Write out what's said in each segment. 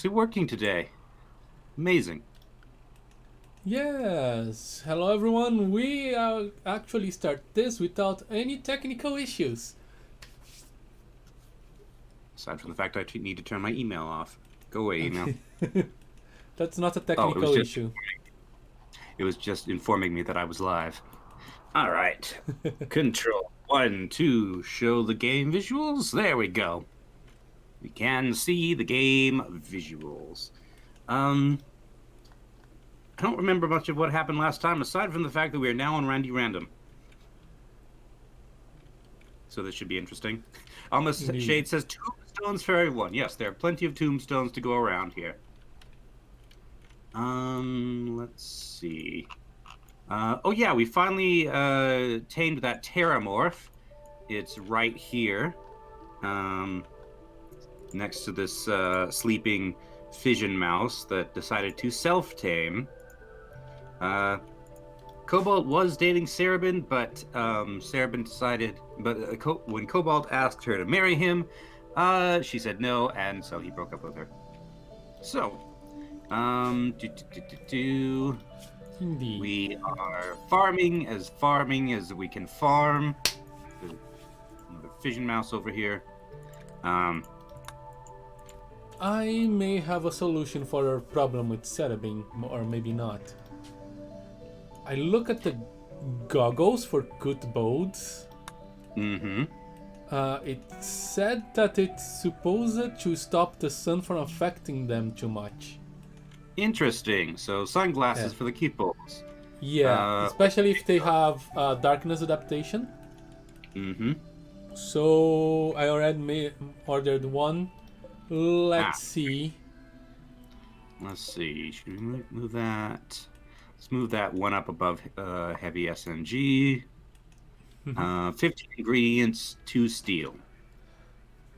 actually working today. Amazing. Yes, hello everyone. We actually start this without any technical issues. Aside from the fact I need to turn my email off. Go away, email. That's not a Oh, technical issue. it was just informing me that I was live. All right. Control 1, 2, show the game visuals. There we go. We can see the game visuals. Um, I don't remember much of what happened last time, aside from the fact that we are now on Randy Random. So this should be interesting. Almost Indeed. Shade says tombstones for everyone. Yes, there are plenty of tombstones to go around here. Let's see. Oh yeah, we finally tamed that Terramorph. It's right here, next to this sleeping fission mouse that decided to self-tame. Cobalt was dating Cerebin, but Cerebin decided. But when Cobalt asked her to marry him, she said no, and so he broke up with her. So, Indeed. we are farming as we can farm. There's another fission mouse over here. I may have a solution for our problem with Cerebin, or maybe not. I look at the goggles for good boats. Mm-hmm. It said that it's supposed to stop the sun from affecting them too much. Interesting. So sunglasses Yeah. for the keepos. Yeah, especially if they have darkness adaptation. Mm-hmm. So I already ordered one. Let's see. Let's see. Should we move that? Let's move that one up above heavy SMG. 15 ingredients, 2 steel.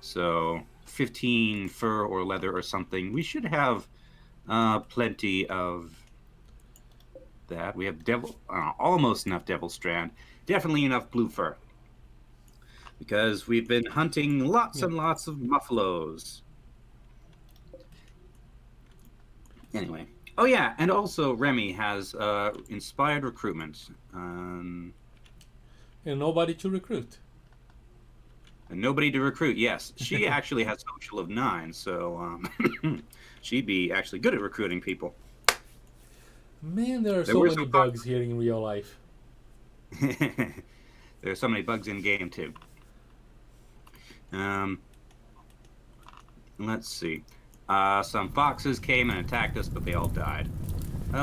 So 15 fur or leather or something. We should have plenty of that. We have almost enough devil strand. Definitely enough blue fur. Because we've been hunting lots and lots of buffaloes. Anyway. Oh yeah, and also Remy has inspired recruitment. And nobody to recruit. And nobody to recruit. Yes, she actually has social of 9, so she'd be actually good at recruiting people. Man, there are so many bugs here in real life. There are so many bugs in game too. Let's see. Some foxes came and attacked us, but they all died.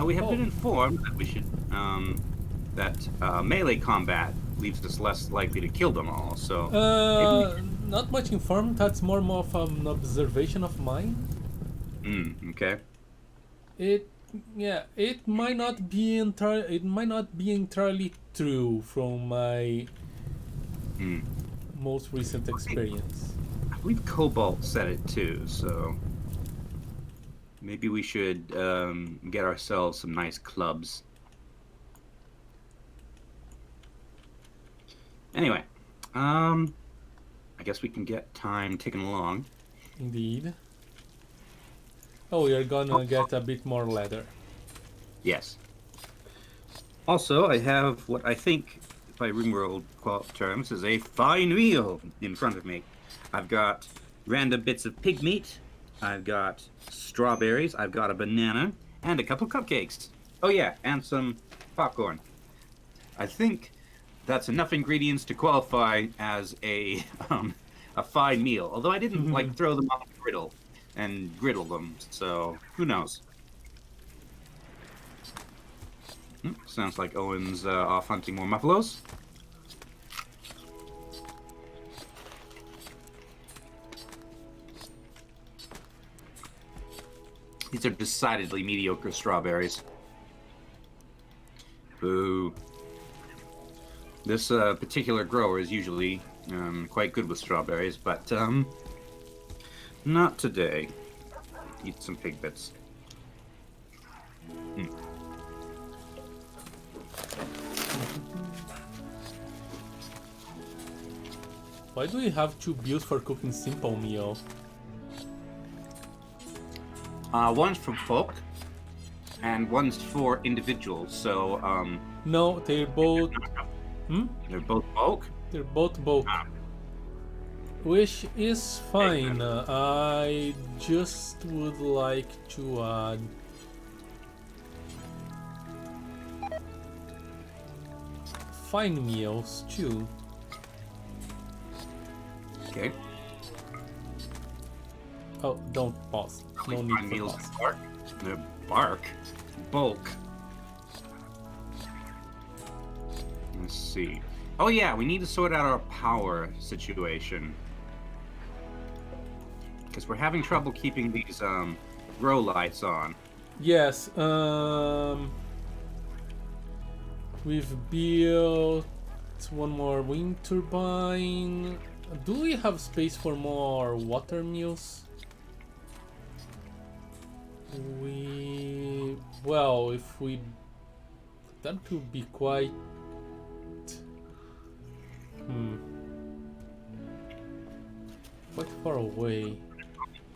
We have been informed that we should that melee combat leaves us less likely to kill them all. So not much informed. That's more of an observation of mine. Okay. It might not be entirely true from my most recent experience. I believe Cobalt said it too, so maybe we should get ourselves some nice clubs. Anyway, I guess we can get time ticking along. Indeed. Oh, you're gonna get a bit more leather. Yes. Also, I have what I think, by RimWorld terms, is a fine meal in front of me. I've got random bits of pig meat. I've got strawberries. I've got a banana and a couple cupcakes. Oh yeah, and some popcorn. I think that's enough ingredients to qualify as a fine meal. Although I didn't like throw them on the griddle and griddle them, so who knows? Sounds like Owen's off hunting more buffaloes. These are decidedly mediocre strawberries. Boo. This particular grower is usually quite good with strawberries, but not today. Eat some pig bits. Why do we have 2 bills for cooking simple meal? One's for bulk, and one's for individuals. So, No, they're both. Hmm? they're both bulk. They're both bulk. Which is fine. I just would like to add. Fine meals too. Okay. Oh, don't pause. No Fine need for meals pause. bark. They're bark. Bulk. Let's see. Oh yeah, we need to sort out our power situation. Because we're having trouble keeping these grow lights on. Yes. We've built one more wind turbine. Do we have space for more water mills? Well, if we... That would be quite... Quite far away.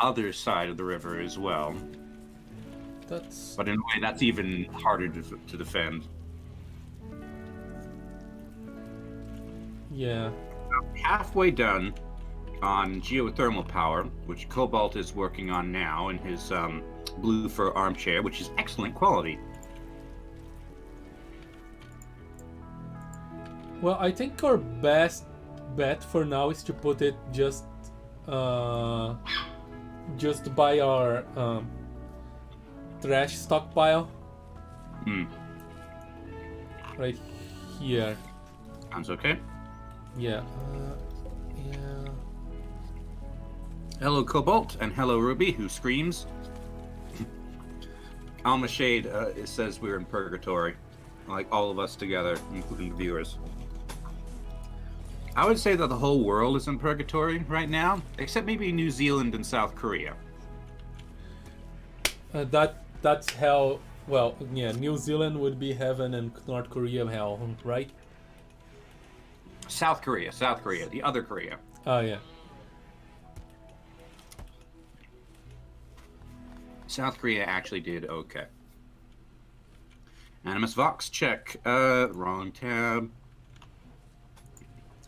Other side of the river as well. That's... But in a way, that's even harder to defend. Yeah. Halfway done on geothermal power, which Cobalt is working on now in his blue fur armchair, which is excellent quality. Well, I think our best bet for now is to put it just by our trash stockpile. Right here. Sounds okay. Yeah. Yeah. Hello, Cobalt, and hello, Ruby, who screams. Alma Shade it says we're in purgatory, like all of us together, including the viewers. I would say that the whole world is in purgatory right now, except maybe New Zealand and South Korea. That's hell. Well, yeah. New Zealand would be heaven and North Korea hell, right? South Korea, the other Korea. Oh yeah. South Korea actually did okay. Animus Vox, check. Wrong tab.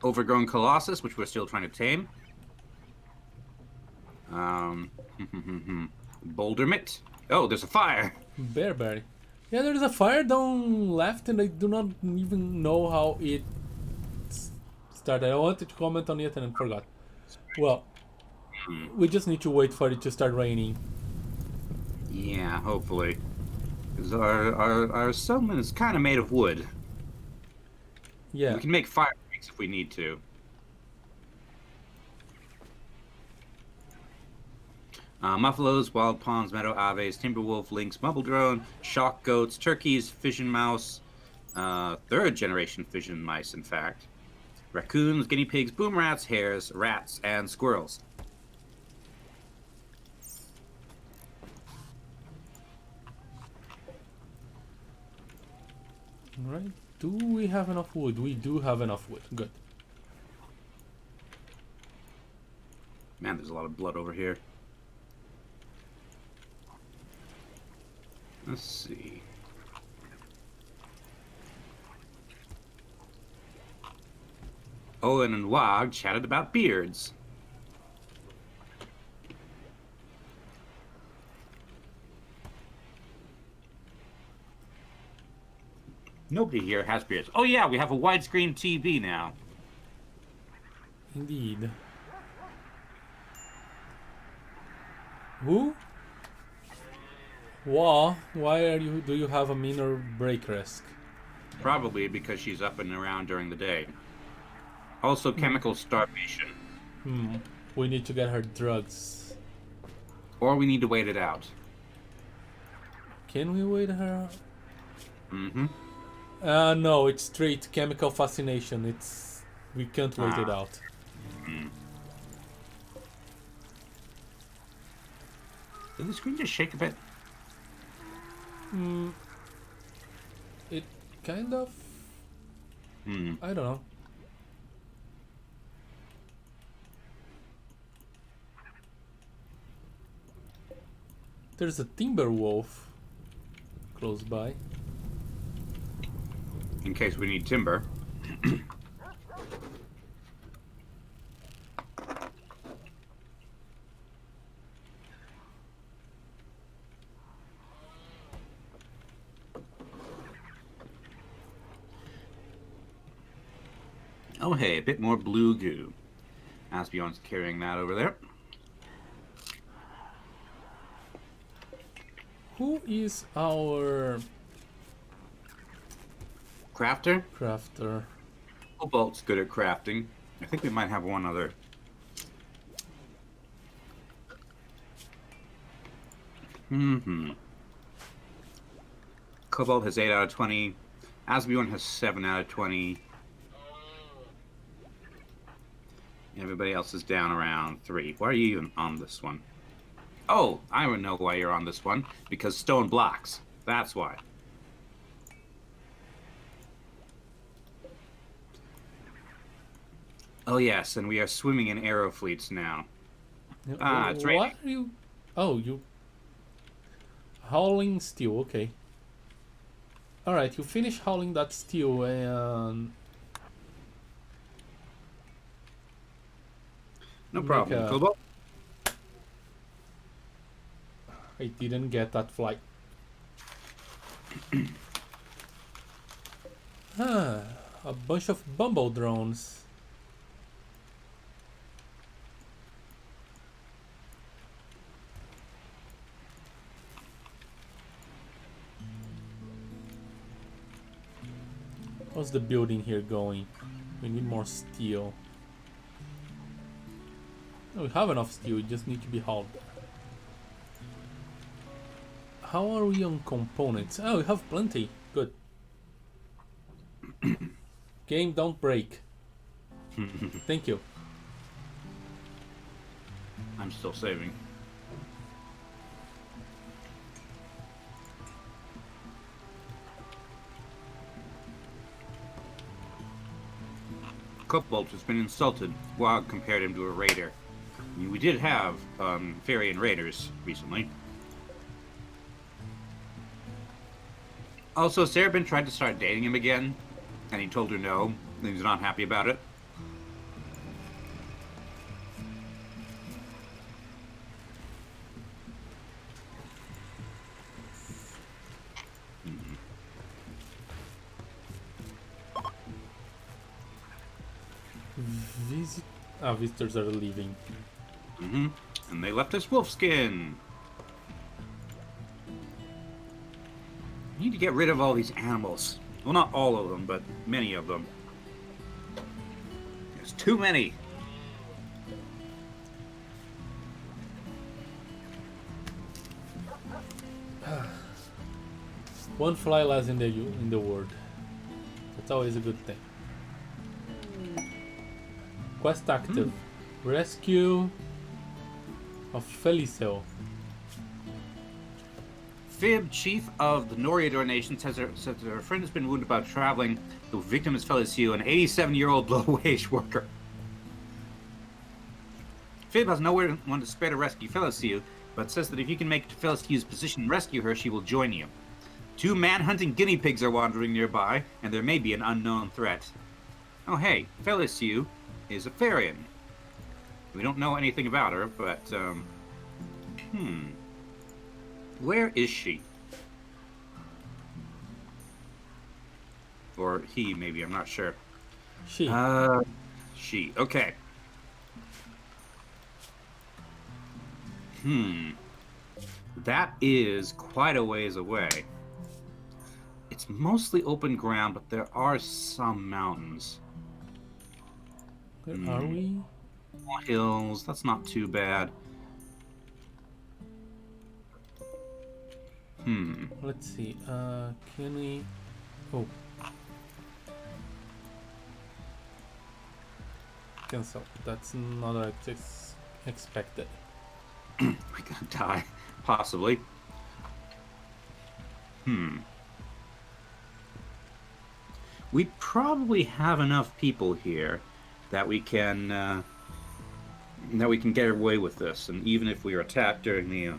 Overgrown Colossus, which we're still trying to tame. Bouldermit. Oh, there's a fire. Bearberry. Yeah, there's a fire down left, and I do not even know how it started. I wanted to comment on it and I forgot. Well, we just need to wait for it to start raining. Yeah, hopefully. 'Cause our settlement is kind of made of wood. Yeah. We can make fire breaks if we need to. Muffalos, wild pawns, meadow aves, timberwolf, lynx, mumbledrone, shock goats, turkeys, fission mouse, third generation fission mice, in fact, raccoons, guinea pigs, boom rats, hares, rats, and squirrels. Right. Do we have enough wood? We do have enough wood. Good. Man, there's a lot of blood over here. Let's see. Owen and Wog chatted about beards. Nobody here has beards. Oh yeah, we have a widescreen TV now. Indeed. Who? Wah, why do you have a minor break risk? Probably because she's up and around during the day. Also chemical starvation. We need to get her drugs. Or we need to wait it out. Can we wait her? Mm-hmm. No, it's straight chemical fascination. We can't wait it out. Did the screen just shake a bit? It kind of... I don't know. There's a timber wolf close by. In case we need timber. Oh, hey, a bit more blue goo. Asbjorn's carrying that over there. Who is our Crafter? crafter? Cobalt's good at crafting. I think we might have one other. Cobalt has 8 out of 20. Asbjorn has 7 out of 20. Everybody else is down around 3. Why are you even on this one? Oh, I would know why you're on this one. Because stone blocks. That's why. Oh yes, and we are swimming in arrow fleets now. Ah, it's raining. What are you? Oh, you. Hauling steel, okay. Alright, you finish hauling that steel and. No problem, Cobalt. I didn't get that flight. A bunch of bumble drones. How's the building here going? We need more steel. Oh, we have enough steel, it just need to be hauled. How are we on components? Oh, we have plenty. Good. Game, don't break. Thank you. I'm still saving. Cobalt has been insulted. Wog compared him to a raider. I mean, we did have Farian raiders recently. Also, Sarabin tried to start dating him again, and he told her no, and he's not happy about it. Visitors are leaving. And they left us wolfskin. We need to get rid of all these animals. Well, not all of them, but many of them. There's too many. One fly less in the world. That's always a good thing. Quest active. Rescue of Felicio. Fib, chief of the Noriador Nation, says that her friend has been wounded by traveling. The victim is Felicio, an 87-year-old low-wage worker. Fib has nowhere to spare to rescue Felicio, but says that if you can make Felicio's position and rescue her, she will join you. 2 man-hunting guinea pigs are wandering nearby, and there may be an unknown threat. Oh hey, Felicio is a Farian. We don't know anything about her, but, where is she? Or he, maybe, I'm not sure. She. She, okay. That is quite a ways away. It's mostly open ground, but there are some mountains. Where are we? Hills, that's not too bad. Let's see. Can we? Oh. Cancel. That's not what I expected. We're gonna die, possibly. We probably have enough people here that we can get away with this, and even if we are attacked during the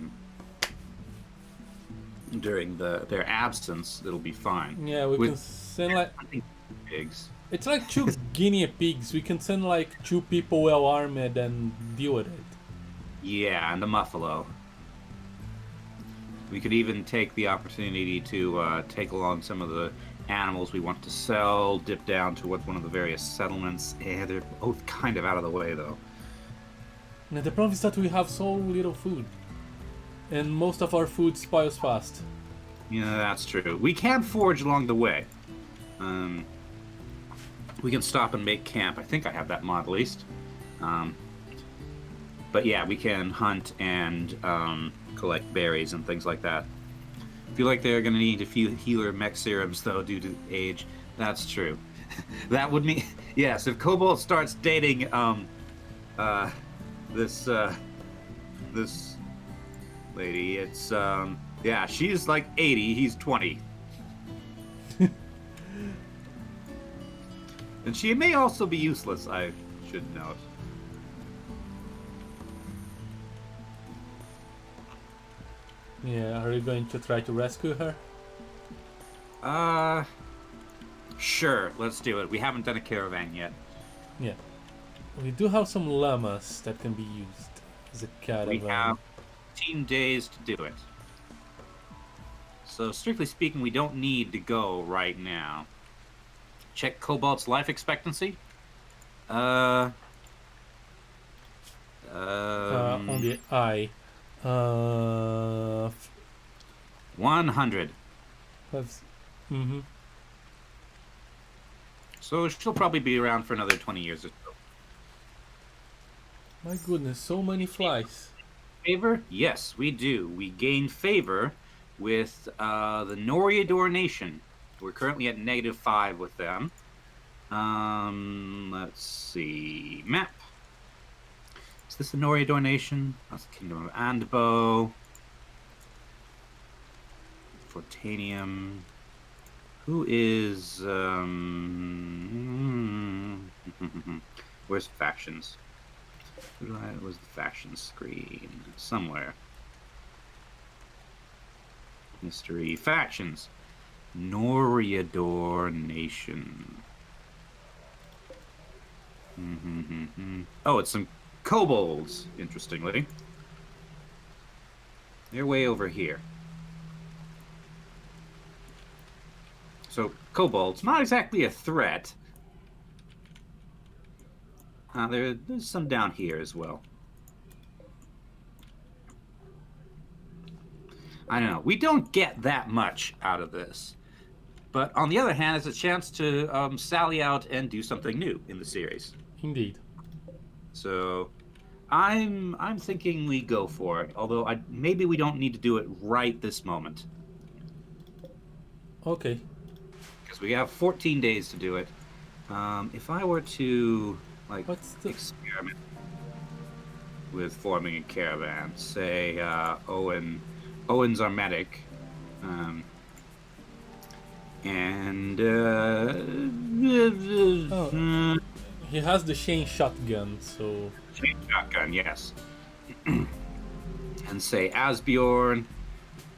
during their absence, it'll be fine. Yeah, we can With send like hunting pigs. it's like two guinea pigs. We can send like two people well armed and deal with it. Yeah, and the muffalo. We could even take the opportunity to take along some of the animals we want to sell, dip down to one of the various settlements. Yeah, they're both kind of out of the way, though. And the problem is that we have so little food, and most of our food spoils fast. Yeah, that's true. We can forage along the way. We can stop and make camp. I think I have that mod at least. But yeah, we can hunt and collect berries and things like that. I feel like they're going to need a few healer mech serums, though, due to age. That's true. That would mean... Yes, if Cobalt starts dating this lady, it's... yeah, she's like 80, he's 20. And she may also be useless, I should note. Yeah, are you going to try to rescue her? Sure, let's do it. We haven't done a caravan yet. Yeah. We do have some llamas that can be used as a caravan. We have 15 days to do it. So, strictly speaking, we don't need to go right now. Check Cobalt's life expectancy. On the eye. 100. Mm-hmm. So she'll probably be around for another 20 years or so. My goodness, so many flies. Favor? Yes, we do. We gain favor with the Noriador Nation. We're currently at -5 with them. Let's see. Map. Is this the Noriador Nation? That's the Kingdom of Andbo. Fortanium. Who is... Where's factions? Where's the factions screen? Somewhere. Mystery. Factions. Noriador Nation. Oh, it's some kobolds, interestingly. They're way over here. So, kobolds, not exactly a threat. There's some down here as well. I don't know. We don't get that much out of this. But on the other hand, it's a chance to sally out and do something new in the series. Indeed. So, I'm thinking we go for it. Although maybe we don't need to do it right this moment. Okay. Because we have 14 days to do it. If I were to experiment with forming a caravan, say Owen's our medic, and he has the chain shotgun, so chain shotgun, yes. And say Asbjorn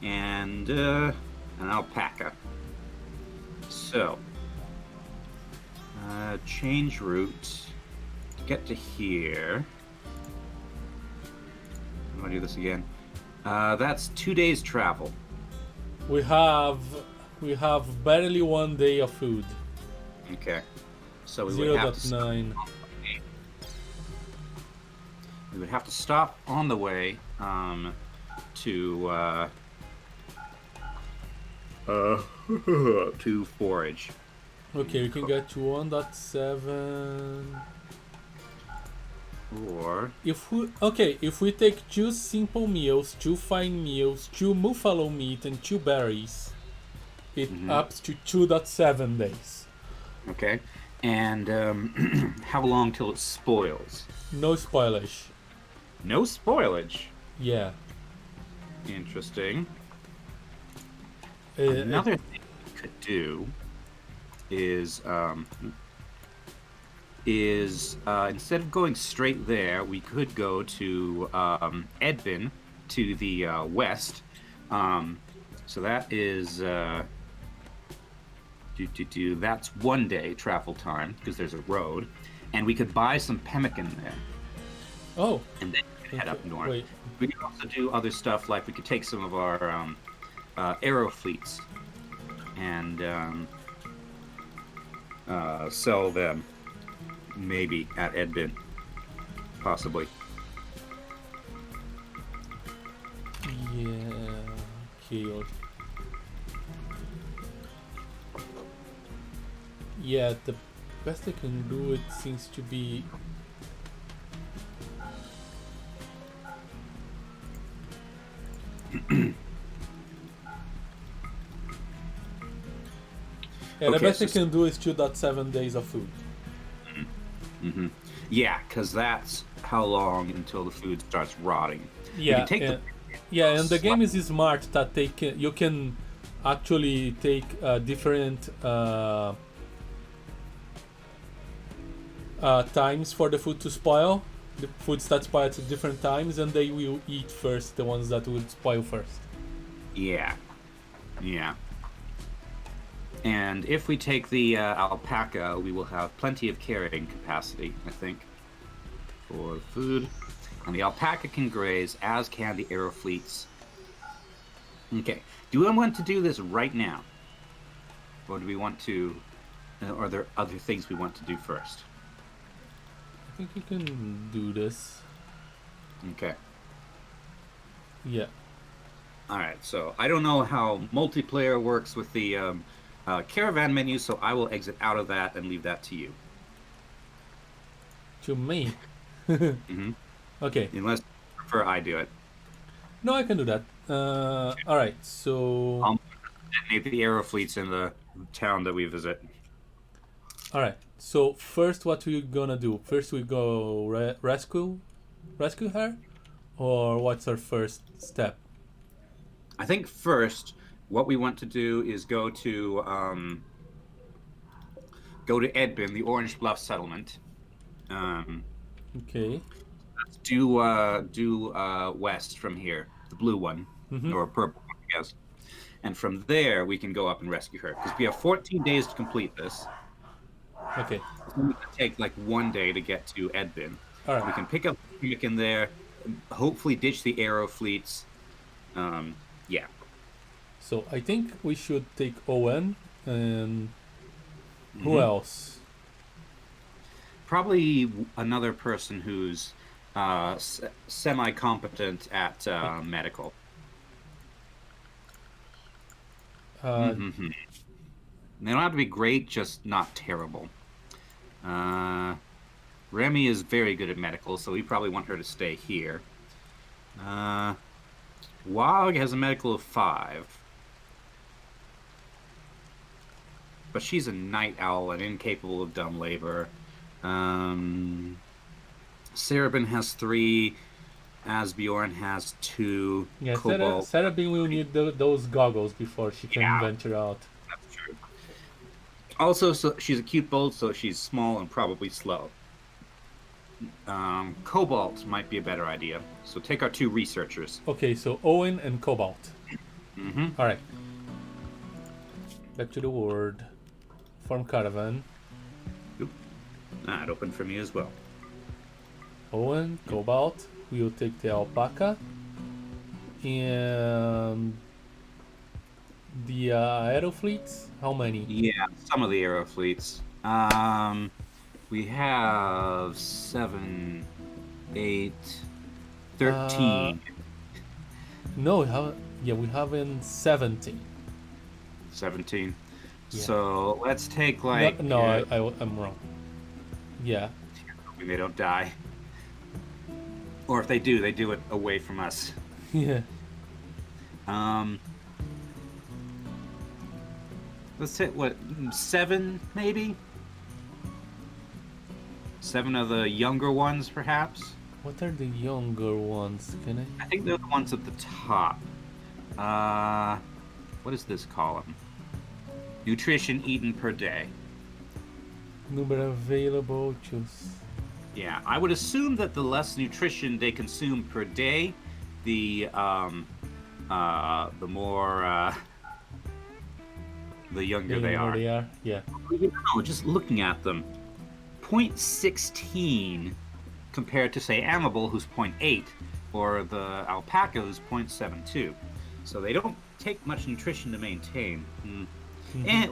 and an alpaca. So change route to get to here. I'm gonna do this again. That's 2 days travel. we have barely 1 day of food. Okay. So we would have to 0.9. We would have to stop on the way to forage. Okay, we can get to 1.7. Or If we take 2 simple meals, 2 fine meals, 2 buffalo meat, and 2 berries, it ups to 2.7 days. okay. And how long till it spoils? No spoilage. No spoilage. Yeah. Interesting. Another thing we could do is instead of going straight there, we could go to Edvin to the west, So that is that's 1 day travel time because there's a road, and we could buy some pemmican there, Oh, and then we could head okay. up north. Wait. We could also do other stuff like we could take some of our arrow fleets and sell them maybe at Edbin, possibly. Yeah. Okay. Yeah, the best I can do, it seems to be. Yeah, the Okay, best I so can do is 2.7 days of food. hmm yeah, because that's how long until the food starts rotting. You Yeah, can take the and the game is smart that you can actually take different times for the food to spoil. The foods that spoil at different times, and they will eat first the ones that would spoil first. yeah, yeah. And if we take the alpaca, we will have plenty of carrying capacity, I think, for food. And the alpaca can graze, as can the arrow fleets. Okay. Do we want to do this right now? Or do we want to... are there other things we want to do first? I think you can do this. Okay. Yeah. All right. So I don't know how multiplayer works with the caravan menu, so I will exit out of that and leave that to you. To me. Mm-hmm. Okay. Unless you prefer I do it. No, I can do that. All right. So. Detonate the arrow fleets in the town that we visit. All right. So first, what we gonna do? First, we go rescue her, or what's our first step? I think first, what we want to do is go to Edbin, the Orange Bluff settlement. Okay. Let's do west from here, the blue one or purple one, I guess. And from there, we can go up and rescue her because we have 14 days to complete this. Okay. It's going to take like 1 day to get to Edbin. All right. We can pick up the in there, hopefully ditch the arrow fleets. Yeah. So I think we should take Owen and who else? Probably another person who's semi-competent at medical. They don't have to be great, just not terrible. Remy is very good at medical, so we probably want her to stay here. Wog has a medical of 5. But she's a night owl and incapable of dumb labor. Cerebin has 3. Asbjorn has 2. Yeah, Cobalt. Cerebin will need those goggles before she can venture out. That's true. Also, so she's a cute bolt, so she's small and probably slow. Cobalt might be a better idea. So take our 2 researchers. Okay, so Owen and Cobalt. All right. Back to the ward. Form caravan. Oop. It opened for me as well. Owen, Cobalt. We will take the alpaca. And the aero fleets. How many? Yeah, some of the arrow fleets. We have 7, 8, 13. No, we have in 17. 17. Yeah. So let's take like. I'm wrong. Yeah. Hoping they don't die. Or if they do it away from us. Yeah. Let's hit 7 maybe? 7 of the younger ones, perhaps? What are the younger ones? Can I think they're the ones at the top. What is this column? Nutrition eaten per day. Number available, choose. Yeah, I would assume that the less nutrition they consume per day, the the more the younger The they younger are. they are, yeah. You know, just looking at them, 0.16 compared to say Amable, who's 0.8, or the alpaca, who's 0.72. So they don't take much nutrition to maintain. And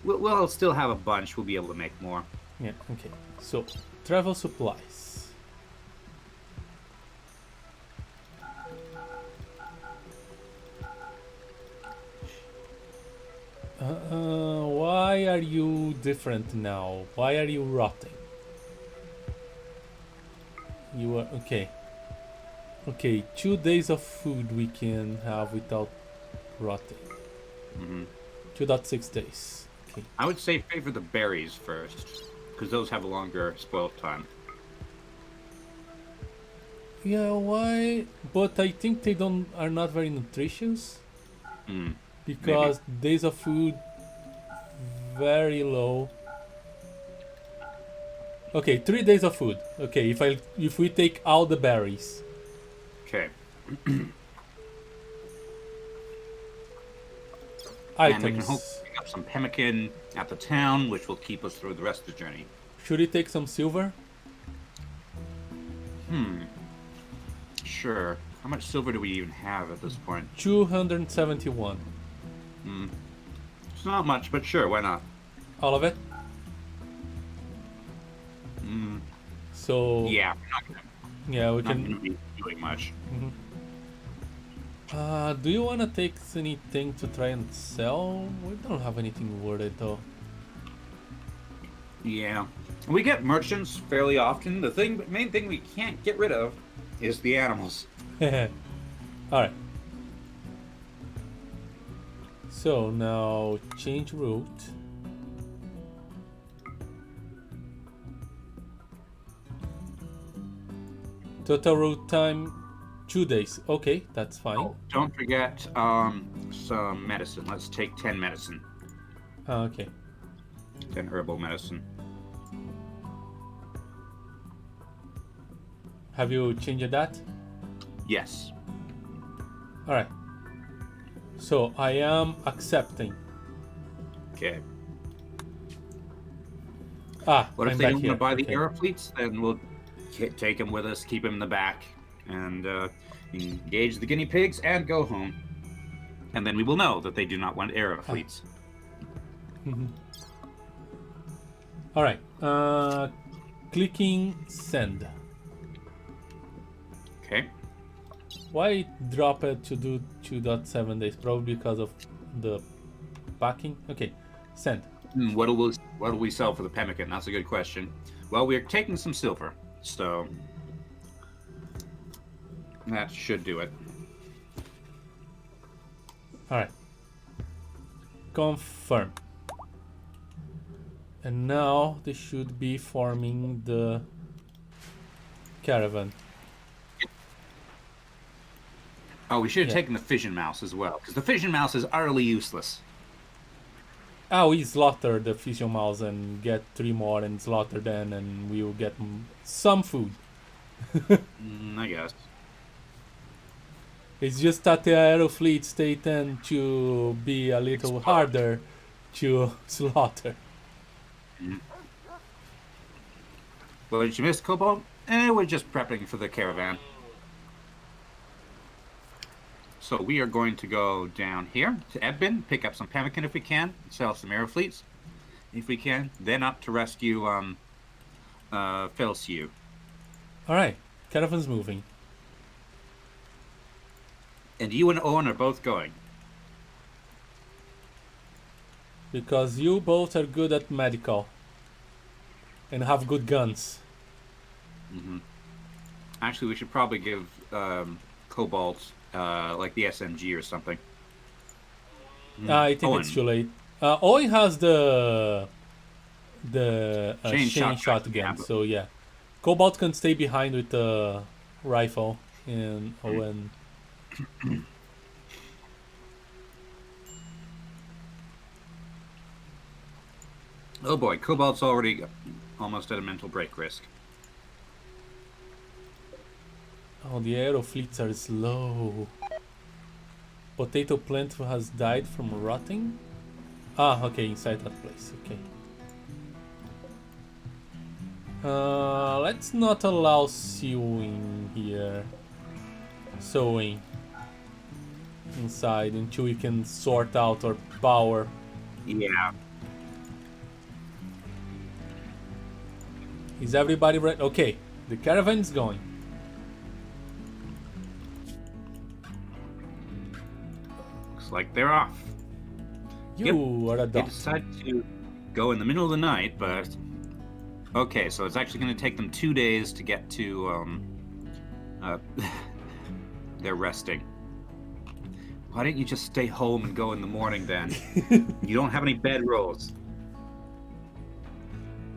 we'll still have a bunch. We'll be able to make more. Yeah, okay. So, travel supplies. Why are you different now? Why are you rotting? You are okay. Okay, 2 days of food we can have without rotting. 2.6 days. Okay. I would say favor the berries first, because those have a longer spoil time. Yeah, why? But I think they don't are not very nutritious because days of food very low. Okay, 3 days of food. Okay, if we take all the berries. Okay. And we can hope Items. to pick up some pemmican at the town, which will keep us through the rest of the journey. Should we take some silver? Sure. How much silver do we even have at this point? 271. It's not much, but sure, why not? All of it? So Yeah, yeah, we not can. going to be doing much. Do you wanna take anything to try and sell? We don't have anything worth it though. Yeah. We get merchants fairly often. The main thing we can't get rid of is the animals. Alright. So now change route. Total route time 2 days. Okay, that's fine. Oh, don't forget some medicine. Let's take 10 medicine. Okay. 10 herbal medicine. Have you changed that? Yes. Alright. So I am accepting. Okay. I'm What if they back don't here. want to buy the Okay. air fleets? Then we'll take them with us, keep them in the back, and engage the guinea pigs and go home. And then we will know that they do not want air fleets. Alright. Clicking send. Okay. Why drop it to do 2.7 days? Probably because of the packing. Okay, send. What do we sell for the pemmican? That's a good question. Well, we're taking some silver, so that should do it. Alright. Confirm. And now they should be forming the caravan. Oh, we should have Yeah. taken the fission mouse as well, because the fission mouse is utterly useless. Oh, we slaughter the fission mouse and get 3 more and slaughter them and we will get some food. I guess. It's just that the aero fleets they tend to be a little harder to slaughter. Well, did you miss Cobalt? We're just prepping for the caravan. So we are going to go down here to Edbin, pick up some pemmican if we can, sell some air fleets if we can, then up to rescue Felsiu. Alright, caravan's moving. And you and Owen are both going. Because you both are good at medical. And have good guns. Actually, we should probably give Cobalt like the SMG or something. I think it's too late. Owen has the chain shotgun, yeah. so yeah. Cobalt can stay behind with the rifle, and Owen. Oh boy, Cobalt's already almost at a mental break risk. Oh, the aero fleets are slow. Potato plant has died from rotting. Ah, okay, inside that place. Okay. Let's not allow sewing here. Sewing inside until we can sort out our power. Yeah. Is everybody ready? Okay, the caravan's going. Looks like they're off. You are a They dog. decided to go in the middle of the night, but okay, so it's actually going to take them 2 days to get to they're resting. Why didn't you just stay home and go in the morning then? You don't have any bedrolls.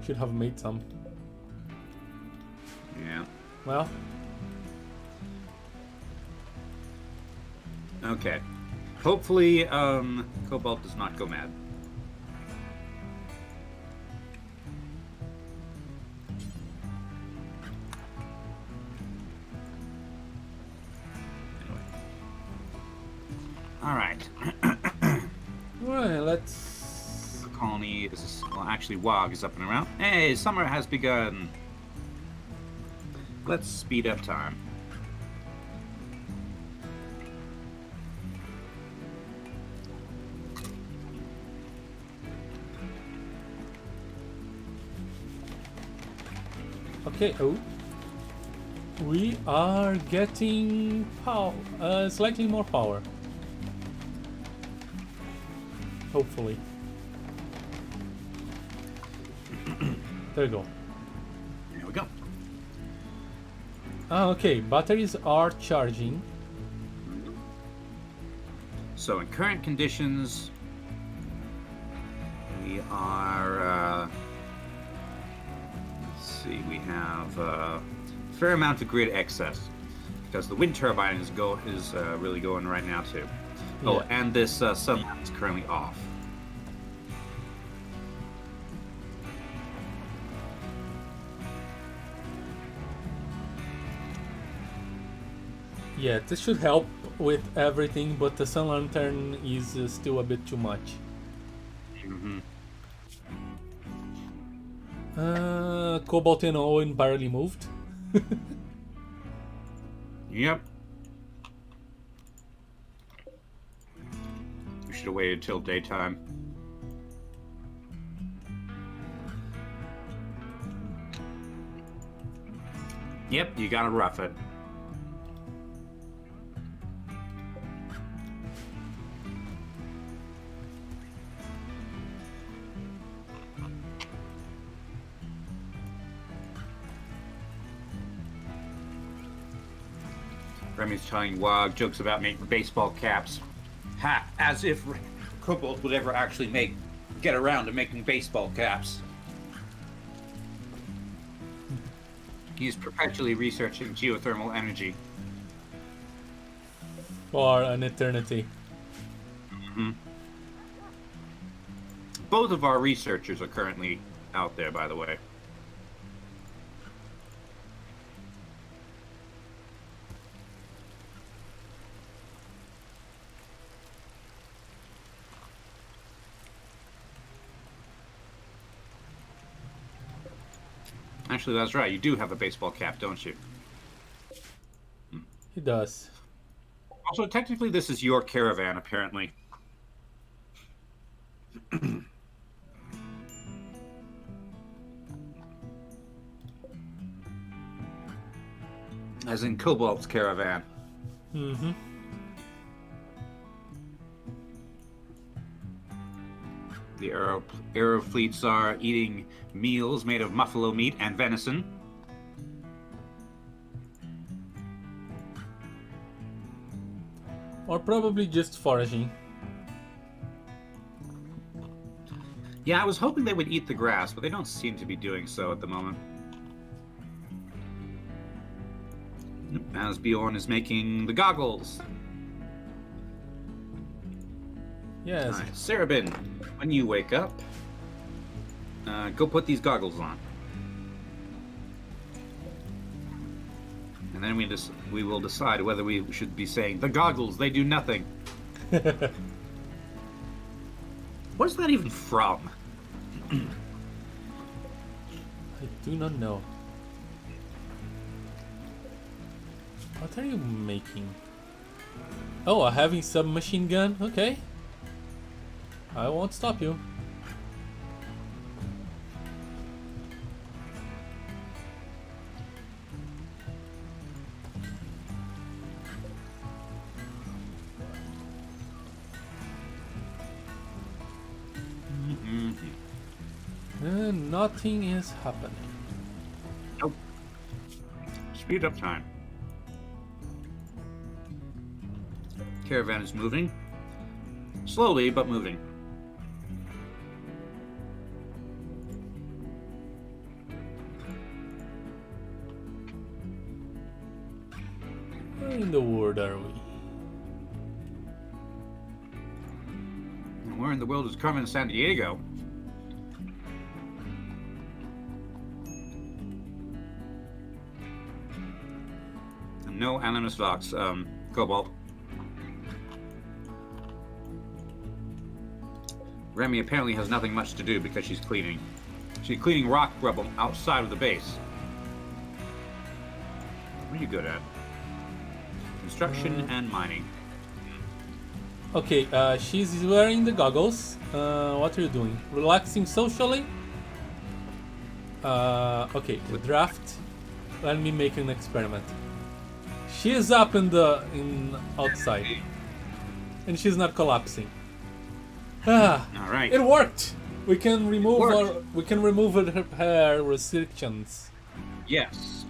Should have made some. Yeah. Well, Okay. Hopefully, Cobalt does not go mad. Anyway. All right. well, let's. The colony is actually Wog is up and around. Hey, summer has begun. Let's speed up time. Okay. Oh, we are getting power. Slightly more power. Hopefully. There you go. There we go. Ah, okay. Batteries are charging. So in current conditions, we are, let's see, we have a fair amount of grid excess because the wind turbine is really going right now too. Oh, Yeah. and this sunlight is currently off. Yeah, this should help with everything, but the sun lantern is still a bit too much. Mm-hmm. Cobalt and Owen barely moved. Yep. We should have waited till daytime. Yep, you gotta rough it. Remy's telling Wog jokes about making baseball caps. Ha! As if Cobalt would ever actually get around to making baseball caps. He's perpetually researching geothermal energy. For an eternity. Mm-hmm. Both of our researchers are currently out there, by the way. Actually, that's right. You do have a baseball cap, don't you? He does. Also, technically, this is your caravan, apparently. As in Cobalt's caravan. Mm-hmm. The aero fleets are eating meals made of buffalo meat and venison. Or probably just foraging. Yeah, I was hoping they would eat the grass, but they don't seem to be doing so at the moment. As Bjorn is making the goggles. Yes. All right, Sarabin, when you wake up, go put these goggles on. And then we will decide whether we should be saying, the goggles, they do nothing. What's that even from? I do not know. What are you making? Oh, a heavy submachine gun? Okay. I won't stop you. Nothing is happening. Nope. Speed up time. Caravan is moving. Slowly, but moving. Where in the world are we? And where in the world is Carmen San Diego? And no Animus Vox, Cobalt. Remy apparently has nothing much to do because she's cleaning. She's cleaning rock rubble outside of the base. What are you good at? Construction and mining. Okay, she's wearing the goggles. What are you doing? Relaxing socially? Okay, the draft. Let me make an experiment. She is up in outside, and she's not collapsing. All right. It worked. We can remove her restrictions. Yes.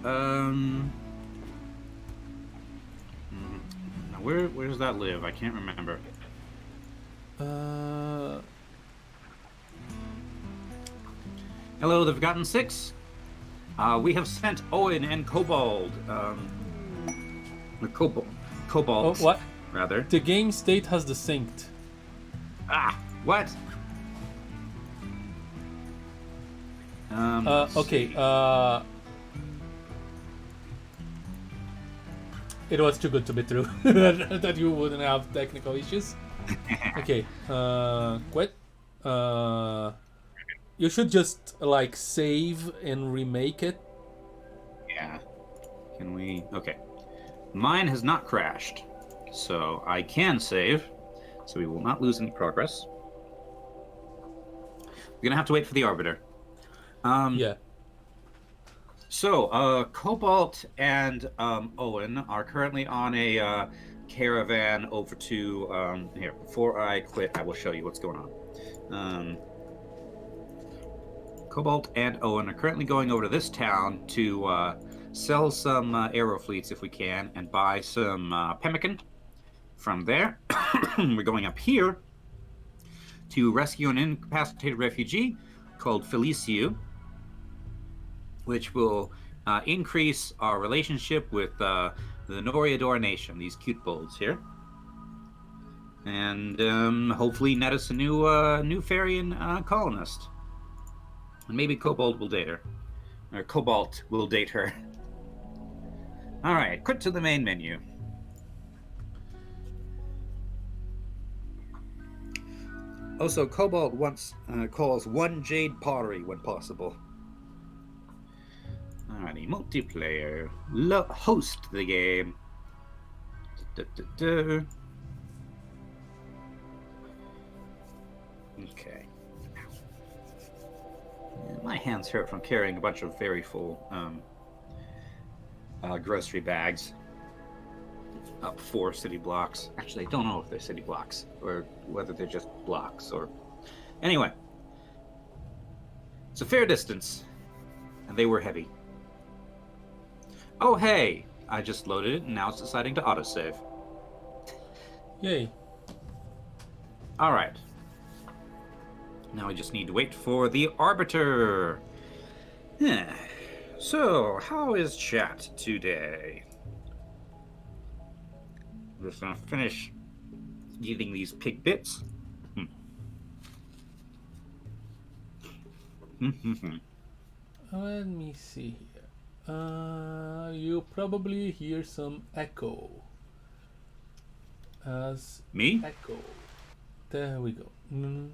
Where does that live? I can't remember. Hello, the Forgotten Six. We have sent Owen and Kobold. Cobalt. Oh, what? Rather. The game state has the synced. Ah, what? Okay. It was too good to be true that you wouldn't have technical issues. Okay. Quit. You should just like save and remake it. Yeah. Can we? Okay. Mine has not crashed, so I can save. So we will not lose any progress. We're gonna have to wait for the arbiter. Yeah. So, Cobalt and Owen are currently on a caravan over to here. Before I quit, I will show you what's going on. Cobalt and Owen are currently going over to this town to sell some aero fleets if we can, and buy some pemmican. From there, we're going up here to rescue an incapacitated refugee called Feliciu, which will increase our relationship with the Noriador Nation, these cute bulls here, and hopefully net us a new Farian colonist. And maybe Cobalt will date her, or Cobalt will date her. All right, quit to the main menu. Also, Cobalt once calls one jade pottery when possible. Alrighty, multiplayer. Host the game. Okay. My hands hurt from carrying a bunch of very full grocery bags up 4 city blocks. Actually, I don't know if they're city blocks or whether they're just blocks or... Anyway. It's a fair distance, and they were heavy. Oh, hey! I just loaded it, and now it's deciding to autosave. Yay. Alright. Now we just need to wait for the arbiter. So, how is chat today? I'm just gonna finish eating these pig bits. Let me see here. You probably hear some echo. as Me? echo. There we go. And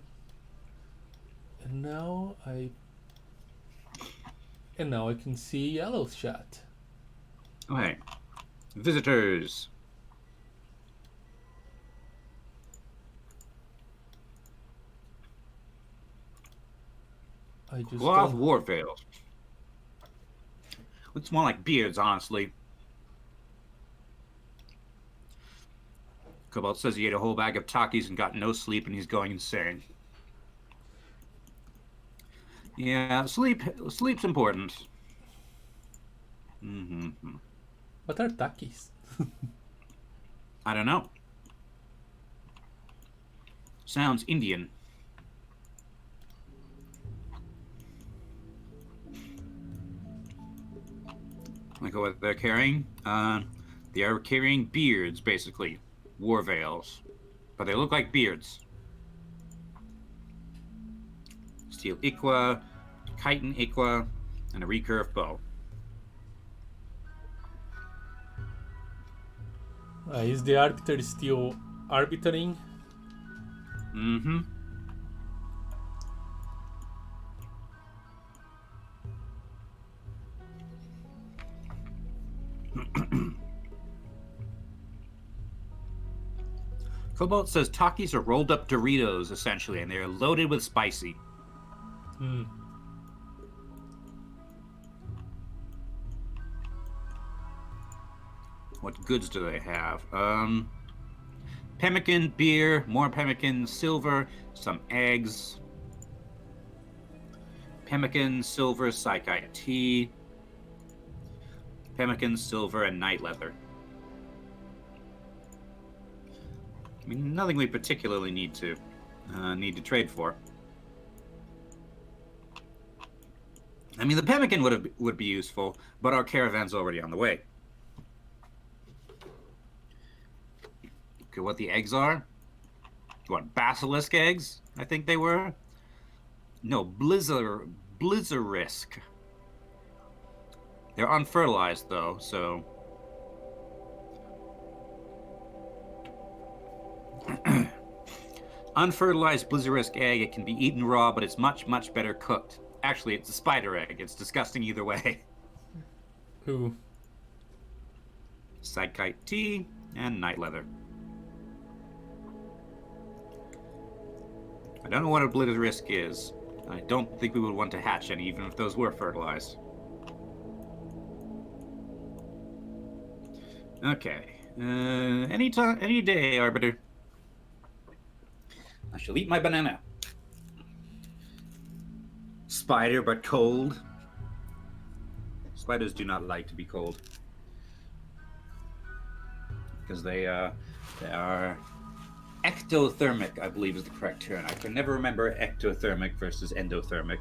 now I can see Yellow's chat. Okay. Visitors. I just Cloth don't. war veils. Looks more like beards, honestly. Cobalt says he ate a whole bag of Takis and got no sleep and he's going insane. Yeah, sleep's important. Mm-hmm. What are takis? I don't know. Sounds Indian. Like what they're carrying? They are carrying beards, basically. War veils. But they look like beards. Steel Iqua, chitin Iqua, and a recurve bow. Is the arbiter still arbitering? Mm-hmm. Cobalt says Takis are rolled up Doritos, essentially, and they're loaded with spicy. What goods do they have? Pemmican, beer, more pemmican, silver, some eggs. Pemmican, silver, Sci-Fi tea. Pemmican, silver, and night leather. I mean, nothing we particularly need to trade for. I mean, the pemmican would be useful, but our caravan's already on the way. Okay, what the eggs are? You want basilisk eggs? I think they were. No, blizzarisk. They're unfertilized though, so. Unfertilized blizzarisk egg. It can be eaten raw, but it's much, much better cooked. Actually, it's a spider egg. It's disgusting either way. Who? Sidekite tea and night leather. I don't know what a blizzarisk is. I don't think we would want to hatch any, even if those were fertilized. Okay. Any day, Arbiter. I shall eat my banana. Spider, but cold. Spiders do not like to be cold. Because they are ectothermic, I believe is the correct term. I can never remember ectothermic versus endothermic.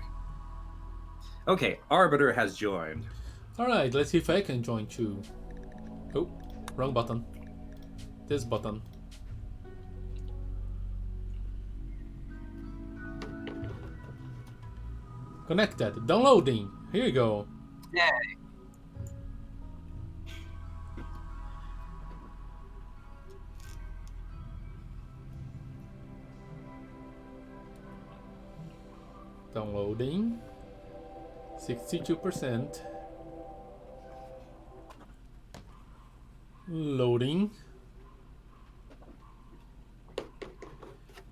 Okay, Arbiter has joined. Alright, let's see if I can join too. Oh, wrong button. This button. Connected. Downloading. Here you go. Yay. Downloading. 62%. Loading.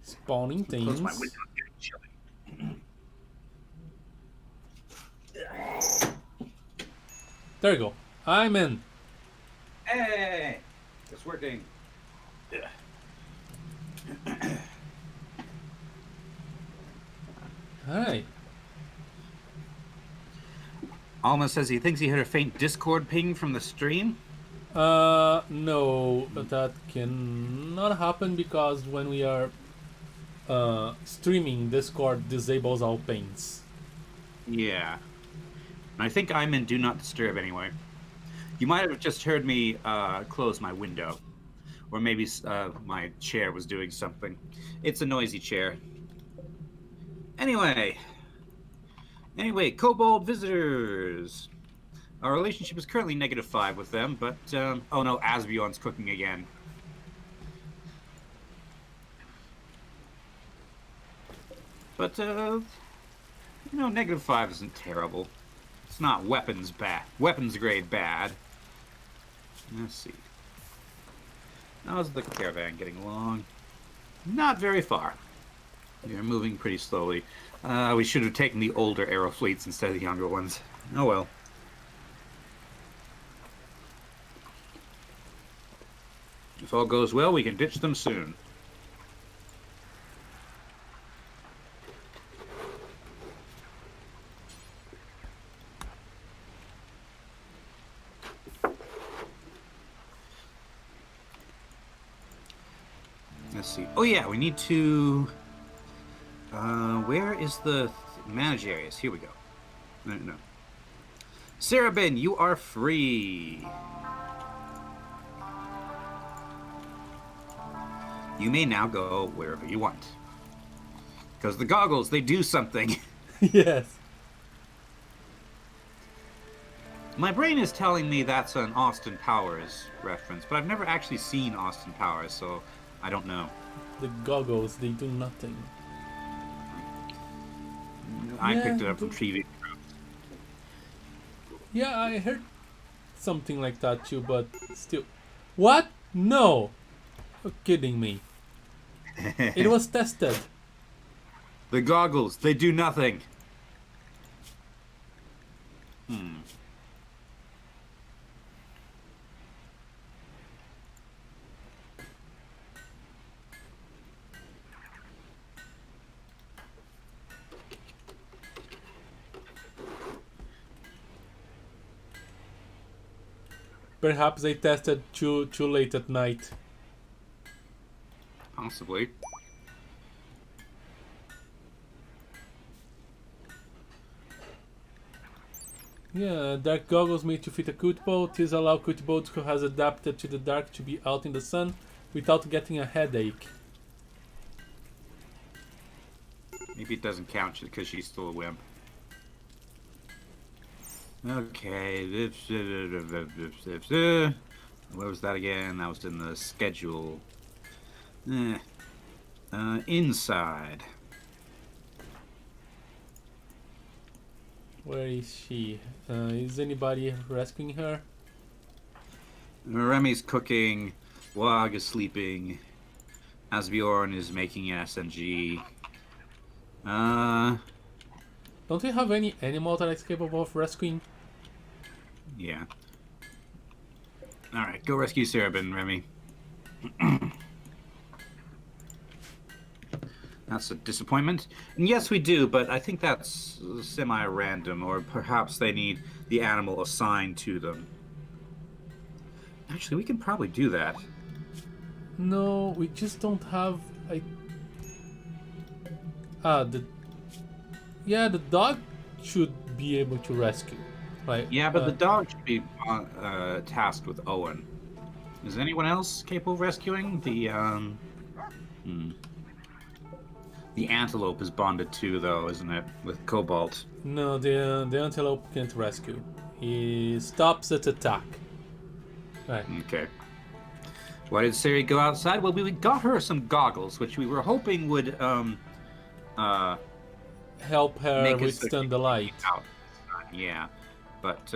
Spawning things. Close my window. It's getting chilly. There you go. I'm in. Hey! It's working. Alright. Alma says he thinks he heard a faint Discord ping from the stream. No, that cannot happen because when we are streaming, Discord disables all pings. Yeah. I think I'm in Do Not Disturb anyway. You might have just heard me close my window. Or maybe my chair was doing something. It's a noisy chair. Anyway, Kobold visitors. Our relationship is currently -5 with them, but oh no, Asbjorn's cooking again. But -5 isn't terrible. It's not weapons grade bad. Let's see. How's the caravan getting along? Not very far. You're moving pretty slowly. We should have taken the older arrow fleets instead of the younger ones. Oh well. If all goes well, we can ditch them soon. Let's see. Oh yeah, we need to... where is the manage areas? Here we go. No. Sarabin, you are free. You may now go wherever you want. Because the goggles, they do something. Yes. My brain is telling me that's an Austin Powers reference, but I've never actually seen Austin Powers, so I don't know. The goggles, they do nothing. I picked it up from TV. Yeah, I heard something like that too, but still. What? No! You're kidding me. It was tested. The goggles, they do nothing. Perhaps they tested too late at night. Possibly. Yeah, dark goggles made to fit a coot boat. These allow coot boats who has adapted to the dark to be out in the sun without getting a headache. Maybe it doesn't count because she's still a wimp. Okay. Where was that again? That was in the schedule. Inside. Where is she? Is anybody rescuing her? Remy's cooking. Wag is sleeping. Asbjorn is making an SNG. Don't we have any animal that is capable of rescuing? Yeah. Alright, go rescue Sarabin, Remy. That's a disappointment. And yes, we do, but I think that's semi-random, or perhaps they need the animal assigned to them. Actually, we can probably do that. No, we just don't have the dog should be able to rescue, right? Yeah, but the dog should be tasked with Owen. Is anyone else capable of rescuing? The antelope is bonded too, though, isn't it? With Cobalt. No, the antelope can't rescue. He stops its attack. Right. Okay. Why did Siri go outside? Well, we got her some goggles, which we were hoping would help her make withstand the light. Out. Yeah, but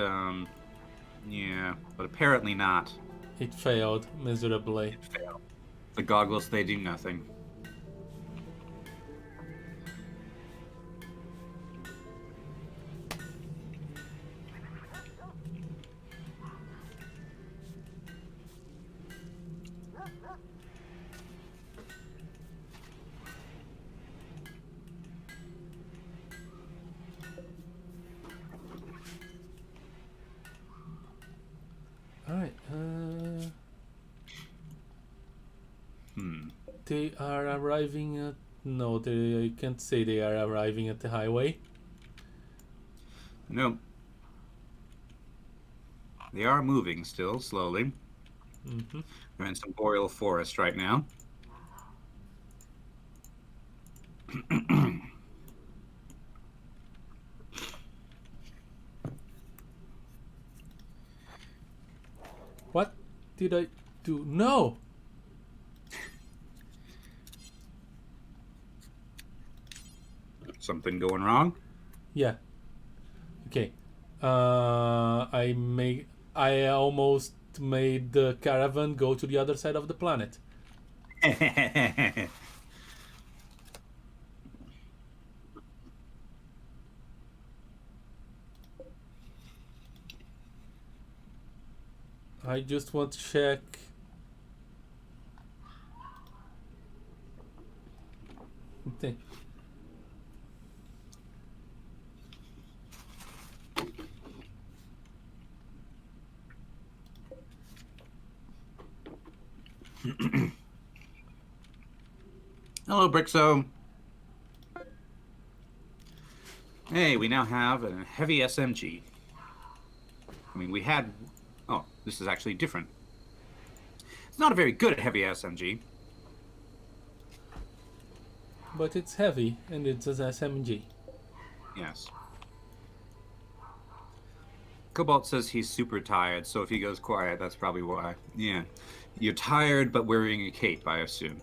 apparently not. It failed miserably. It failed. The goggles, they do nothing. Alright, They are arriving at... No, I can't say they are arriving at the highway. No. They are moving still, slowly. Mm-hmm. They're in some boreal forest right now. What did I do? No! Something going wrong? Yeah. Okay. I almost made the caravan go to the other side of the planet. I just want to check. Okay. Hello, Brixo. Hey, we now have a heavy SMG. I mean, we had... Oh, this is actually different. It's not a very good heavy SMG. But it's heavy and it's an SMG. Yes. Cobalt says he's super tired, so if he goes quiet, that's probably why. Yeah. You're tired, but wearing a cape, I assume.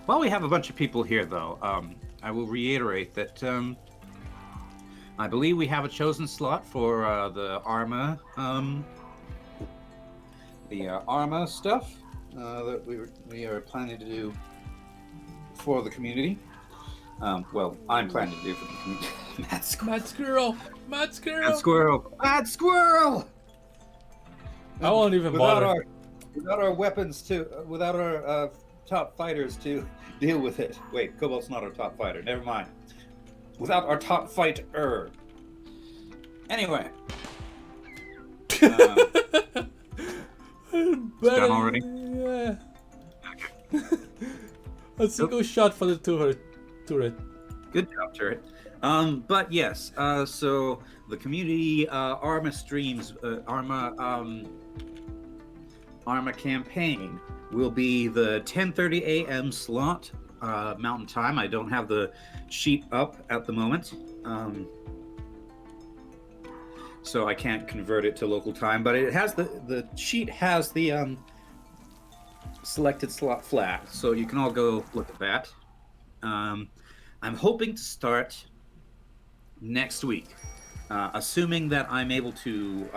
While we have a bunch of people here, though, I will reiterate that I believe we have a chosen slot for the Arma, stuff that we are planning to do for the community. Well, I'm planning to do for the community. Mad Squirrel. Mad squirrel! Mad squirrel! Mad Squirrel! Mad Squirrel! I won't even bother. Without our weapons without our top fighters to deal with it. Wait, Cobalt's not our top fighter. Never mind. Without our top fighter. Anyway. Done already? Yeah. A single shot for the turret. Good job, turret. But yes, so the community Arma streams, Arma campaign will be the 10:30 a.m. slot, Mountain Time. I don't have the sheet up at the moment, so I can't convert it to local time. But it has the sheet has the selected slot flag, so you can all go look at that. I'm hoping to start next week, assuming that I'm able to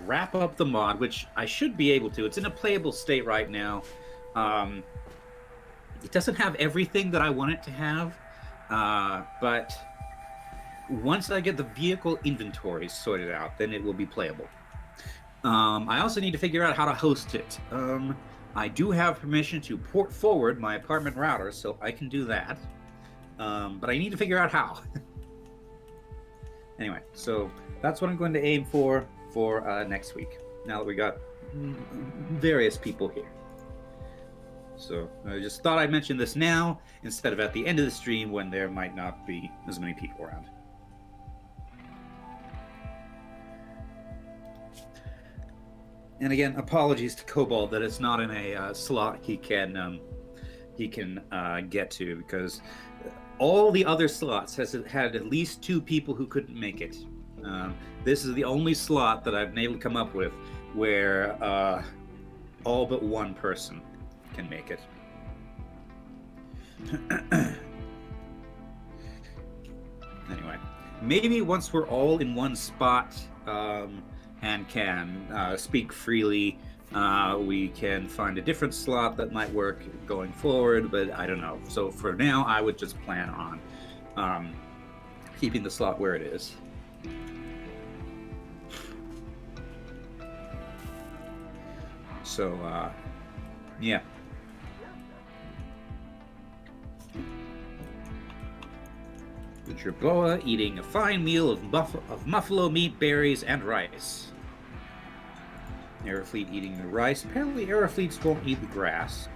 wrap up the mod, which I should be able to. It's in a playable state right now. It doesn't have everything that I want it to have, but once I get the vehicle inventory sorted out, then it will be playable. I also need to figure out how to host it. I do have permission to port forward my apartment router, so I can do that. But I need to figure out how. Anyway, so that's what I'm going to aim for next week, now that we got various people here. So I just thought I'd mention this now instead of at the end of the stream when there might not be as many people around. And again, apologies to Cobalt that it's not in a slot he can get to, because all the other slots had at least 2 people who couldn't make it. This is the only slot that I've been able to come up with where all but 1 person can make it. Anyway, maybe once we're all in one spot and can speak freely, we can find a different slot that might work going forward, but I don't know. So for now, I would just plan on keeping the slot where it is. So, yeah. The Jerboa eating a fine meal of buffalo meat, berries, and rice. Aerofleet eating the rice. Apparently Aerofleets won't eat the grass.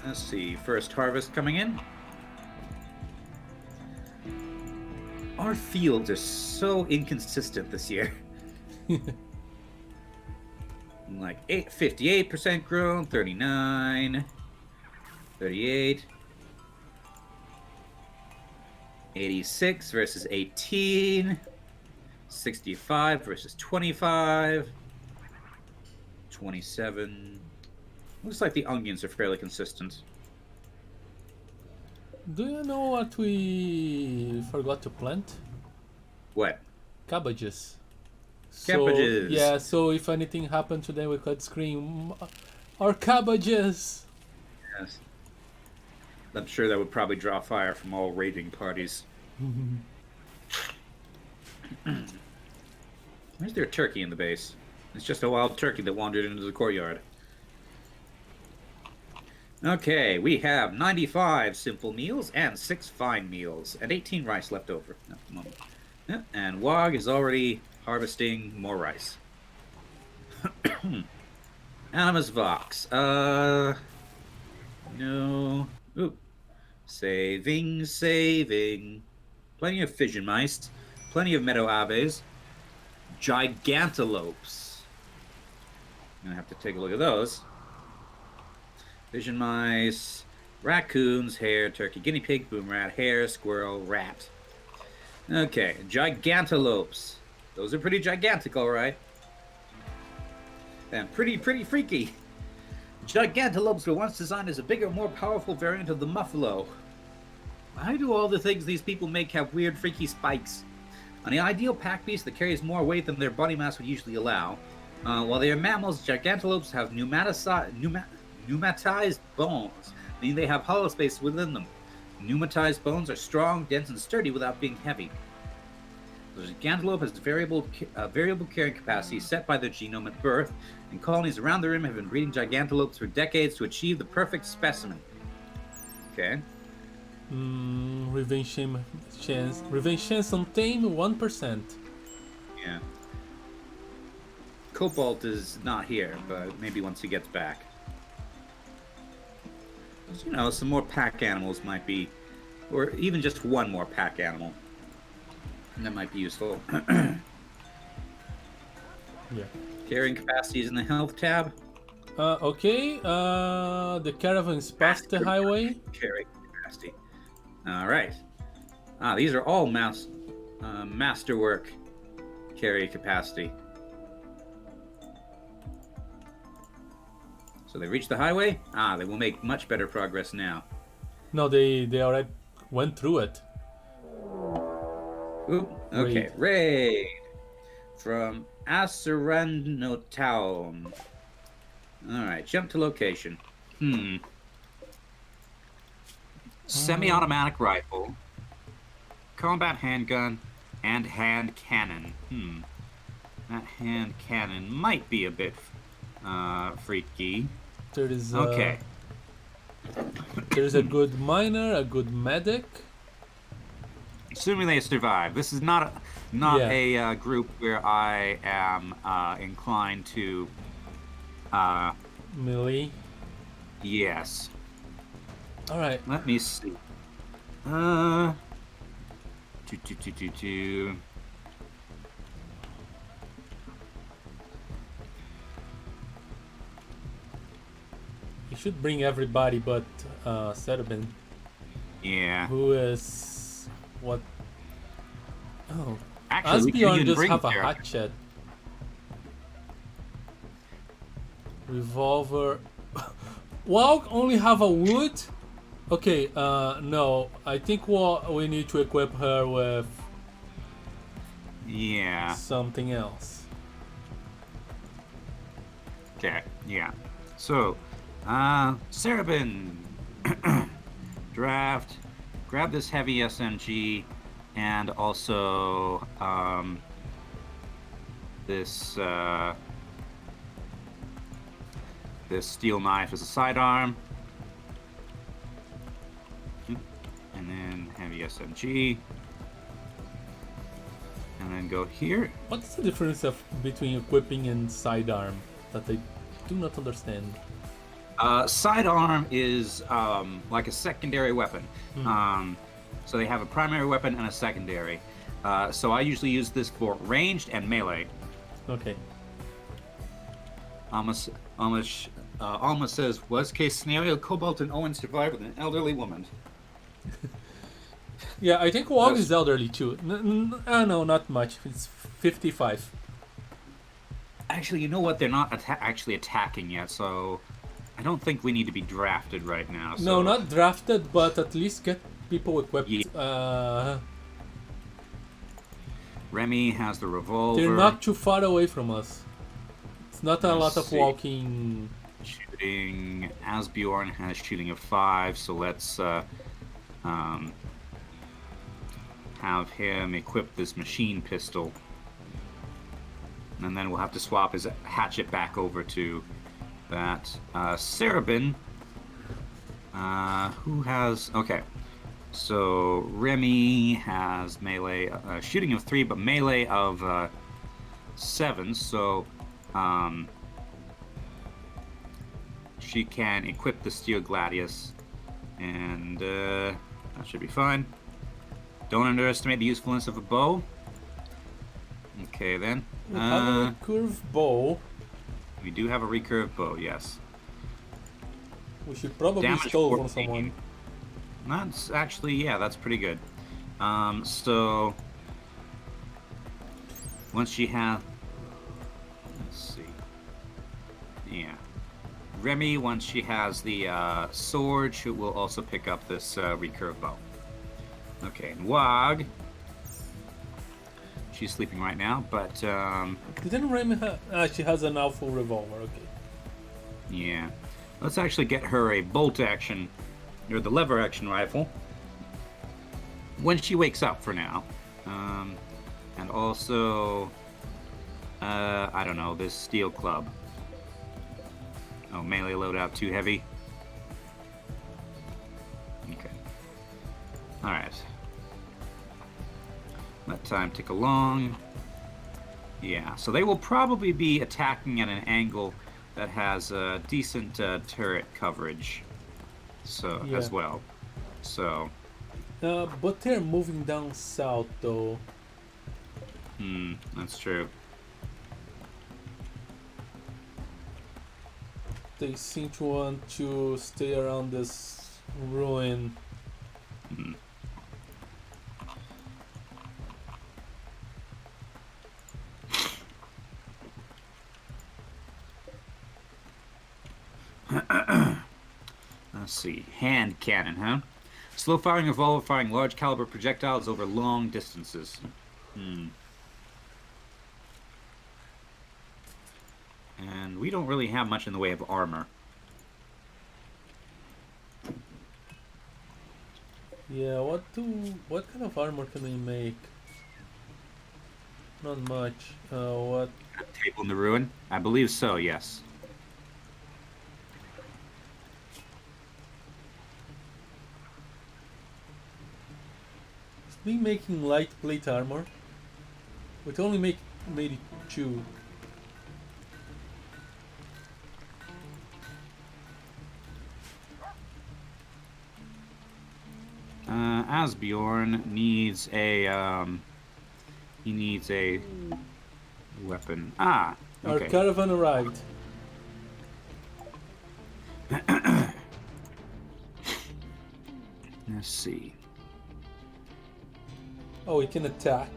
Let's see. First harvest coming in. Our fields are so inconsistent this year. Like 58% grown, 39, 38. 86 versus 18. 65 versus 25. 27. Looks like the onions are fairly consistent. Do you know what we forgot to plant? What? Cabbages. So Cabbages. yeah, so if anything happened to them, we could scream, "Our cabbages!" Yes. I'm sure that would probably draw fire from all raging parties. Where's there a turkey in the base? It's just a wild turkey that wandered into the courtyard. Okay, we have 95 simple meals and 6 fine meals, and 18 rice left over at the moment. Yeah, and Wog is already harvesting more rice. Animus Vox. No. Oop. Saving. Plenty of fission mice. Plenty of meadow aves. Gigantelopes. I'm gonna have to take a look at those. Vision mice, raccoons, hare, turkey, guinea pig, boom rat, hare, squirrel, rat. Okay, gigantelopes. Those are pretty gigantic, all right. And pretty freaky. Gigantelopes were once designed as a bigger, more powerful variant of the muffalo. Why do all the things these people make have weird, freaky spikes? On the ideal pack beast that carries more weight than their body mass would usually allow, while they are mammals, gigantelopes have pneumatized bones, meaning they have hollow space within them. Pneumatized bones are strong, dense, and sturdy without being heavy. The gigantelope has variable carrying capacity set by their genome at birth, and colonies around the rim have been breeding gigantelopes for decades to achieve the perfect specimen. Okay. Revenge chance on Tame 1%. Yeah. Cobalt is not here, but maybe once he gets back. You know, some more pack animals might be, or even just one more pack animal. That might be useful. Yeah. Carrying capacity is in the health tab. Okay. The caravans past the highway. Carrying capacity. All right. These are all masterwork carry capacity. So they reached the highway? They will make much better progress now. No, they already went through it. Oop, okay, raid. From Asurano Town. Alright, jump to location. Semi-automatic rifle, combat handgun, and hand cannon. That hand cannon might be a bit freaky. There is okay. There's a good miner, a good medic. Assuming they survive. This is not a group where I am inclined to melee. Yes. All right. Let me see. You should bring everybody but Sedabin. Yeah. Who is what? Oh, actually, Asbjorn just have a hatchet. Revolver. Walk only have a wood. Okay. No. I think we need to equip her with. Yeah. Something else. Okay. Yeah. So, Serabin, draft, grab this heavy SMG, and also this steel knife as a sidearm, and then heavy SMG, and then go here. What's the difference between equipping and sidearm that I do not understand? Sidearm is like a secondary weapon. So they have a primary weapon and a secondary. So I usually use this for ranged and melee. Okay. Alma says, worst case scenario, Cobalt and Owen survive with an elderly woman. Yeah, I think Wog That's is elderly too. No, not much. It's 55. actually, you know what? They're not actually attacking yet, so I don't think we need to be drafted right now. No, So not drafted, but at least get people yeah, equipped. Remy has the They're revolver. not too far away from us. It's not a Let's lot of see. walking. Shooting. Asbjorn has shooting of 5, so let's um, have him equip this machine pistol. And then we'll have to swap his hatchet back over to that. Sarabin, who has... Okay, so Remy has melee, shooting of 3, but melee of 7, so she can equip the Steel Gladius, and that should be fine. Don't underestimate the usefulness of a bow. Okay, then. We have a curved bow. We do have a recurve bow, yes. We should probably Damage steal 14. from someone. That's actually, yeah, that's pretty good. So once she has, let's see, yeah, Remy, once she has the sword, she will also pick up this recurve bow. Okay, and Wog, she's sleeping right now, but Didn't Remy she has an alpha revolver, okay. yeah, let's actually get her a bolt action, or the lever action rifle, when she wakes up for now. And also, I don't know, this steel club. Oh, melee loadout too heavy. Okay. Alright. Let time tick along. Yeah, so they will probably be attacking at an angle that has decent turret coverage. So, Yeah. as well. So, But they're moving down south though. that's true. They seem to want to stay around this ruin. Let's see. Hand cannon, huh? Slow firing revolver firing large caliber projectiles over long distances. And we don't really have much in the way of armor. Yeah, what kind of armor can we make? Not much. What? A table in the ruin? I believe so, yes. It's been making light plate armor. But only made it 2. Asbjorn needs a, he needs a weapon. Ah, okay. Our caravan arrived. Let's see. Oh, we can attack.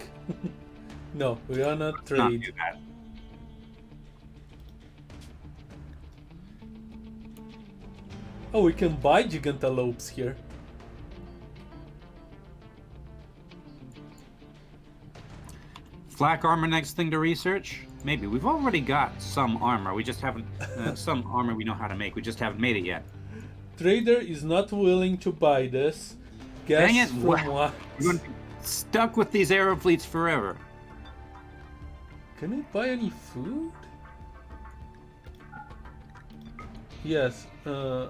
No, we're gonna Not trade. do that. Oh, we can buy gigantalopes here. Flak armor next thing to research? Maybe. We've already got some armor. We just haven't... some armor we know how to make. We just haven't made it yet. Trader is not willing to buy this. Guess Dang it! from What? what? We're going to be stuck with these arrow fleets forever. Can we buy any food? Yes. There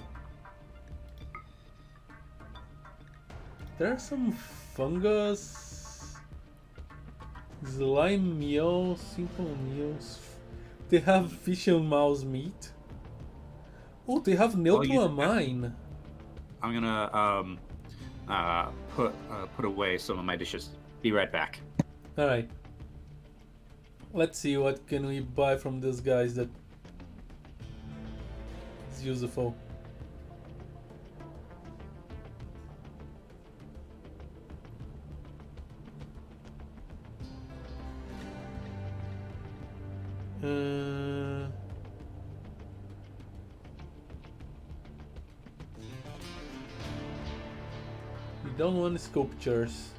are some fungus, slime meal, simple meals. They have fish and mouse meat. Oh, they have neutramine. I'm gonna put away some of my dishes. Be right back. All right. Let's see what can we buy from these guys that is useful. Uh, we don't want sculptures.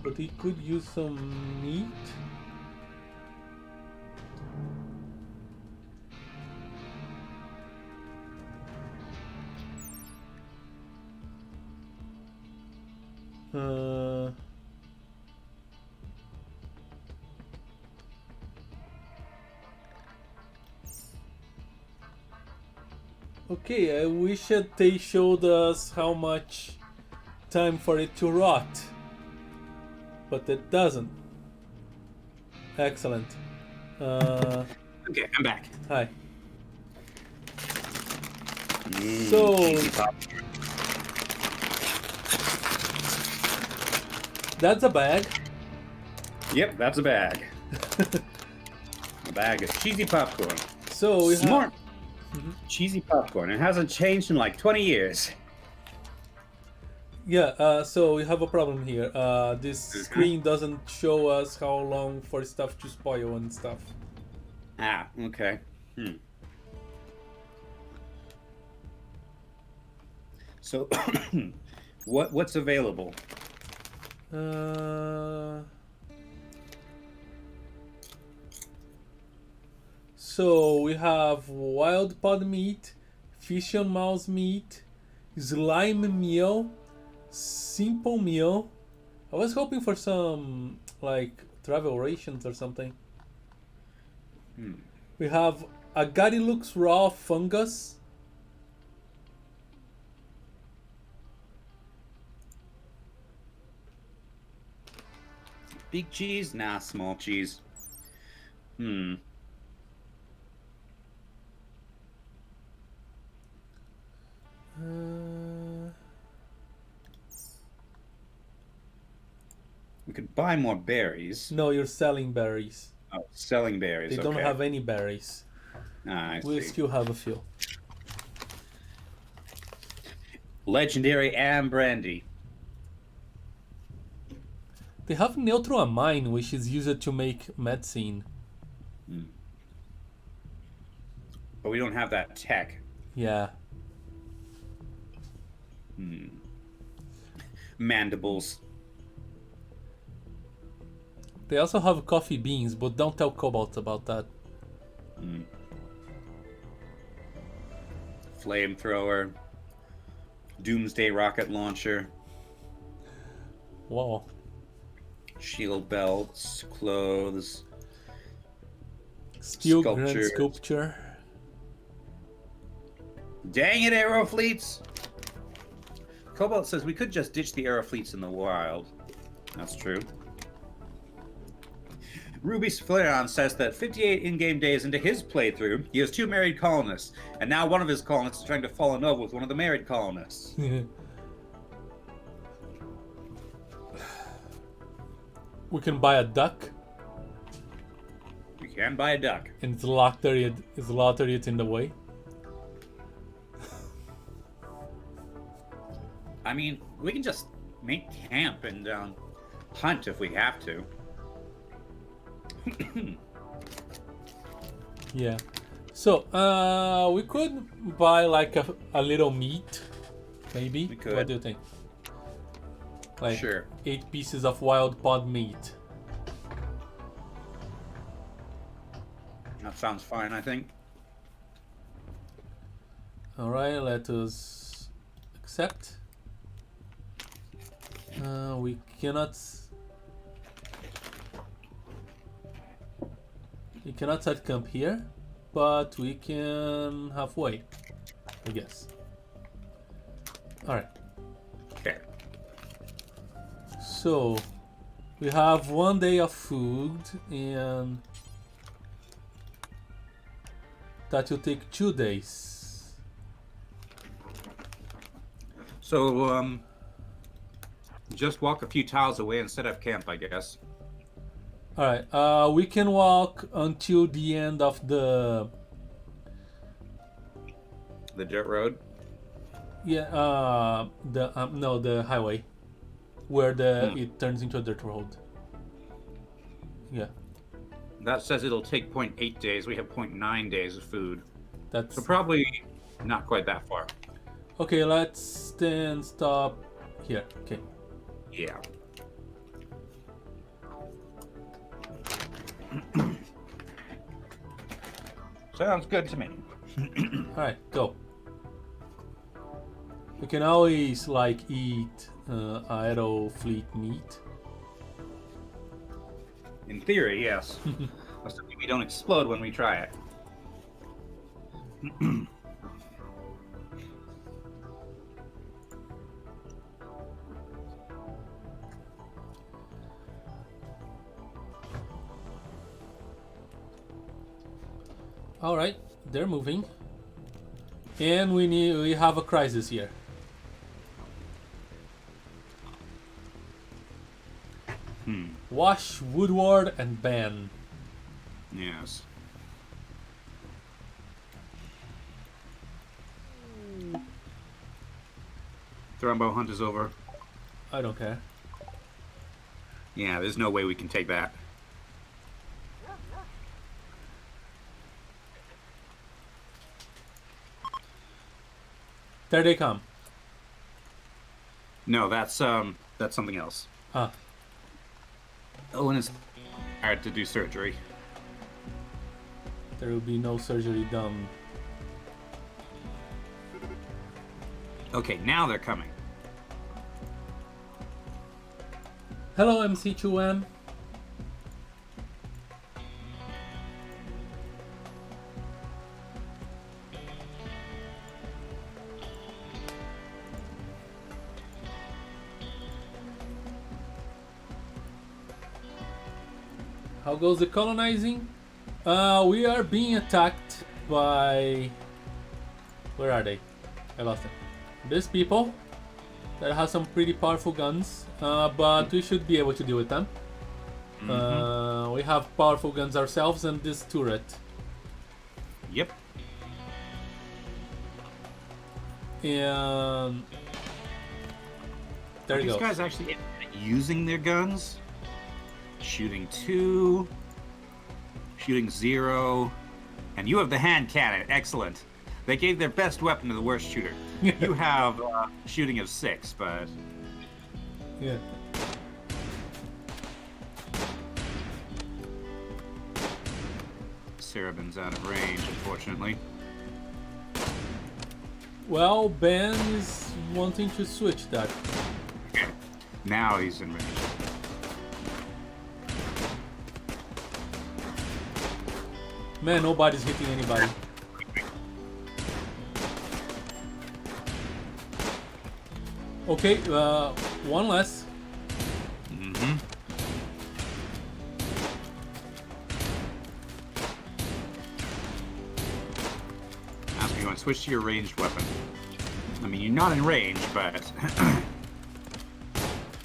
But he could use some meat. Okay, I wish that they showed us how much time for it to rot. But it doesn't. Excellent. Okay, I'm back. Hi. So that's a bag. Yep, that's a bag. A bag of cheesy popcorn. So we Smart. have Cheesy popcorn. It hasn't changed in like 20 years. yeah. So we have a problem here. This screen doesn't show us how long for stuff to spoil and stuff. Ah, okay. So, what's available? So we have wild pod meat, fish and mouse meat, slime meal, simple meal. I was hoping for some like travel rations or something. We have Agarilux raw fungus. Big cheese? Nah, small cheese. We could buy more berries. No, you're selling berries. Oh, selling berries. They don't have any berries. Ah, I We see. still have a few. Legendary and brandy. They have neutramine, which is used to make medicine. But we don't have that tech. Yeah. Mandibles. They also have coffee beans, but don't tell Cobalt about that. Flamethrower. Doomsday rocket launcher. Wow. Shield belts. Clothes. Steel grand Sculptures. sculpture. Dang it, aero fleets! Cobalt says we could just ditch the aero fleets in the wild. That's true. Ruby Flareon says that 58 in-game days into his playthrough, he has 2 married colonists, and now one of his colonists is trying to fall in love with one of the married colonists. We can buy a duck, We can buy a duck. and it's lottery it in the way. I mean, we can just make camp and hunt if we have to. Yeah. So, we could buy like a little meat, maybe. We could. What do you think? Like Sure. 8 pieces of wild pod meat. That sounds fine, I think. All right, let us accept. We cannot. We cannot set camp here, but we can halfway, I guess. All right. Okay. So we have 1 day of food, and that will take 2 days. So, just walk a few tiles away and set up camp, I guess. All right. We can walk until the end of the The dirt road? Yeah, the highway, where it turns into a dirt road. Yeah, That says it'll take 0.8 days. We have 0.9 days of food. So that's probably not quite that far. okay. Let's then stop here. Okay. Yeah. Sounds good to me. All right, go. We can always like eat idle fleet meat. In theory, yes. Assuming we don't explode when we try it. All right, they're moving, and we have a crisis here. Wash, Woodward, and ban. Yes. Thrumbo hunt is over. I don't care. Yeah, there's no way we can take that. There they come. No, that's something else. Ah, Owen is hard to do surgery. there will be no surgery done. Okay, now they're coming. Hello, MC2M. How goes the colonizing? We are being attacked by... Where are they? I lost them. These people that have some pretty powerful guns, but we should be able to deal with them. We have powerful guns ourselves and this turret. Yep. And... There you These go. guys actually using their guns. Shooting 2, shooting 0, and you have the hand cannon. Excellent. They gave their best weapon to the worst shooter. You have shooting of 6, but Yeah. Sarabin's out of range, unfortunately. Well, Ben is wanting to switch that. Okay. Now he's in range. Man, nobody's hitting anybody. Okay, one less. Ask me, you want to switch to your ranged weapon? I mean, you're not in range, but...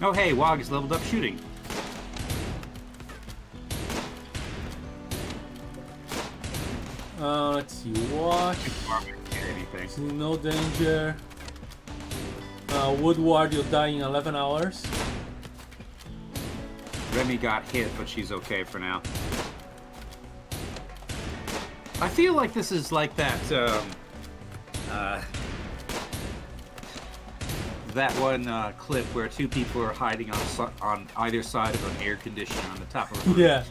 Oh, hey, Wog is leveled up shooting. Let's see, watch. Anything. No danger. Woodward, you'll die in 11 hours. Remy got hit, but she's okay for now. I feel like this is like that, that one clip where two people are hiding on either side of an air conditioner on the top of a roof, Yeah.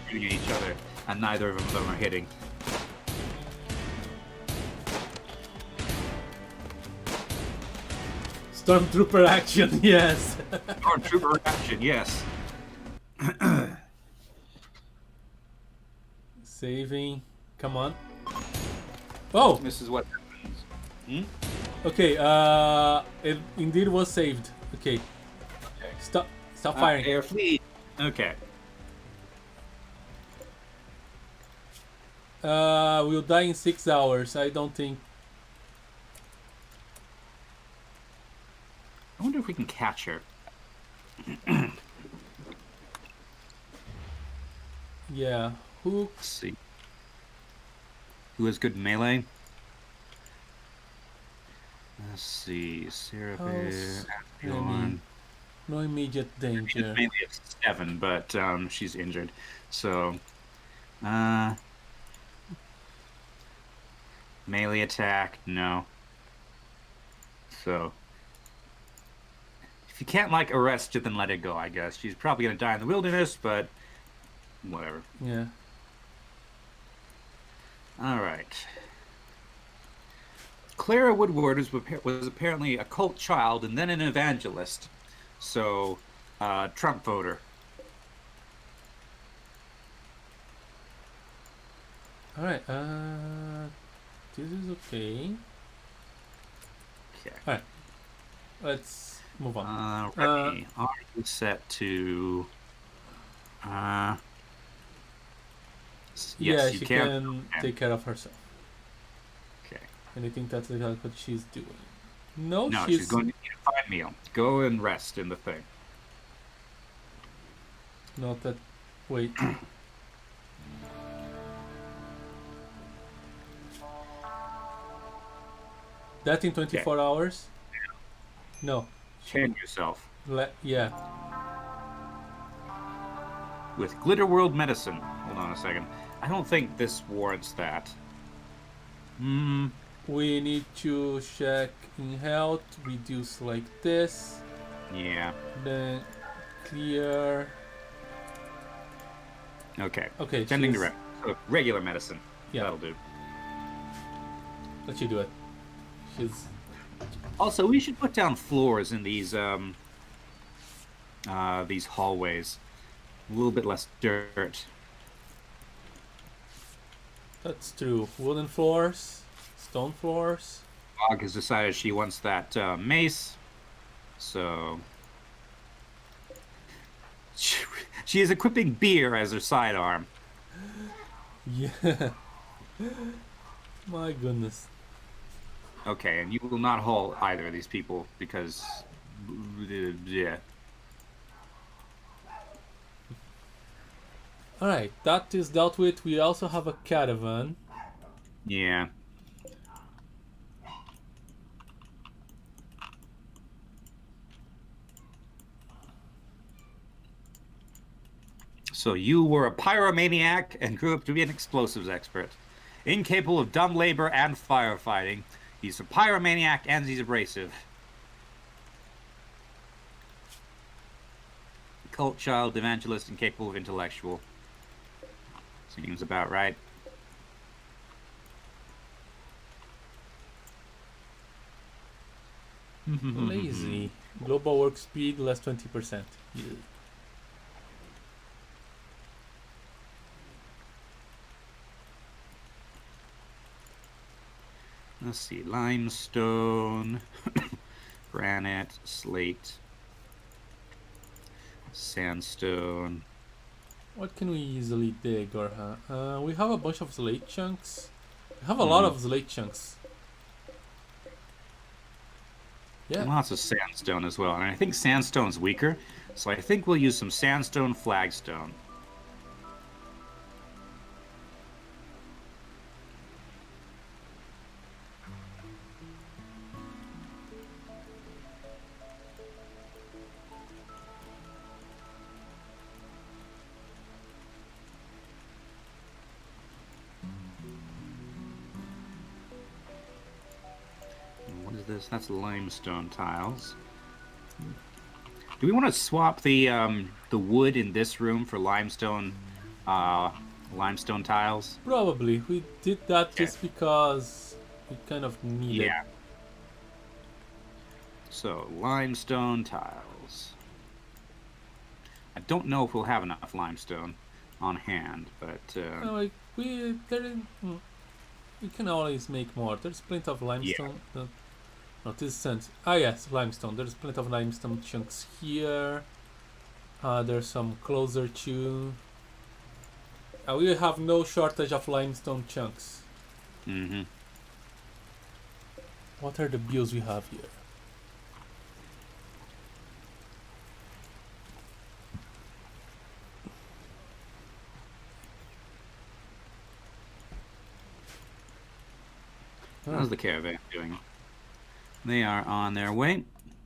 shooting at each other, and neither of them are hitting. Stormtrooper action, yes. Stormtrooper action, yes. Saving. Come on. Oh! This is what happens. Okay, it indeed was saved. Okay. Stop firing. Air fleet. Okay. We'll die in 6 hours. I don't think. I wonder if we can catch her. Yeah. Who? Let's see. Who has good melee? Let's see. Seraphim, How's any? Bjorn. No immediate She's danger. mainly at 7, but she's injured. So, uh, melee attack, no. So, if you can't like arrest it, then let it go, I guess. She's probably gonna die in the wilderness, but whatever. Yeah. All right. Clara Woodward was apparently a cult child and then an evangelist. So, Trump voter. All right. This is okay. Okay. All right. Let's move on. Remy, are you set to? Uh, Yeah, yes, you she can. can take care of herself. Okay. And I think that's exactly what she's doing. No, No, she's she's going to eat a fine meal. Go and rest in the thing. not that. Wait. That in 24 hours? No. Chain yourself Yeah. with Glitter World Medicine. Hold on a second. I don't think this warrants that. Hmm. We need to check in health, reduce like this, Yeah. then clear. Okay. Okay, Sending she's- direct. So regular medicine. Yeah. That'll do. Let you do it. She's Also, we should put down floors in these hallways. A little bit less dirt. that's true. Wooden floors, stone floors. Bog has decided she wants that mace, so she is equipping beer as her sidearm. Yeah. My goodness. Okay, and you will not haul either of these people because, yeah. All right, that is dealt with. We also have a caravan. Yeah. So you were a pyromaniac and grew up to be an explosives expert. Incapable of dumb labor and firefighting. He's a pyromaniac and he's abrasive. Cult child, evangelist, incapable of intellectual. Seems about right. Lazy. Global work speed less 20%. Yeah. Let's see. Limestone, granite, slate, sandstone. What can we easily dig or we have a bunch of slate chunks. We have a lot of slate chunks. Yeah. Lots of sandstone as well. And I think sandstone's weaker. So I think we'll use some sandstone flagstone. What is this? That's limestone tiles. Do we want to swap the wood in this room for limestone tiles? Probably. We did that Okay. just because we kind of needed. Yeah. So limestone tiles. I don't know if we'll have enough limestone on hand, but Like we can always make more. There's plenty of limestone. Not this sense. Ah yes, limestone. There's plenty of limestone chunks here. There's some closer to. We have no shortage of limestone chunks. mm-hmm. What are the bills we have here? How's the caravan doing? They are on their way.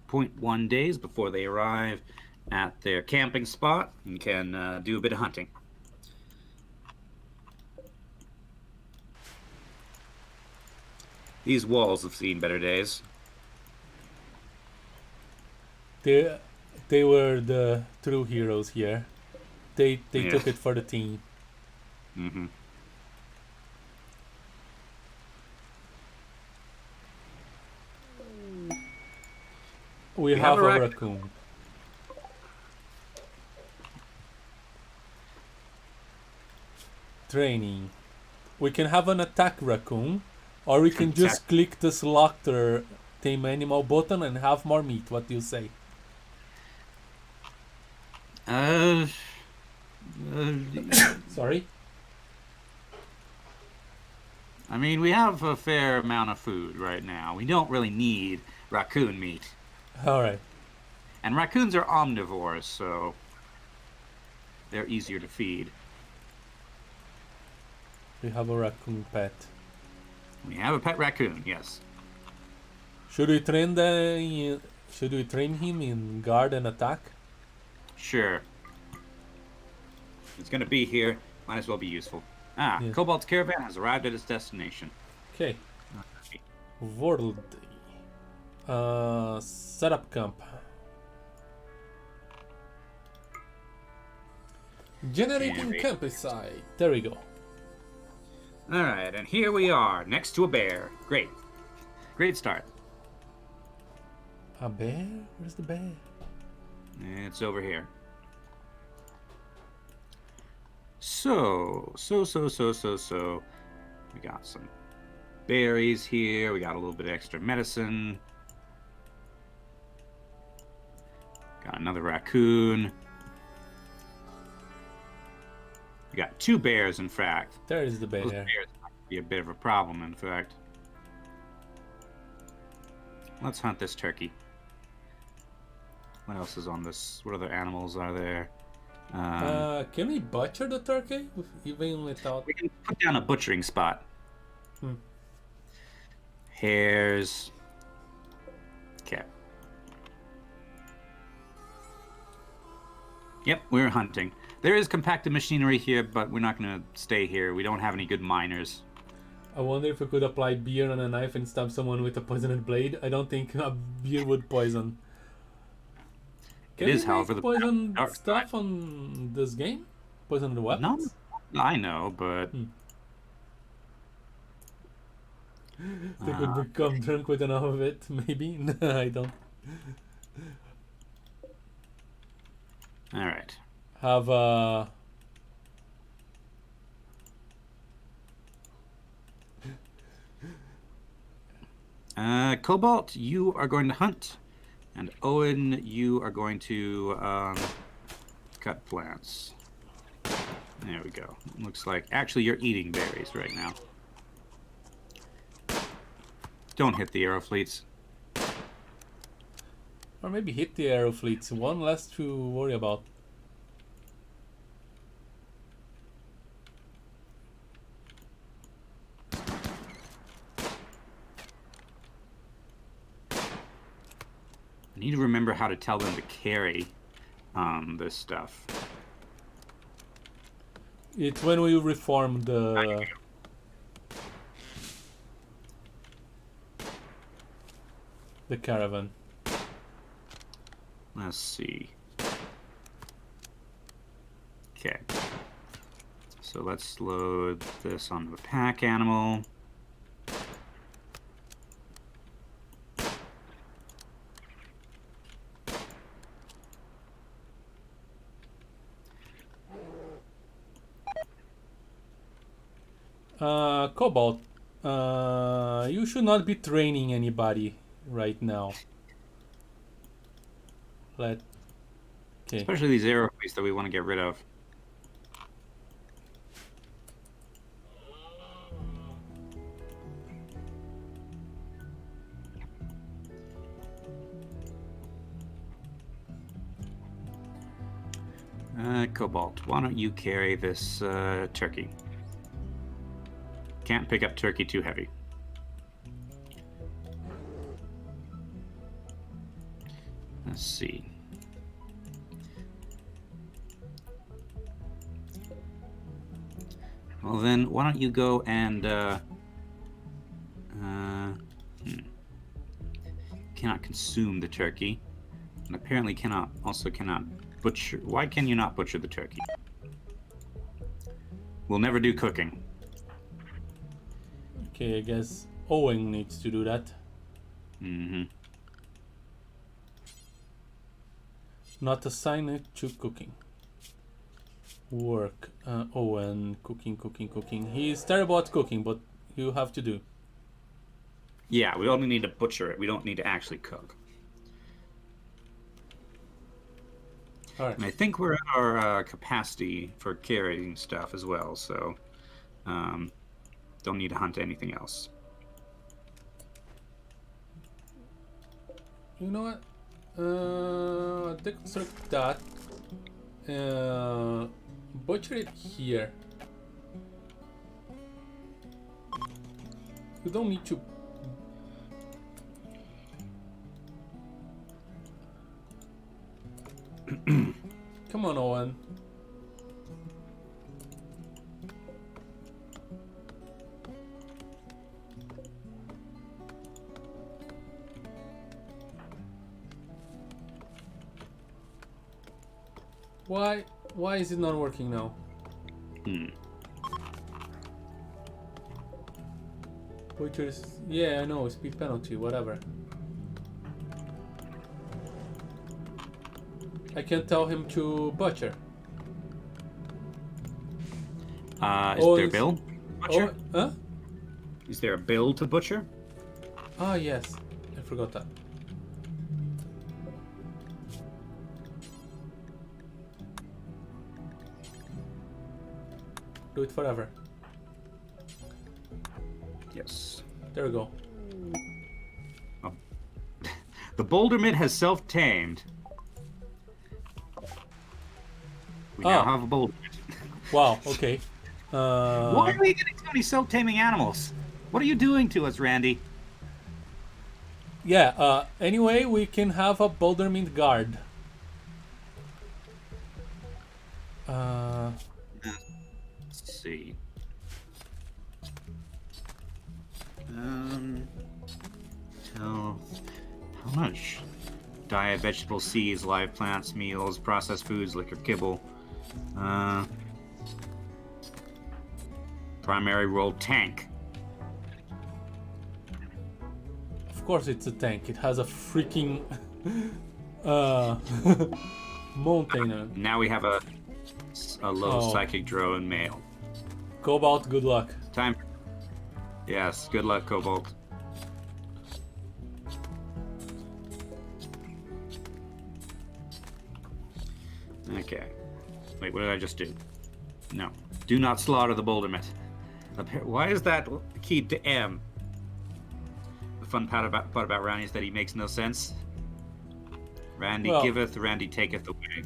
0.1 days before they arrive at their camping spot and can do a bit of hunting. These walls have seen better days. They were the true heroes here. They Yeah. took it for the team. Mm-hmm. We have have a a raccoon. Training. We can have an attack raccoon, or we can just click the slaughter tame animal button and have more meat. What do you say? Uh, Sorry? I mean, we have a fair amount of food right now. We don't really need raccoon meat. Alright. And raccoons are omnivores, so they're easier to feed. We have a raccoon pet. We have a pet raccoon, yes. Should we train him in guard and attack? Sure. It's gonna be here. Might as well be useful. Ah, Yeah. Cobalt's caravan has arrived at its destination. Okay. World. Setup camp. Generating Yeah. campsite. There we go. All right, and here we are, next to a bear. Great. Great start. A bear? Where's the bear? It's over here. So. We got some berries here. We got a little bit of extra medicine. Got another raccoon. We got 2 bears, in fact. There is the bear. Those bears might be a bit of a problem, in fact. Let's hunt this turkey. What else is on this? What other animals are there? Can we butcher the turkey even without? We can put down a butchering spot. Hares. Okay. Yep, we're hunting. There is compacted machinery here, but we're not going to stay here. We don't have any good miners. I wonder if we could apply beer on a knife and stab someone with a poisoned blade. I don't think a beer would poison. It is, however, the poison dark stuff on this game. Poisoned weapons. No, I know, but They could become drunk with enough of it. Maybe. No, I don't. all right. Have Cobalt, you are going to hunt, and Owen, you are going to cut plants. There we go. Looks like actually you're eating berries right now. Don't hit the arrow fleets. or maybe hit the arrow fleets. One less to worry about. I need to remember how to tell them to carry this stuff. It's when we reform the caravan. Let's see. Okay. So let's load this onto a pack animal. Cobalt, you should not be training anybody right now. Okay. Especially these arrow fleets that we want to get rid of. Cobalt, why don't you carry this turkey? Can't pick up turkey too heavy. Let's see. Well, then, why don't you go and cannot consume the turkey, and apparently cannot butcher. Why can you not butcher the turkey? We'll never do cooking. Okay, I guess Owen needs to do that. Mm-hmm. Not assign it to cooking. Work. Owen, cooking. He's terrible at cooking, but you have to do. Yeah, we only need to butcher it. We don't need to actually cook. All right. And I think we're at our capacity for carrying stuff as well, so don't need to hunt anything else. You know what? Deconstruct that. Butcher it here. You don't need to. Come on, Owen. Why is it not working now? Butchers, yeah, I know, speed penalty, whatever. I can tell him to butcher. Is there a bill? Butcher? Huh? Is there a bill to butcher? Ah, yes. I forgot that. Do it forever. Yes. There we go. Oh. The bouldermint has self-tamed. We now have a bouldermint. Wow, okay. Why are we getting so many self-taming animals? What are you doing to us, Randy? Yeah, anyway, we can have a bouldermint guard. Let's see. Tell how much? Diet, vegetables, seeds, live plants, meals, processed foods, liquor, kibble. Primary role, tank. Of course it's a tank. It has a freaking mountain. Now we have a low psychic drone male. Cobalt, good luck. Time. Yes, good luck, Cobalt. Okay. Wait, what did I just do? No. Do not slaughter the bouldermint. Why is that keyed to M? The fun part about Randy is that he makes no sense. Randy giveth, Randy taketh away.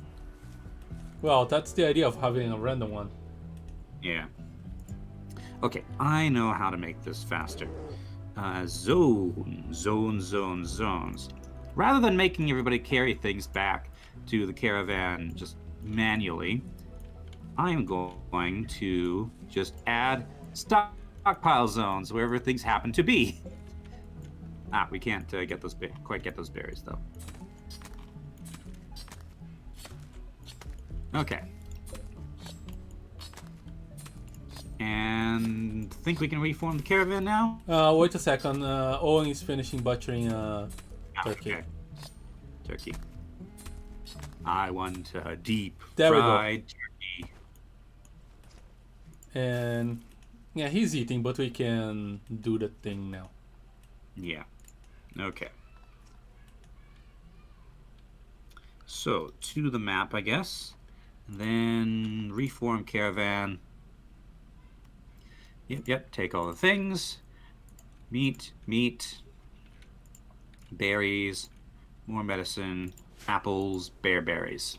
Well, that's the idea of having a random one. Yeah. Okay, I know how to make this faster. Zones. Rather than making everybody carry things back to the caravan just manually, I am going to just add stockpile zones wherever things happen to be. We can't quite get those berries though. Okay. And think we can reform the caravan now? Wait a second. Owen is finishing butchering turkey. Okay. Turkey. I want deep There fried turkey. And yeah, he's eating, but we can do the thing now. Yeah. Okay. So to the map, I guess. And then reform caravan. Yep. Take all the things. Meat, berries, more medicine, apples, berries.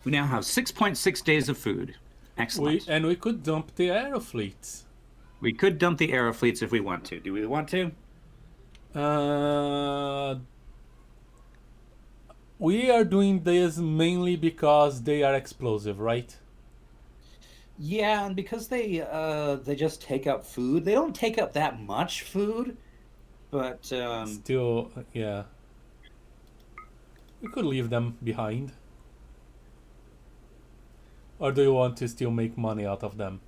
We now have 6.6 days of food. Excellent. We could dump the aerofleets. We could dump the aerofleets if we want to. Do we want to? we are doing this mainly because they are explosive, right? Yeah, and because they just take up food. They don't take up that much food, but Still, yeah. We could leave them behind. Or do you want to still make money out of them?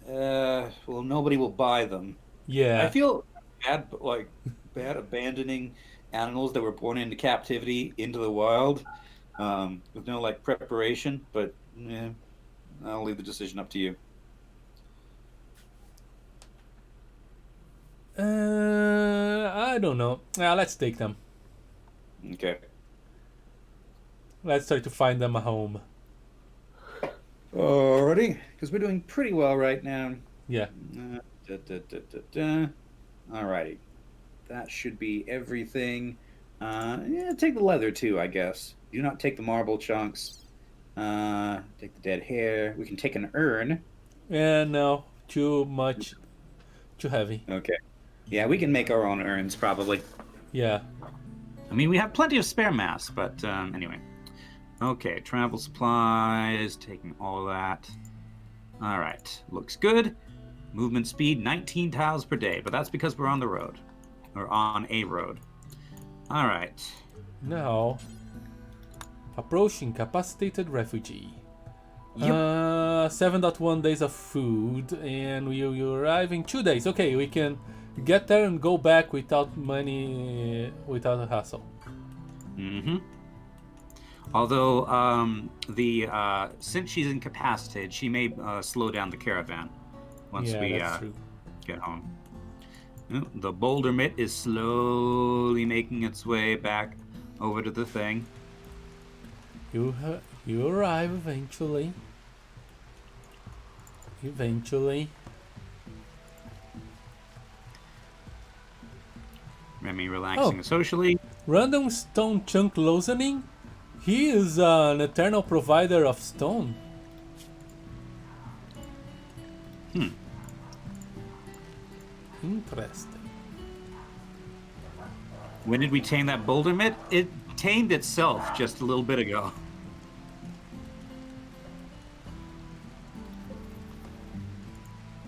well, nobody will buy them. I Yeah. feel bad, like bad abandoning animals that were born into captivity into the wild, with no like preparation. But yeah, I'll leave the decision up to you. I don't know. Yeah, let's take them. Okay. Let's try to find them a home. Alrighty, because we're doing pretty well right now. Yeah. Da, da, da, da, da. Alrighty, that should be everything. Yeah, take the leather too, I guess. Do not take the marble chunks. Take the dead hair. We can take an urn. And no, too much, too heavy. Okay. Yeah, we can make our own urns probably. Yeah. I mean, we have plenty of spare mass, but anyway. Okay, travel supplies, taking all that. All right, looks good. Movement speed 19 tiles per day, but that's because we're on the road, or on a road. All right. Now, approaching capacitated refugee. Yep. 7.1 days of food, and we will arrive in 2 days. Okay, we can get there and go back without money, without a hassle. Mm-hmm. Although the since she's incapacitated, she may slow down the caravan once Yeah, we that's true. get home. The boulder mitt is slowly making its way back over to the thing. You arrive eventually. Eventually. Remy relaxing socially. Random stone chunk loosening? He is an eternal provider of stone. Interesting. When did we tame that boulder mitt? It tamed itself just a little bit ago.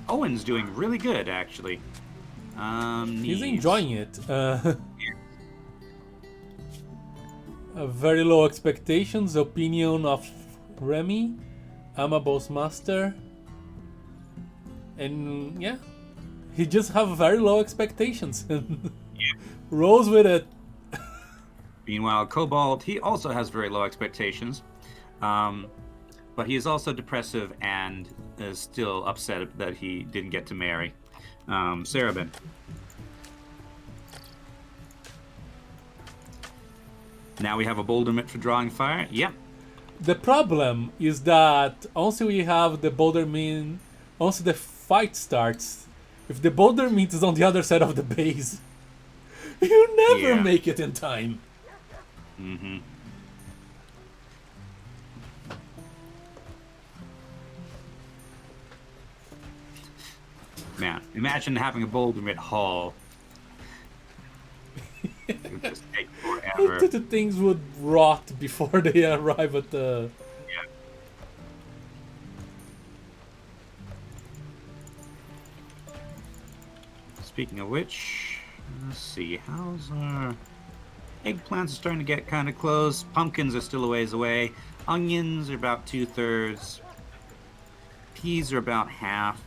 Owen's doing really good, actually. He's enjoying it. Very low expectations. Opinion of Remy. I'm a boss master. And yeah, he just have very low expectations. Rolls with it. Meanwhile, Cobalt, he also has very low expectations. But he is also depressive and is still upset that he didn't get to marry Sarabin. Now we have a boulder mitt for drawing fire. Yep. The problem is that once we have the boulder mean, once the fight starts, if the boulder meat is on the other side of the base, you never make it in time. Mm-hmm. Man, imagine having a boulder mitt haul. It would just take forever. The things would rot before they arrive at the... Yeah. Speaking of which, let's see, how's our... Eggplants are starting to get kind of close. Pumpkins are still a ways away. Onions are about 2/3. Peas are about half.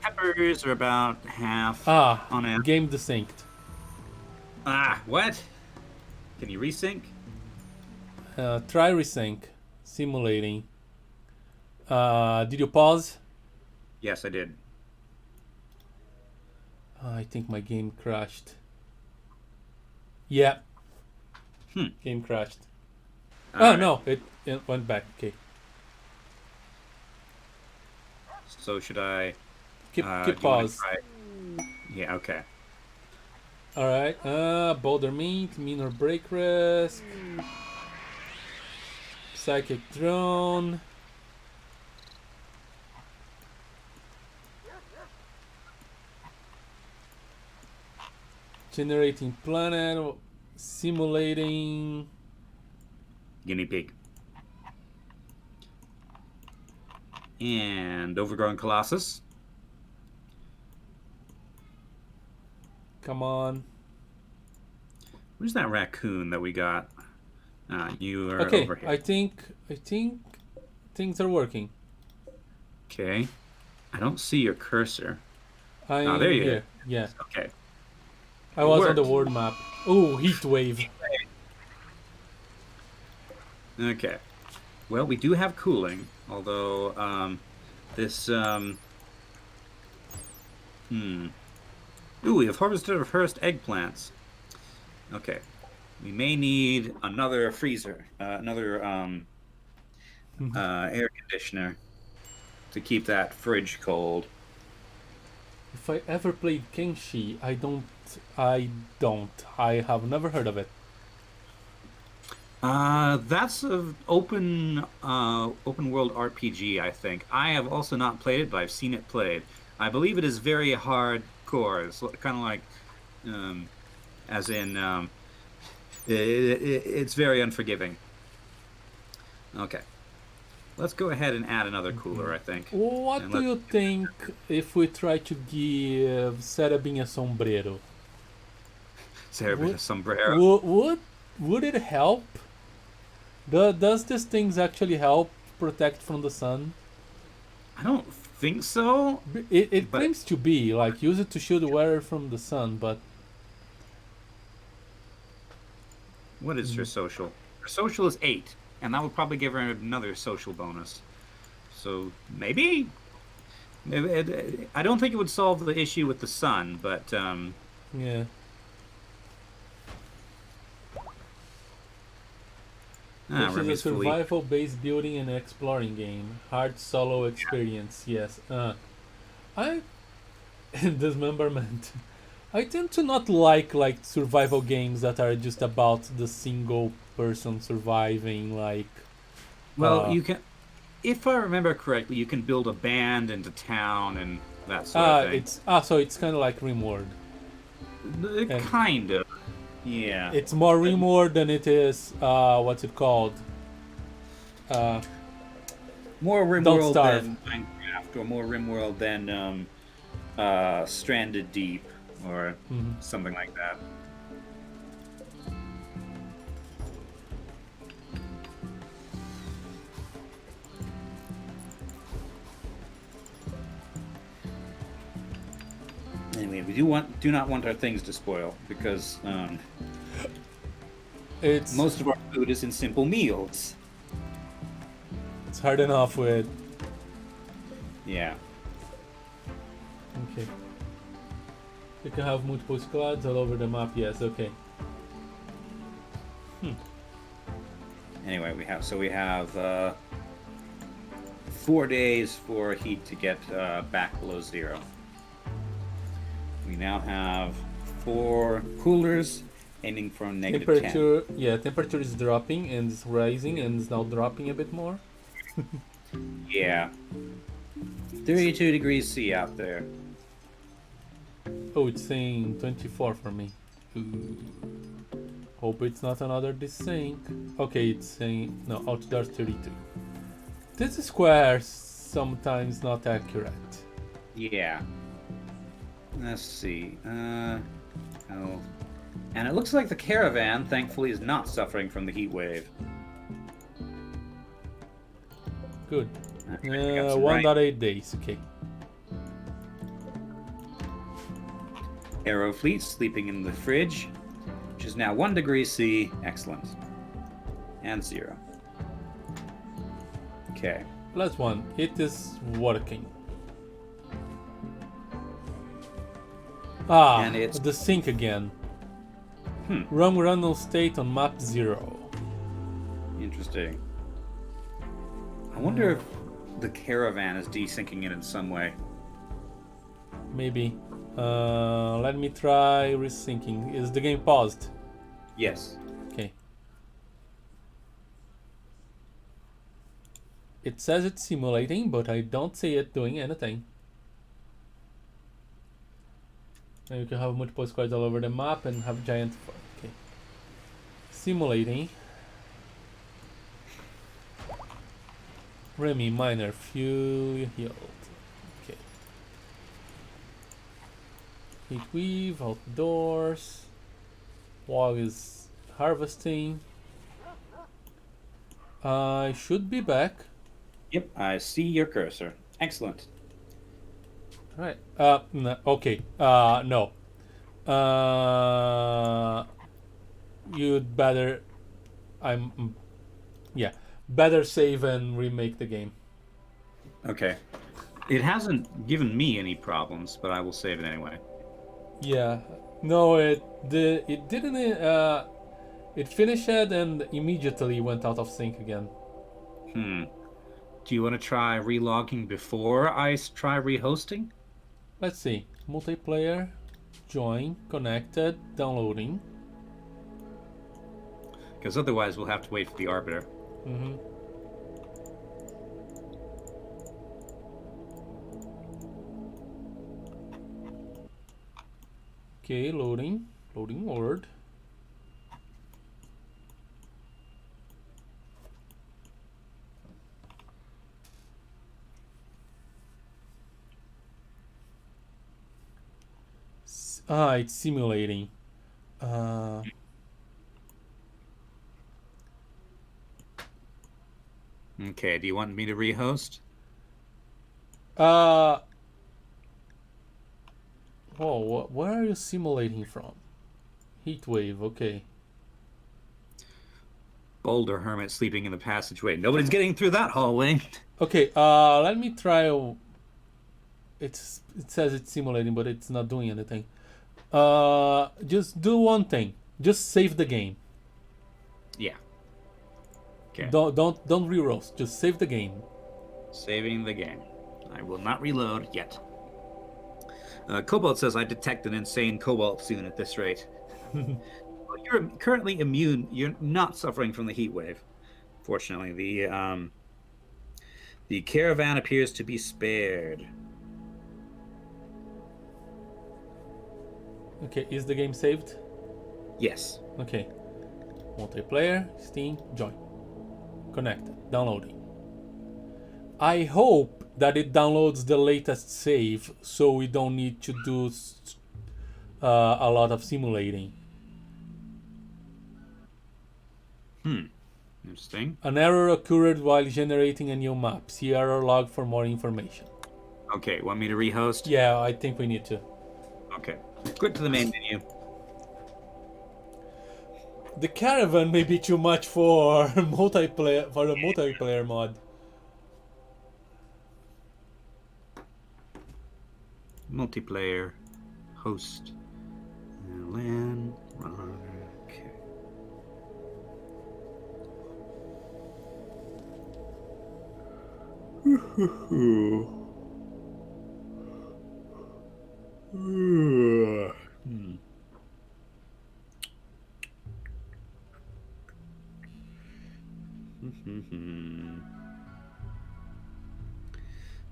Peppers are about half. On average. Game desynced. What? Can you resync? Try resync. Simulating. Did you pause? Yes, I did. I think my game crashed. Yeah. Game crashed. Right. No, it went back. Okay. So should I... Keep do you wanna pause. try- Yeah, okay. Alright. Boulder meat, mean or break risk. Psychic drone. Generating planet. simulating. Guinea pig. And overgrown colossus. Come on. Where's that raccoon that we got? You are Okay, over here. I think things are working. Okay. I don't see your cursor. I'm There you here. are. Yeah, Okay. I It was on the worked. world map. Oh, heat wave. Okay. Well, we do have cooling, although this Ooh, we have harvested our first eggplants. Okay. We may need another freezer, another air conditioner to keep that fridge cold. If I ever played Kenshi, I don't. I don't. I have never heard of it. That's an open world RPG, I think. I have also not played it, but I've seen it played. I believe it is very hardcore. It's kind of like, um, as in, it's very unforgiving. Okay, let's go ahead and add another cooler, I think. What And do let's you think if we try to give Serabin a sombrero? say a bit Would of sombrero. would would, would it help? Does these things actually help protect from the sun? I don't think so, It but claims to be like use it to shield the wearer from the sun, but what is her social? Her social is 8, and that would probably give her another social bonus. So maybe. I don't think it would solve the issue with the sun, but yeah. This is a Remy's fully. survival-based building and exploring game. Hard solo experience. Yes. I dismemberment. I tend to not like survival games that are just about the single person surviving. Well, you can, if I remember correctly, you can build a band into town and that sort of thing. So it's kind of like RimWorld, and Kind of, yeah. it's more But RimWorld than it is what's it called? Uh, more Don't RimWorld Starve. than Minecraft, or more RimWorld than Stranded Deep, or mhm. something like that. Anyway, we do not want our things to spoil because It's most of our food is in simple meals. it's hard enough with. Yeah. Okay. You can have multiple squads all over the map. Yes. Okay. Anyway, we have 4 days for heat to get back below 0. We now have 4 coolers aiming for -10. Temperature. Yeah. Temperature is dropping and it's rising and it's now dropping a bit more. Yeah. 32 degrees C out there. Oh, it's saying 24 for me. Ooh. Hope it's not another desync. Okay, it's saying no. Outdoor 32. This square sometimes not accurate. Yeah. Let's see. Oh. And it looks like the caravan, thankfully, is not suffering from the heat wave. Good. We got some 1.8 days. Okay. Aero fleet sleeping in the fridge, which is now 1 degree C. Excellent. And 0. Okay. Last one. It is working. And it's- the sync again. Wrong random state on map 0. Interesting. I wonder if the caravan is desyncing it in some way. Maybe. Let me try resyncing. Is the game paused? Yes. Okay. It says it's simulating, but I don't see it doing anything. And you can have multiple squads all over the map and have giant. Okay. simulating. Remy, minor, fuel healed. Okay. Heat weave, outdoors. Wog is harvesting. I should be back. Yep, I see your cursor. Excellent. Alright. No, okay. No. You'd better. Yeah. Better save and remake the game. Okay. It hasn't given me any problems, but I will save it anyway. Yeah. No, it didn't. It finished and immediately went out of sync again. Hmm. Do you want to try relogging before I try rehosting? Let's see. Multiplayer, join, connected, downloading. Because otherwise we'll have to wait for the arbiter. Mm-hmm. Okay, loading. Loading word. It's simulating. Okay, do you want me to rehost? Oh, where are you simulating from? Heatwave, okay. Boulder hermit sleeping in the passageway. Nobody's getting through that hallway. Okay, let me try. It says it's simulating, but it's not doing anything. Just do one thing. Just save the game. Yeah. Okay. Don't re-roast. Just save the game. Saving the game. I will not reload yet. Cobalt says I detect an insane cobalt soon at this rate. Well, you're currently immune. You're not suffering from the heat wave. Fortunately, the caravan appears to be spared. Okay, is the game saved? Yes. Okay. Multiplayer, Steam, join. Connected, downloading. I hope that it downloads the latest save so we don't need to do a lot of simulating. Interesting. An error occurred while generating a new map. See error log for more information. Okay, want me to rehost? Yeah, I think we need to. Okay. Quit to the main menu. The caravan may be too much for multiplayer for the multiplayer mod. Multiplayer. Host. LAN. Okay.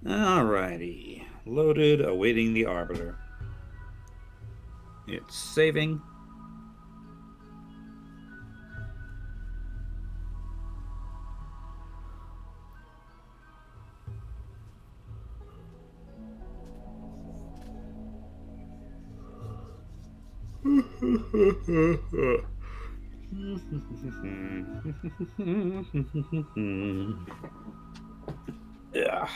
Alrighty. Loaded, awaiting the arbiter. It's saving. Yeah.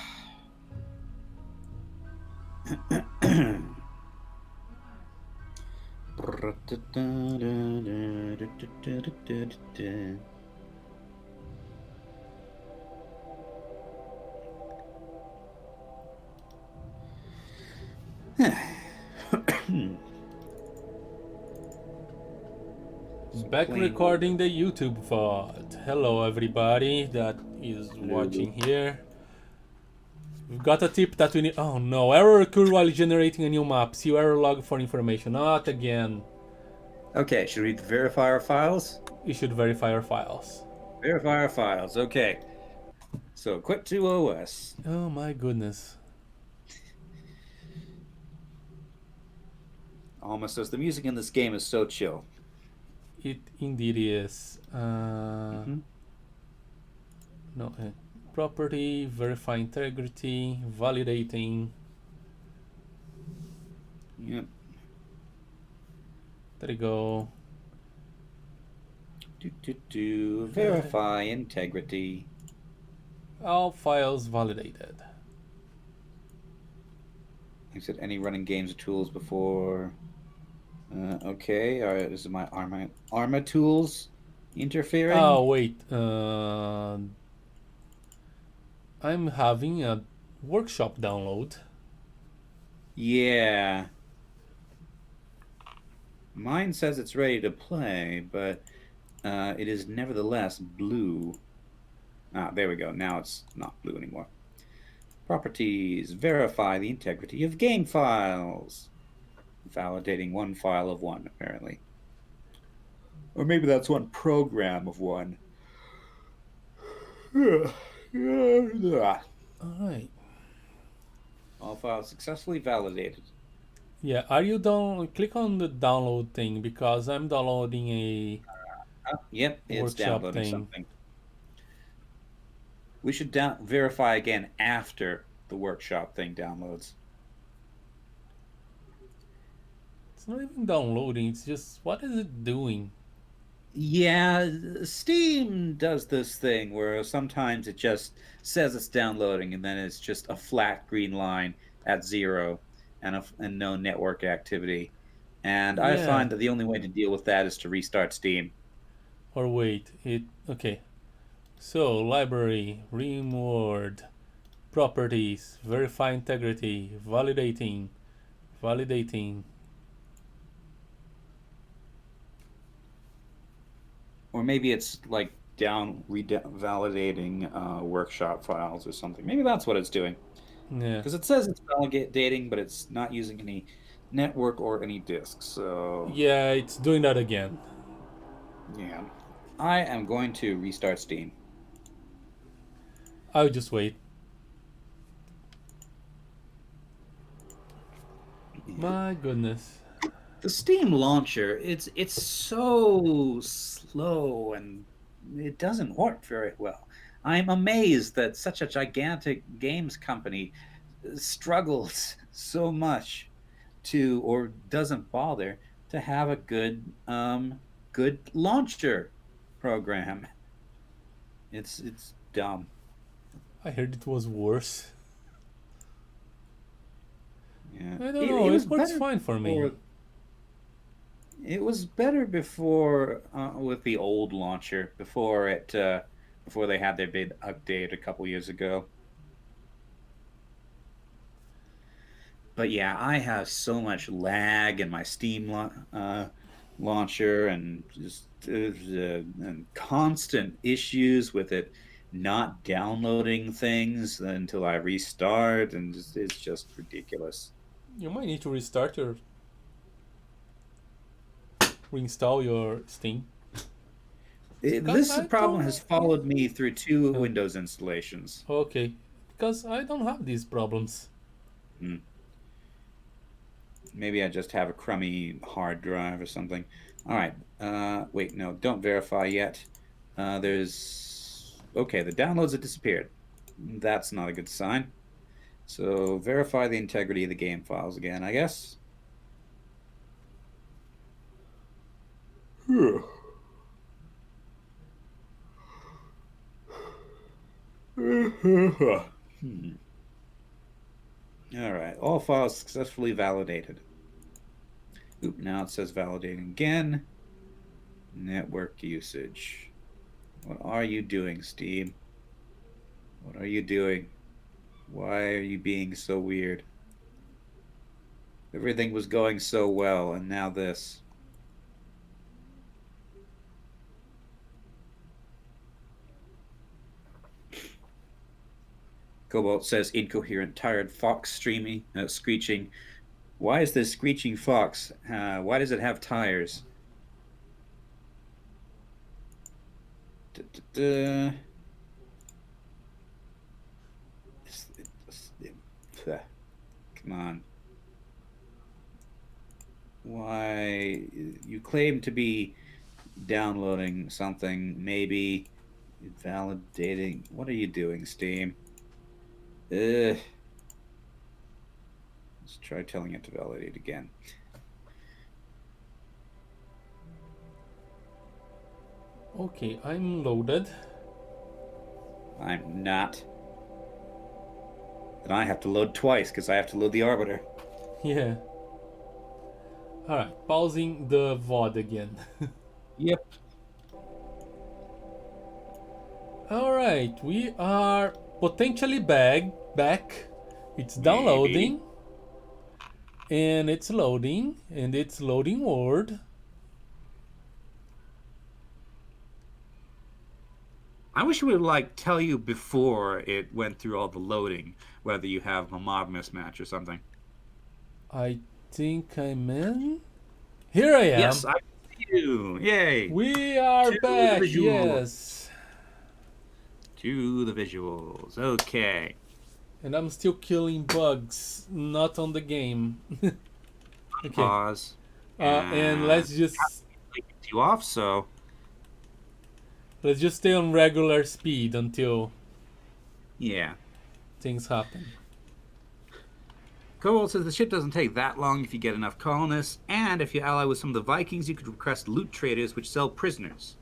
Back recording the YouTube VOD. Hello everybody that is watching here. We've got a tip that we need. Oh no, error occurred while generating a new map. See error log for information. Not again. Okay, should we verify our files? You should verify our files. Verify our files, okay. So, quit to OS. Oh my goodness. Alma says, the music in this game is so chill. it indeed is. Hmm. No, property, verify integrity, validating. Yep. There you go. Verify integrity. All files validated. I said any running games or tools before. Okay. All right. This is my Arma tools interfering. Oh wait, I'm having a workshop download. Yeah. Mine says it's ready to play, but it is nevertheless blue. Ah, there we go. Now it's not blue anymore. Properties. Verify the integrity of game files. Validating one file of one, apparently. Or maybe that's one program of one. All right. All files successfully validated. Yeah, are you down? Click on the download thing because I'm downloading a Yep, it's workshop downloading thing. something. We should verify again after the workshop thing downloads. It's not even downloading. It's just what is it doing? Yeah, Steam does this thing where sometimes it just says it's downloading and then it's just a flat green line at zero and no network activity. And I Yeah. find that the only way to deal with that is to restart Steam. Or wait, it okay. So library, RimWorld, properties, verify integrity, validating. Or maybe it's like validating workshop files or something. Maybe that's what it's doing. Yeah. Because it says it's validating, but it's not using any network or any disks. So, Yeah, it's doing that again. yeah. I am going to restart Steam. I'll just wait. Yeah. My goodness. The Steam launcher, it's so slow and it doesn't work very well. I'm amazed that such a gigantic games company struggles so much to or doesn't bother to have a good launcher program. It's dumb. I heard it was worse. Yeah. I don't It know. It was works better fine for me. before. It was better before with the old launcher before they had their big update a couple years ago. But yeah, I have so much lag in my Steam launcher and just and constant issues with it not downloading things until I restart, and it's just ridiculous. You might need to reinstall your Steam. Because This I problem has don't. followed me through two Uh, Windows installations. okay. Because I don't have these problems. Hmm. Maybe I just have a crummy hard drive or something. All right. Wait, no, don't verify yet. There's okay. The downloads have disappeared. That's not a good sign. So verify the integrity of the game files again, I guess. Hmm. All right. All files successfully validated. Oop, now it says validating again. Network usage. What are you doing, Steam? What are you doing? Why are you being so weird? Everything was going so well, and now this. Cobalt says incoherent, tired fox screeching. Why is this screeching fox? Why does it have tires? Da-da-da. Come on. Why you claim to be downloading something, maybe validating. What are you doing, Steam? Let's try telling it to validate again. Okay, I'm loaded. I'm not. Then I have to load twice because I have to load the arbiter. Yeah. Alright, pausing the VOD again. Yep. Alright, we are potentially back. It's Maybe. downloading. And it's loading. And it's loading Word. I wish it would like tell you before it went through all the loading whether you have a mob mismatch or something. I think I'm in. Here I am. Yes, I see you. Yay. We are To the back, visual. yes. To the visuals. Okay. And I'm still killing bugs, not on the game. Okay. Pause. And And take you off, so let's just stay on regular speed until yeah. things happen. Cobalt says the ship doesn't take that long if you get enough colonists, and if you ally with some of the Vikings, you could request loot traders which sell prisoners.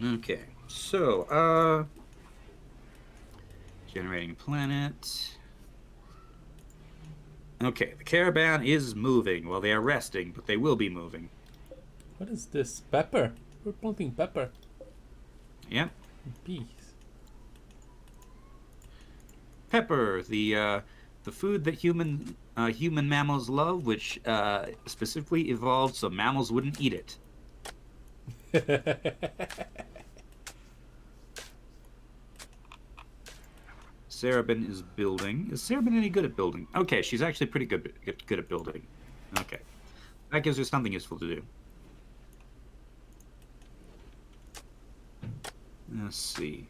Okay, so, generating planet. Okay, the caravan is moving. Well, they are resting, but they will be moving. What is this? Pepper? We're planting pepper. Yep. Peas. Pepper, the food that human mammals love, which specifically evolved so mammals wouldn't eat it. Sarabin is building. Is Sarabin any good at building? Okay, she's actually pretty good at building. Okay, that gives her something useful to do. Let's see.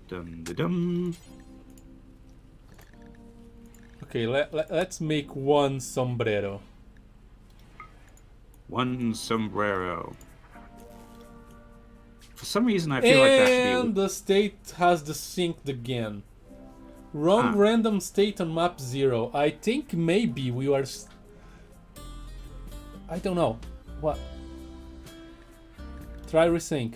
Dum da dum. Okay, let's make one sombrero. One sombrero. For some reason, I feel like that should be. And the state has the synced again. Wrong random state on map 0. I think maybe we are. I don't know. What? Try resync.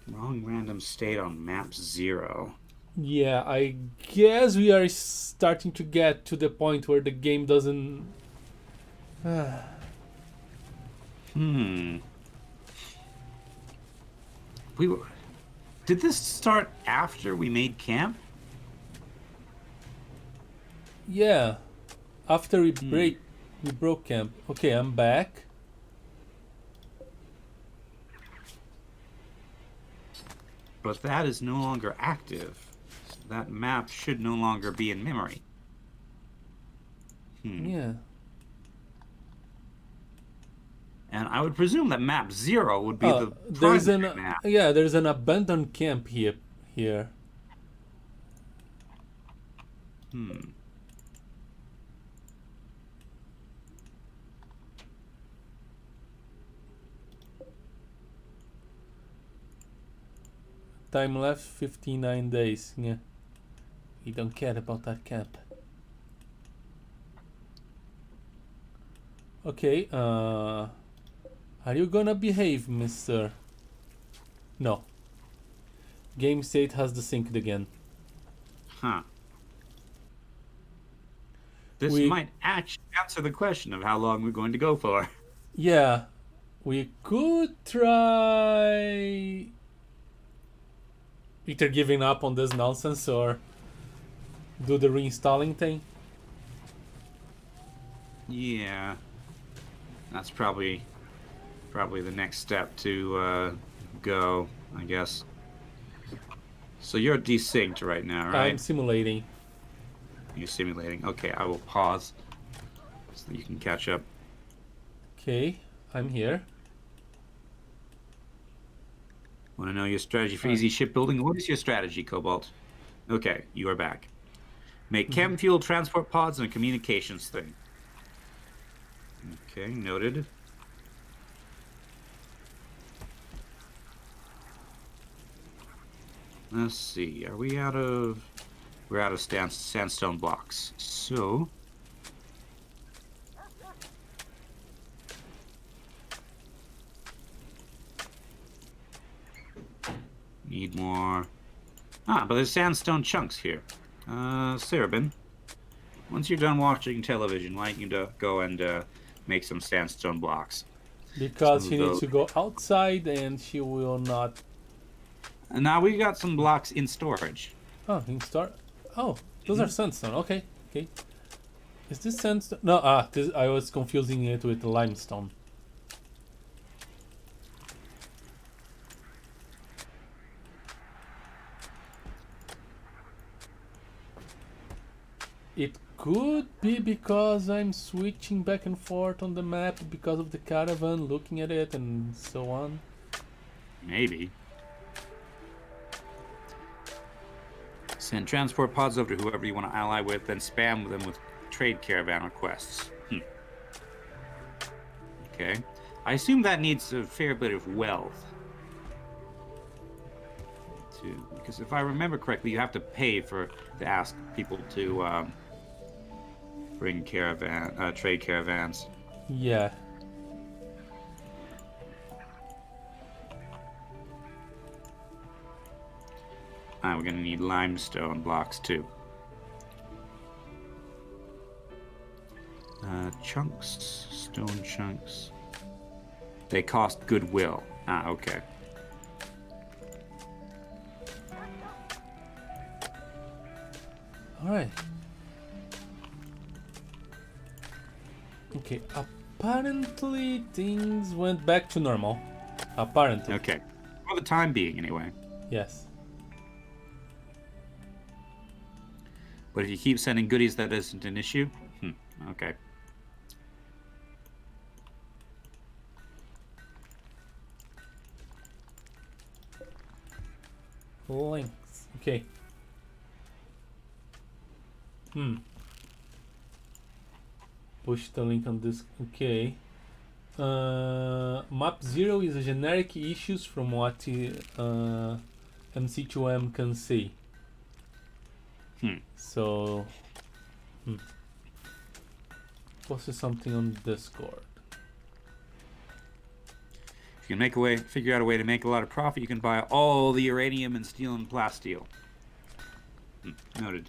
Wrong random state on map 0. Yeah, I guess we are starting to get to the point where the game doesn't. We were. Did this start after we made camp? Yeah, after we broke camp. Okay, I'm back. But that is no longer active. That map should no longer be in memory. Yeah. And I would presume that map 0 would be the there's primary map. Yeah, there's an abandoned camp here. Time left 59 days. Yeah. We don't care about that camp. Okay, are you gonna behave, mister? No. Game state has desynced again. Huh. This might actually answer the question of how long we're going to go for. Yeah. We could try either giving up on this nonsense or do the reinstalling thing. Yeah. That's probably the next step to go, I guess. So you're desynced right now, right? I'm simulating. You're simulating. Okay, I will pause so that you can catch up. Okay. I'm here. Want to know your strategy for Alright. easy shipbuilding? What is your strategy, Cobalt? Okay, you are back. Make Mm-hmm. chem fuel transport pods and a communications thing. Okay, noted. Let's see. Are we out of... We're out of sandstone blocks. So... Need more... Ah, but there's sandstone chunks here. Sarabin, once you're done watching television, why don't you go and make some sandstone blocks? Some Because she of needs those. to go outside and she will not. And now we got some blocks in storage. Oh, in start. Oh, those are Mhm. sandstone. Okay, okay. Is this sandstone? No, this, I was confusing it with limestone. It could be because I'm switching back and forth on the map because of the caravan, looking at it and so on. Maybe. Send transport pods over to whoever you want to ally with, then spam them with trade caravan requests. Okay. I assume that needs a fair bit of wealth. Because if I remember correctly, you have to pay to ask people to bring trade caravans. Yeah. We're gonna need limestone blocks too. Chunks, stone chunks. They cost goodwill. Okay. Alright. Okay, apparently things went back to normal. Apparently. Okay. For the time being, anyway. Yes. But if you keep sending goodies, that isn't an issue? Okay. Links. Okay. Push the link on this. Okay. Map 0 is a generic issues from what MC2M can see. So, post something on Discord. If you can figure out a way to make a lot of profit, you can buy all the uranium and steel and plasteel. Noted.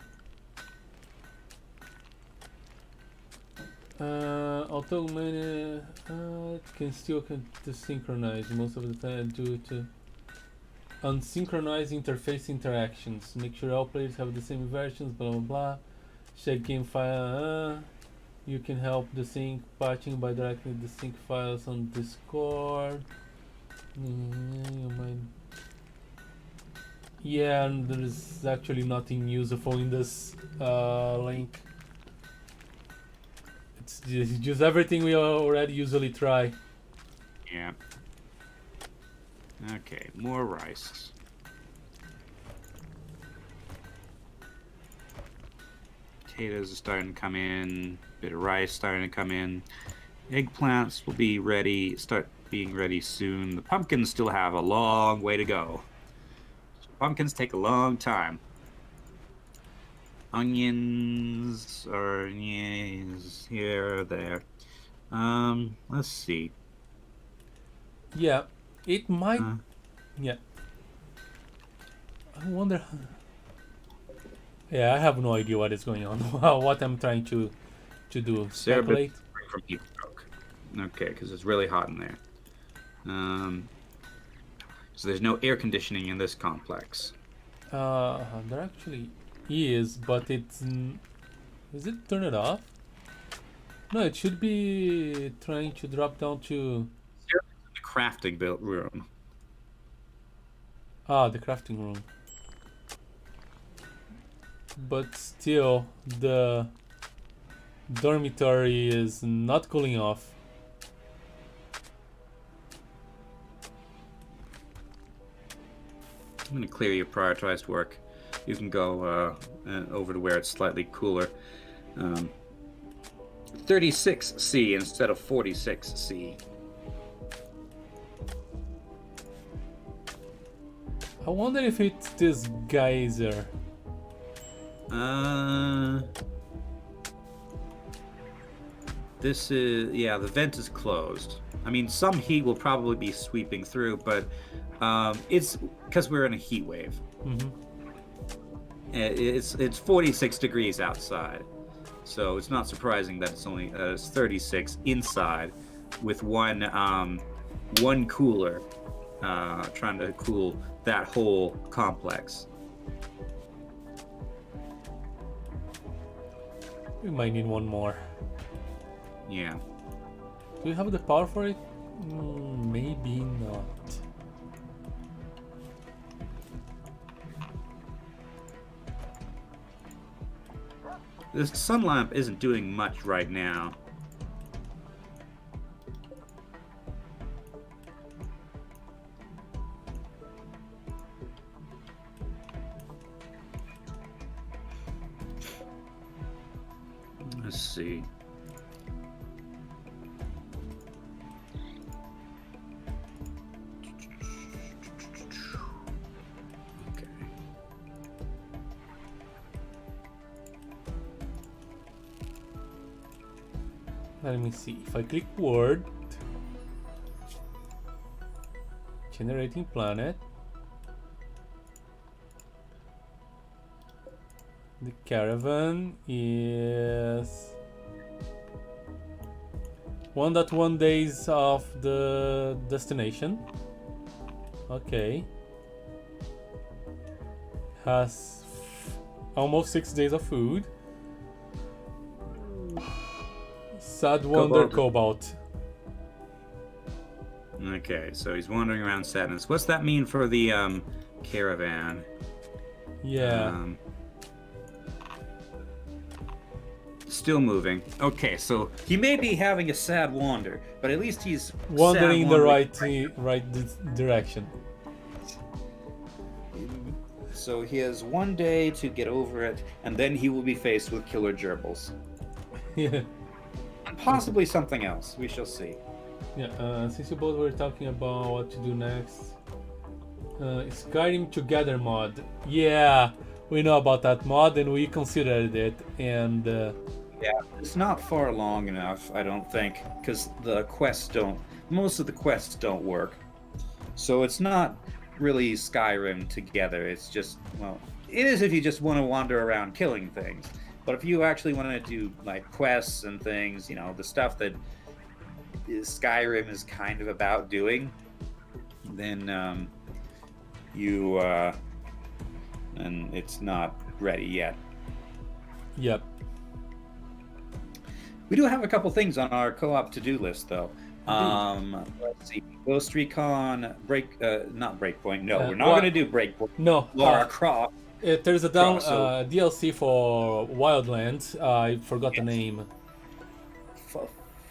Although many can still synchronize most of the time due to unsynchronized interface interactions. Make sure all players have the same versions, blah blah blah. Check game file. You can help the sync patching by directing the sync files on Discord. You might. Yeah, and there's actually nothing useful in this link. It's just everything we already usually try. Yeah. Okay, more rice. Potatoes are starting to come in. Bit of rice starting to come in. Eggplants will be ready. Start being ready soon. The pumpkins still have a long way to go. Pumpkins take a long time. Onions are here, there. Let's see. Yeah, it might. Yeah. I wonder. Yeah, I have no idea what is going on. What I'm trying to do. Speculate. From heat stroke. Okay, because it's really hot in there. So there's no air conditioning in this complex. There actually is, but it's. Is it turn it off? No, it should be trying to drop down to. The crafting built room. The crafting room. But still, the dormitory is not cooling off. going to clear your prioritized work. You can go over to where it's slightly cooler. 36C instead of 46C. I wonder if it's this geyser. This is, yeah, the vent is closed. I mean, some heat will probably be sweeping through, but it's because we're in a heat wave. Mm-hmm. It's 46 degrees outside, so it's not surprising that it's only 36 inside, with one cooler trying to cool that whole complex. We might need one more. Yeah. Do we have the power for it? Maybe not. This sun lamp isn't doing much right now. Let's see. Okay. Let me see. If I click word, generating planet, the caravan is 1.1 days of the destination. Okay. Has almost 6 days of food. Sad Wonder Cobalt. Okay, so he's wandering around sadness. What's that mean for the caravan? Yeah. Still moving. Okay, so he may be having a sad wander, but at least he's wandering in the right direction. So he has 1 day to get over it, and then he will be faced with killer gerbils. Yeah. And possibly something else. We shall see. Yeah, since you both were talking about what to do next, Skyrim Together mod. Yeah, we know about that mod and we considered it, and yeah, it's not far long enough, I don't think, because most of the quests don't work. So it's not really Skyrim Together. It's just, well, it is if you just want to wander around killing things. But if you actually want to do like quests and things, the stuff that Skyrim is kind of about doing, then and it's not ready yet. Yep. We do have a couple things on our co-op to-do list, though. Let's see. Ghost Recon, not Breakpoint. No, we're not going to do Breakpoint. No. Lara Croft. There's a DLC for Wildlands. I forgot the name.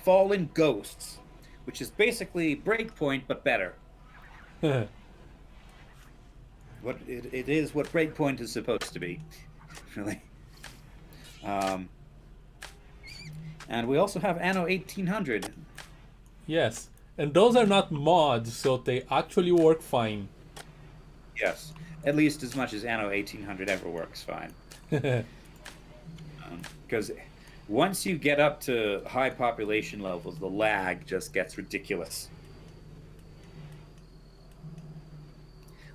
Fallen Ghosts, which is basically Breakpoint but better. What it is what Breakpoint is supposed to be, really. And we also have Anno 1800. Yes, and those are not mods, so they actually work fine. Yes, at least as much as Anno 1800 ever works fine. Because once you get up to high population levels, the lag just gets ridiculous.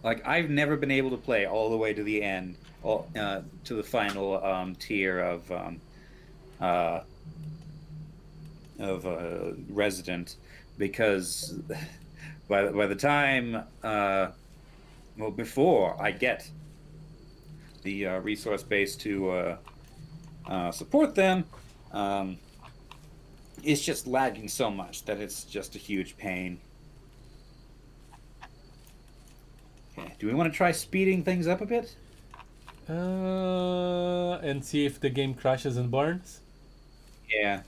Like, I've never been able to play all the way to the end, to the final tier of Resident, because by the time, before I get the resource base to support them, it's just lagging so much that it's just a huge pain. Okay. Do we want to try speeding things up a bit? And see if the game crashes and burns? Yeah.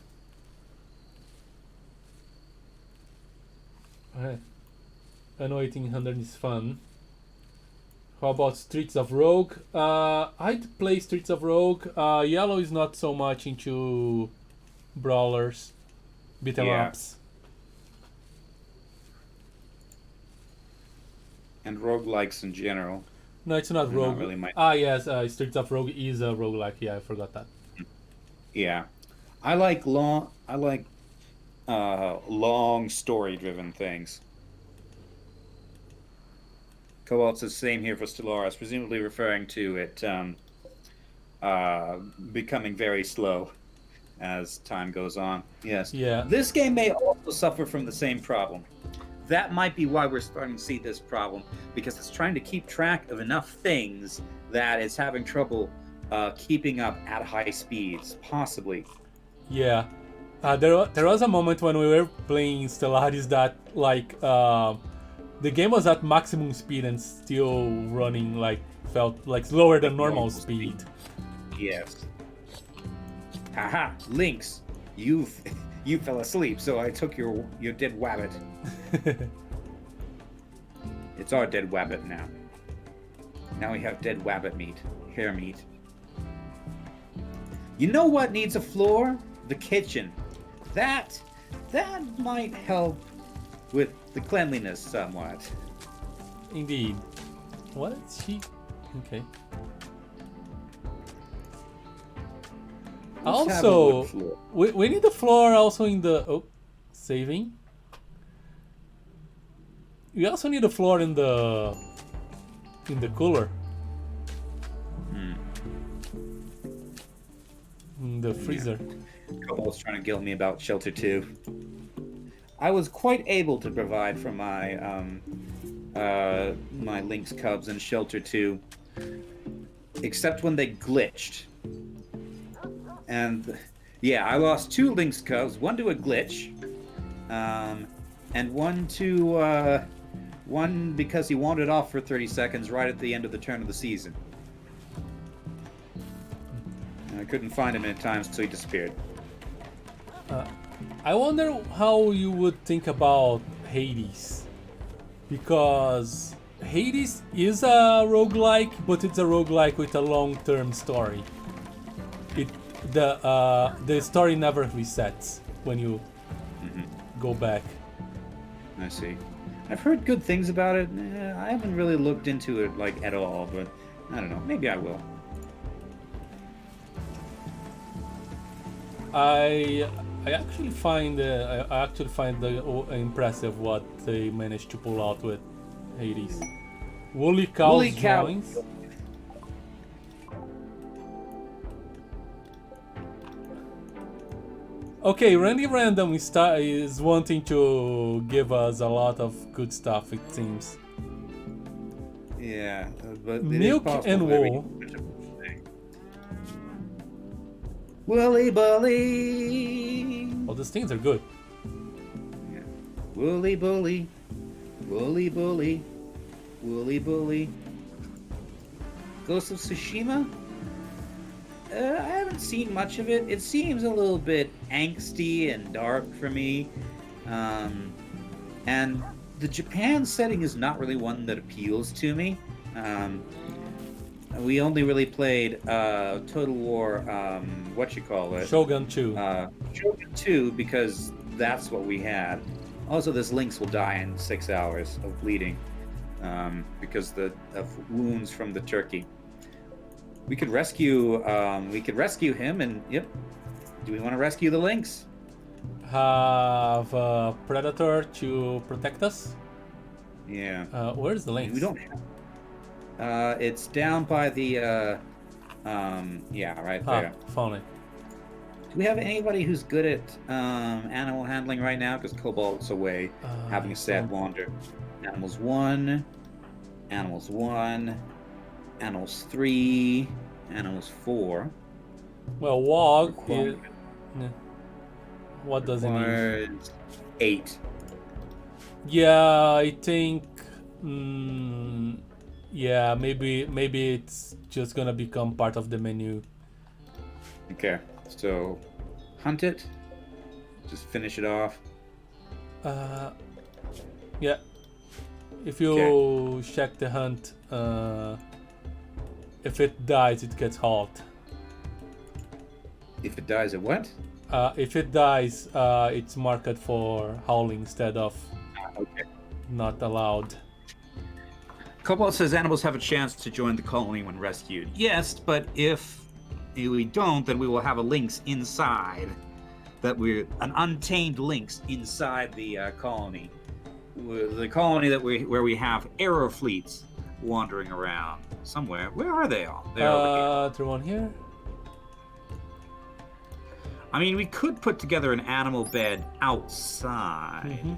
I know 1800 is fun. How about Streets of Rogue? I'd play Streets of Rogue. Yellow is not so much into brawlers, beat 'em Yeah. ups. And roguelikes in general. No, it's not Not Rogue. really my. Yes, Streets of Rogue is a roguelike. Yeah, I forgot that. Yeah. I like long. I like long story-driven things. Cobalt says same here for Stellaris, presumably referring to it becoming very slow as time goes on. Yes. Yeah. This game may also suffer from the same problem. That might be why we're starting to see this problem, because it's trying to keep track of enough things that it's having trouble keeping up at high speeds, possibly. Yeah. There was a moment when we were playing Stellaris that like the game was at maximum speed and still running like felt like slower than normal speed. Yes. Haha, Lynx, you fell asleep, so I took your dead wabbit. It's our dead wabbit now. Now we have dead wabbit meat, hair meat. You know what needs a floor? The kitchen. That might help with the cleanliness somewhat. Indeed. What is she? Okay. Let's have a Also, wood floor. we need the floor also in the saving. We also need a floor in the cooler. In the freezer. Cobalt's trying to guilt me about Shelter 2. I was quite able to provide for my my Lynx Cubs in Shelter 2, except when they glitched. And yeah, I lost 2 Lynx Cubs, one to a glitch, and one because he wandered off for 30 seconds right at the end of the turn of the season. And I couldn't find him in time, so he disappeared. I wonder how you would think about Hades. Because Hades is a roguelike, but it's a roguelike with a long-term story. The story never resets when you go back. I see. I've heard good things about it. I haven't really looked into it like at all, but I don't know. Maybe I will. I actually find impressive what they managed to pull out with Hades. Woolly Cow's drawings. Okay, Randy Random is wanting to give us a lot of good stuff, it seems. Yeah, but it Milk is and possible that we wool. can switch up the thing. Woolly bully. Oh, these things are good. Yeah. Woolly bully. Woolly bully. Woolly bully. Ghost of Tsushima? I haven't seen much of it. It seems a little bit angsty and dark for me. And the Japan setting is not really one that appeals to me. We only really played Total War, Shogun 2. Shogun 2 because that's what we had. Also, this Lynx will die in 6 hours of bleeding because of wounds from the turkey. We could rescue him, and yep. Do we want to rescue the Lynx? Have a predator to protect us? Yeah. Where's the lynx? We don't have. It's down by the. Yeah, right there. Found it. Do we have anybody who's good at animal handling right now? Because Cobalt's away, having a sad wander. Animals 1, Animals 1, Animals 3, Animals 4. Well, Wog is... What does it mean? Requires 8. Yeah, I think... yeah, maybe it's just gonna become part of the menu. Okay, so hunt it. Just finish it off. Yeah. If you check the hunt, if it dies, it gets halt. If it dies, it what? If it dies, it's marked for howling instead of Okay. not allowed. Cobalt says animals have a chance to join the colony when rescued. Yes, but if we don't, then we will have a lynx inside. An untamed lynx inside the colony. The colony where we have arrow fleets wandering around somewhere. Where are they all? They're over here. Through one here. I mean, we could put together an animal bed outside. Mm-hmm.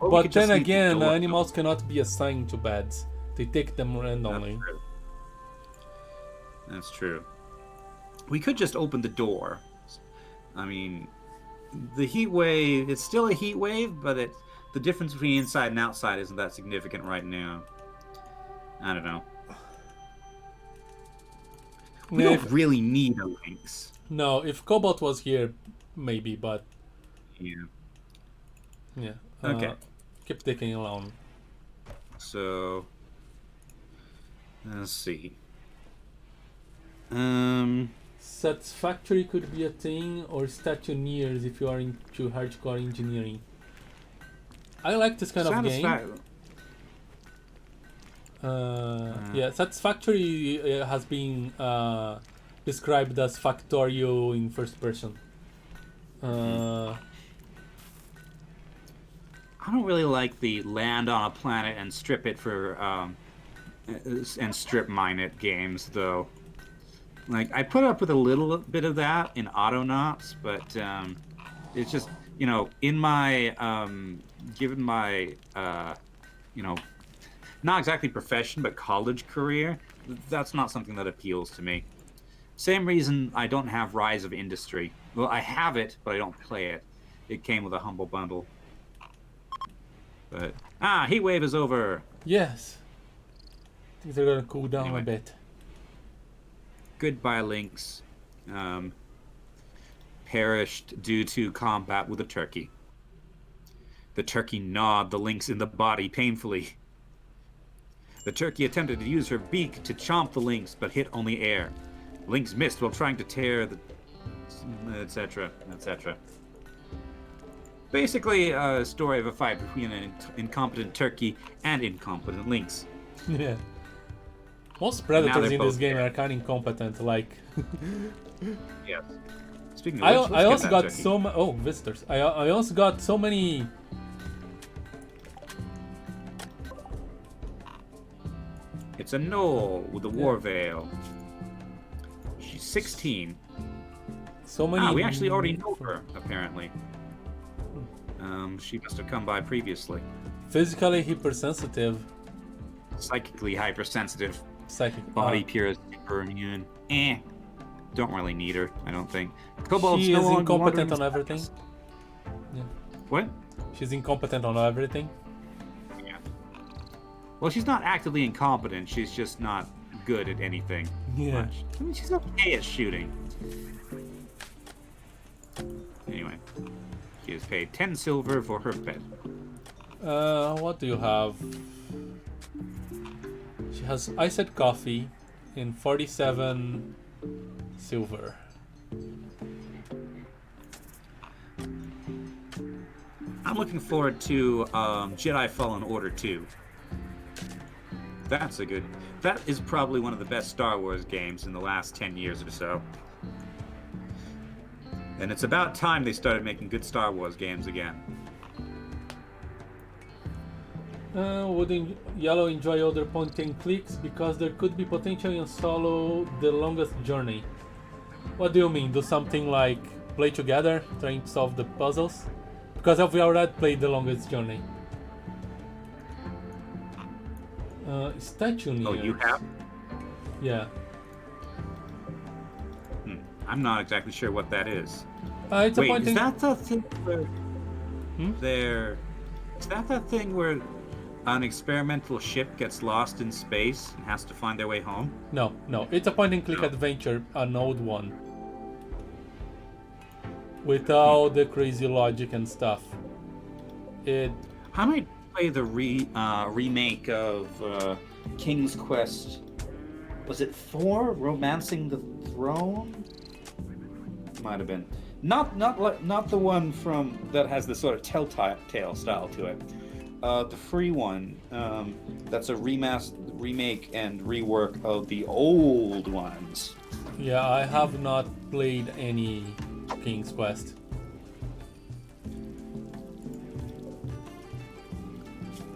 But then again, animals cannot be assigned to beds. They take them randomly. That's true. We could just open the door. I mean, the heat wave, it's still a heat wave, but the difference between inside and outside isn't that significant right now. I don't know. We don't really need a lynx. No, if Cobalt was here, maybe, but... Yeah. Okay. Keep taking along. So... Let's see. Satisfactory could be a thing, or statuneers if you are into hardcore engineering. I like this kind of game. Yeah, Satisfactory has been described as Factorio in first person. I don't really like the land on a planet and strip it for and strip mine it games, though. Like, I put up with a little bit of that in Autonauts, but it's just, you know, in my given my you know, not exactly profession but college career, that's not something that appeals to me. Same reason I don't have Rise of Industry. Well, I have it, but I don't play it. It came with a humble bundle. But heat wave is over. Yes. Things are gonna cool down Anyway. a bit. Goodbye, lynx. Perished due to combat with a turkey. The turkey gnawed the lynx in the body painfully. The turkey attempted to use her beak to chomp the lynx, but hit only air. Lynx missed while trying to tear the... etc., etc. Basically, a story of a fight between an incompetent turkey and incompetent lynx. Yeah. Most predators in this game are kind of incompetent, like... Yes. Speaking of which, I also got so many... Oh, visitors. I also got so many... It's a gnoll with a war veil. She's 16. So many... we actually already know her, apparently. She must have come by previously. Physically hypersensitive. Psychically hypersensitive. Psychic. Body pure as super immune. Don't really need her, I don't think. Cobalt's She no is longer incompetent wandering on everything. Yeah. What? She's incompetent on everything. Yeah. Well, she's not actively incompetent. She's just not good at anything. Yeah. Much. I mean, she's okay at shooting. Anyway, she has paid 10 silver for her bed. What do you have? She has iced coffee in 47 silver. I'm looking forward to Jedi Fallen Order 2. That's a good... That is probably one of the best Star Wars games in the last 10 years or so. And it's about time they started making good Star Wars games again. Would Yellow enjoy other point-and-clicks because there could be potential in solo The Longest Journey? What do you mean? Do something like play together, trying to solve the puzzles? Because we already played The Longest Journey. Statue near. Oh, you have? Yeah. I'm not exactly sure what that is. It's Wait, a point is that the thing where Is that the thing where an experimental ship gets lost in space and has to find their way home? No. It's a point-and-click adventure, an old one. With all the crazy logic and stuff. How many play the remake of King's Quest. Was it 4? Romancing the Throne? Might have been. Not the one from that has the sort of telltale style to it. The free one. That's a remake and rework of the old ones. Yeah, I have not played any King's Quest.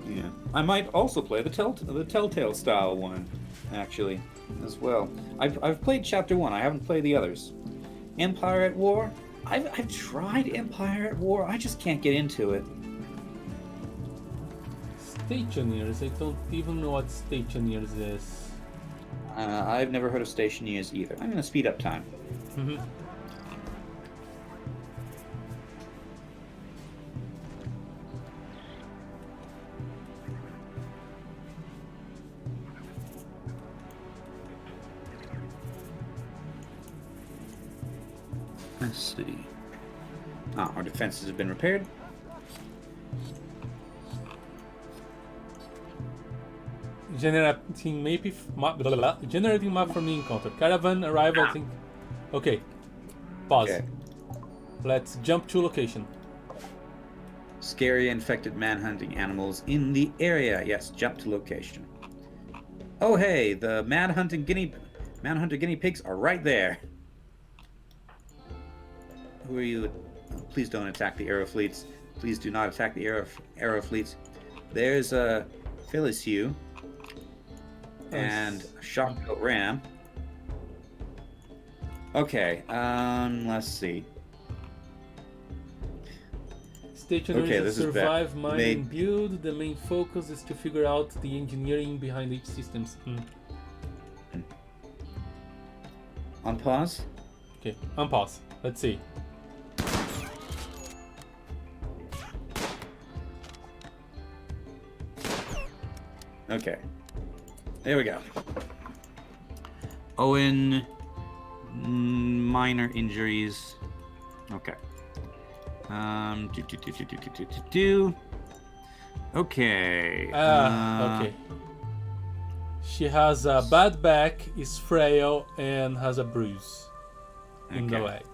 Yeah, I might also play the telltale style one, actually, as well. I've played Chapter 1. I haven't played the others. Empire at War. I've tried Empire at War. I just can't get into it. Stationeers. I don't even know what Stationeers is. I've never heard of Stationeers either. I'm gonna speed up time. Mm-hmm. Let's see. Our defenses have been repaired. Generating map from the encounter. Caravan arrival. I think. Okay. Pause. Okay. Let's jump to location. Scary infected man-hunting animals in the area. Yes, jump to location. Oh hey, the manhunter guinea pigs are right there. Who are you? Oh, please don't attack the arrow fleets. Please do not attack the arrow fleets. There's a Phyllis Hugh and a Shockbill Ram. Okay, let's see. Stationary Okay, to this is survive, bad. mine, and build. The main focus is to figure out the engineering behind each systems. On pause. Okay, on pause. Let's see. Okay. There we go. Owen, minor injuries. Okay. Okay. Okay. She has a bad back, is frail, and has a bruise in the leg.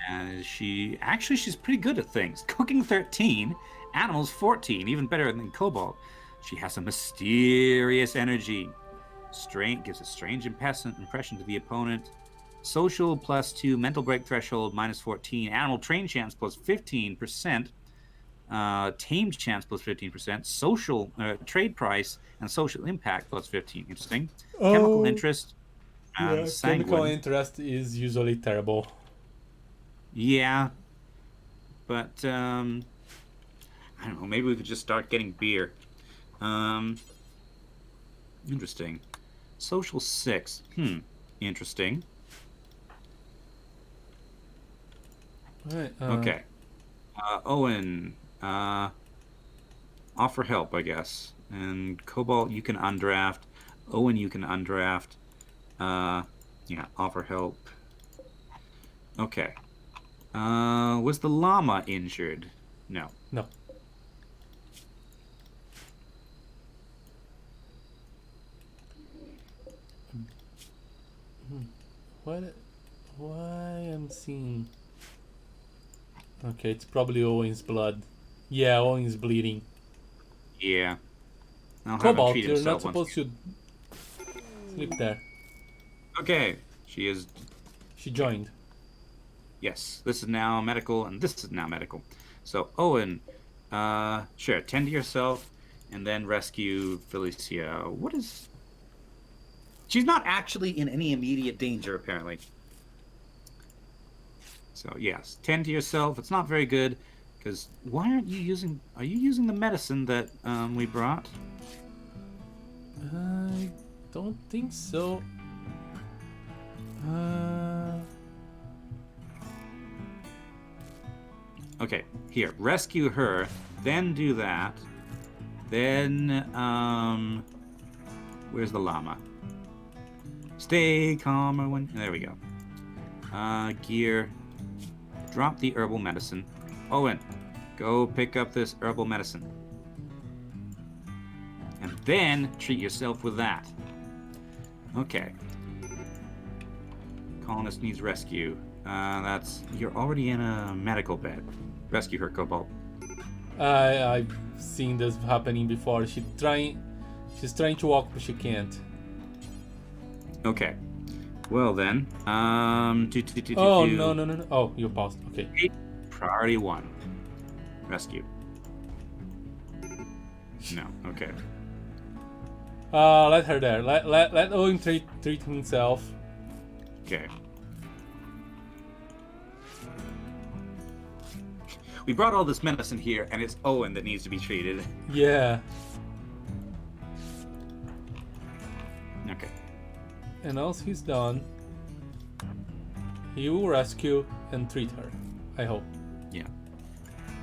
And she's pretty good at things. Cooking 13, animals 14, even better than Cobalt. She has a mysterious energy. Gives a strange impression to the opponent. Social +2, mental break threshold -14, animal train chance +15%, tame chance +15%, social trade price and social impact +15. Interesting. Chemical interest. Yeah, sanguine. chemical interest is usually terrible. Yeah, but I don't know. Maybe we could just start getting beer. Interesting. Social 6. Interesting. Right, Okay. Owen, offer help, I guess. And Cobalt, you can undraft. Owen, you can undraft. Yeah, offer help. Okay. Was the llama injured? No. No. Why I'm seeing... Okay, it's probably Owen's blood. Yeah, Owen's bleeding. Yeah. Cobalt, you're not supposed to sleep there. Okay. She joined. Yes, this is now medical, and this is now medical. So, Owen, sure, tend to yourself, and then rescue Felicia. She's not actually in any immediate danger, apparently. So, yes, tend to yourself. It's not very good, because are you using the medicine that we brought? I don't think so. Okay, here, rescue her, then do that. Then, where's the llama? Stay calmer when... There we go. Gear. Drop the herbal medicine. Owen, go pick up this herbal medicine. And then treat yourself with that. Okay. Colonist needs rescue. You're already in a medical bed. Rescue her, Cobalt. I've seen this happening before. She's trying to walk, but she can't. Okay. Well then, Oh no. Oh, you paused. Okay. Priority 1. Rescue. No. Okay. Let her there. Let Owen treat himself. Okay. We brought all this medicine here, and it's Owen that needs to be treated. Yeah. Okay. And once he's done, he will rescue and treat her. I hope. Yeah.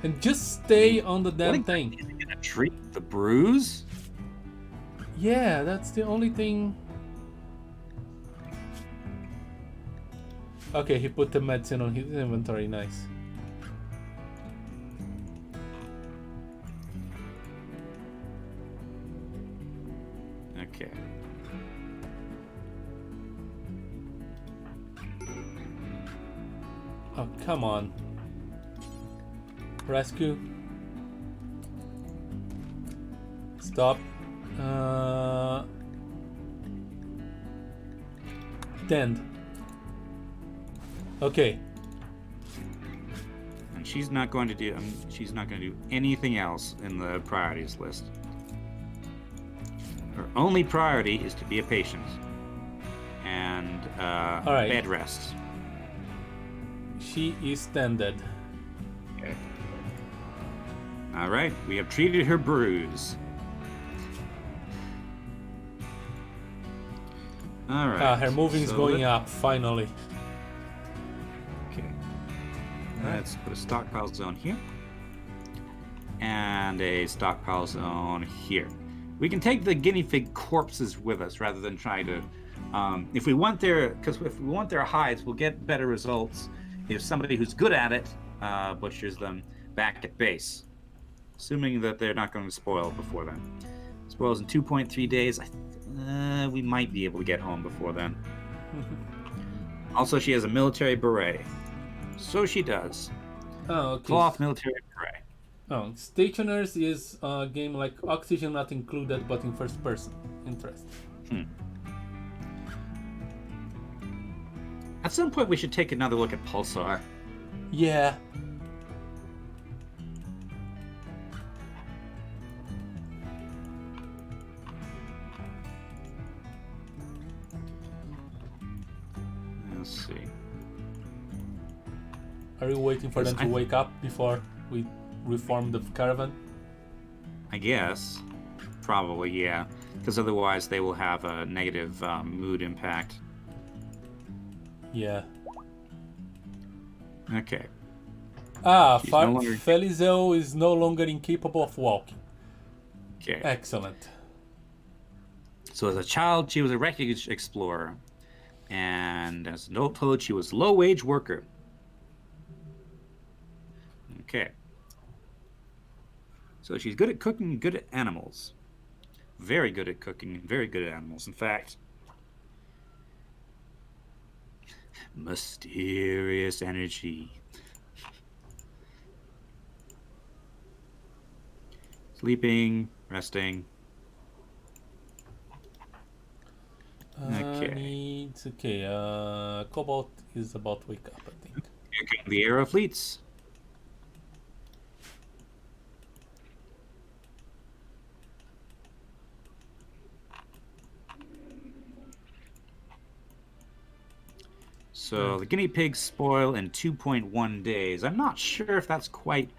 And just stay on the damn thing. Is he gonna treat the bruise? Yeah, that's the only thing. Okay, he put the medicine on his inventory. Nice. Okay. Oh, come on. Rescue. Stop. Tend. Okay. And she's not going to do anything else in the priorities list. Her only priority is to be a patient and All right. bed rest. She is tended. Okay. All right, we have treated her bruise. All right. Her moving is going up finally. Okay. Let's put a stockpile zone here. And a stockpile zone here. We can take the guinea pig corpses with us rather than trying to... if we want their hides, we'll get better results if somebody who's good at it butchers them back at base. Assuming that they're not going to spoil before then. Spoils in 2.3 days. We might be able to get home before then. Also, she has a military beret. So she does. Oh, okay. Cloth military beret. Oh, Stationers is a game like Oxygen not included, but in first person. Interesting. At some point, we should take another look at Pulsar. Yeah. Let's see. Are you waiting for them to wake up before we reform the caravan? I guess. Probably, yeah. Because otherwise they will have a negative mood impact. Yeah. Okay. Felizel is no longer incapable of walking. Okay. Excellent. So as a child, she was a wreckage explorer. And as an adulthood, she was a low-wage worker. Okay. So she's good at cooking and good at animals. Very good at cooking and very good at animals. In fact, mysterious energy. Sleeping, resting. Okay. Cobalt is about to wake up, I think. Okay, the Aero Fleets. So the guinea pigs spoil in 2.1 days. I'm not sure if that's quite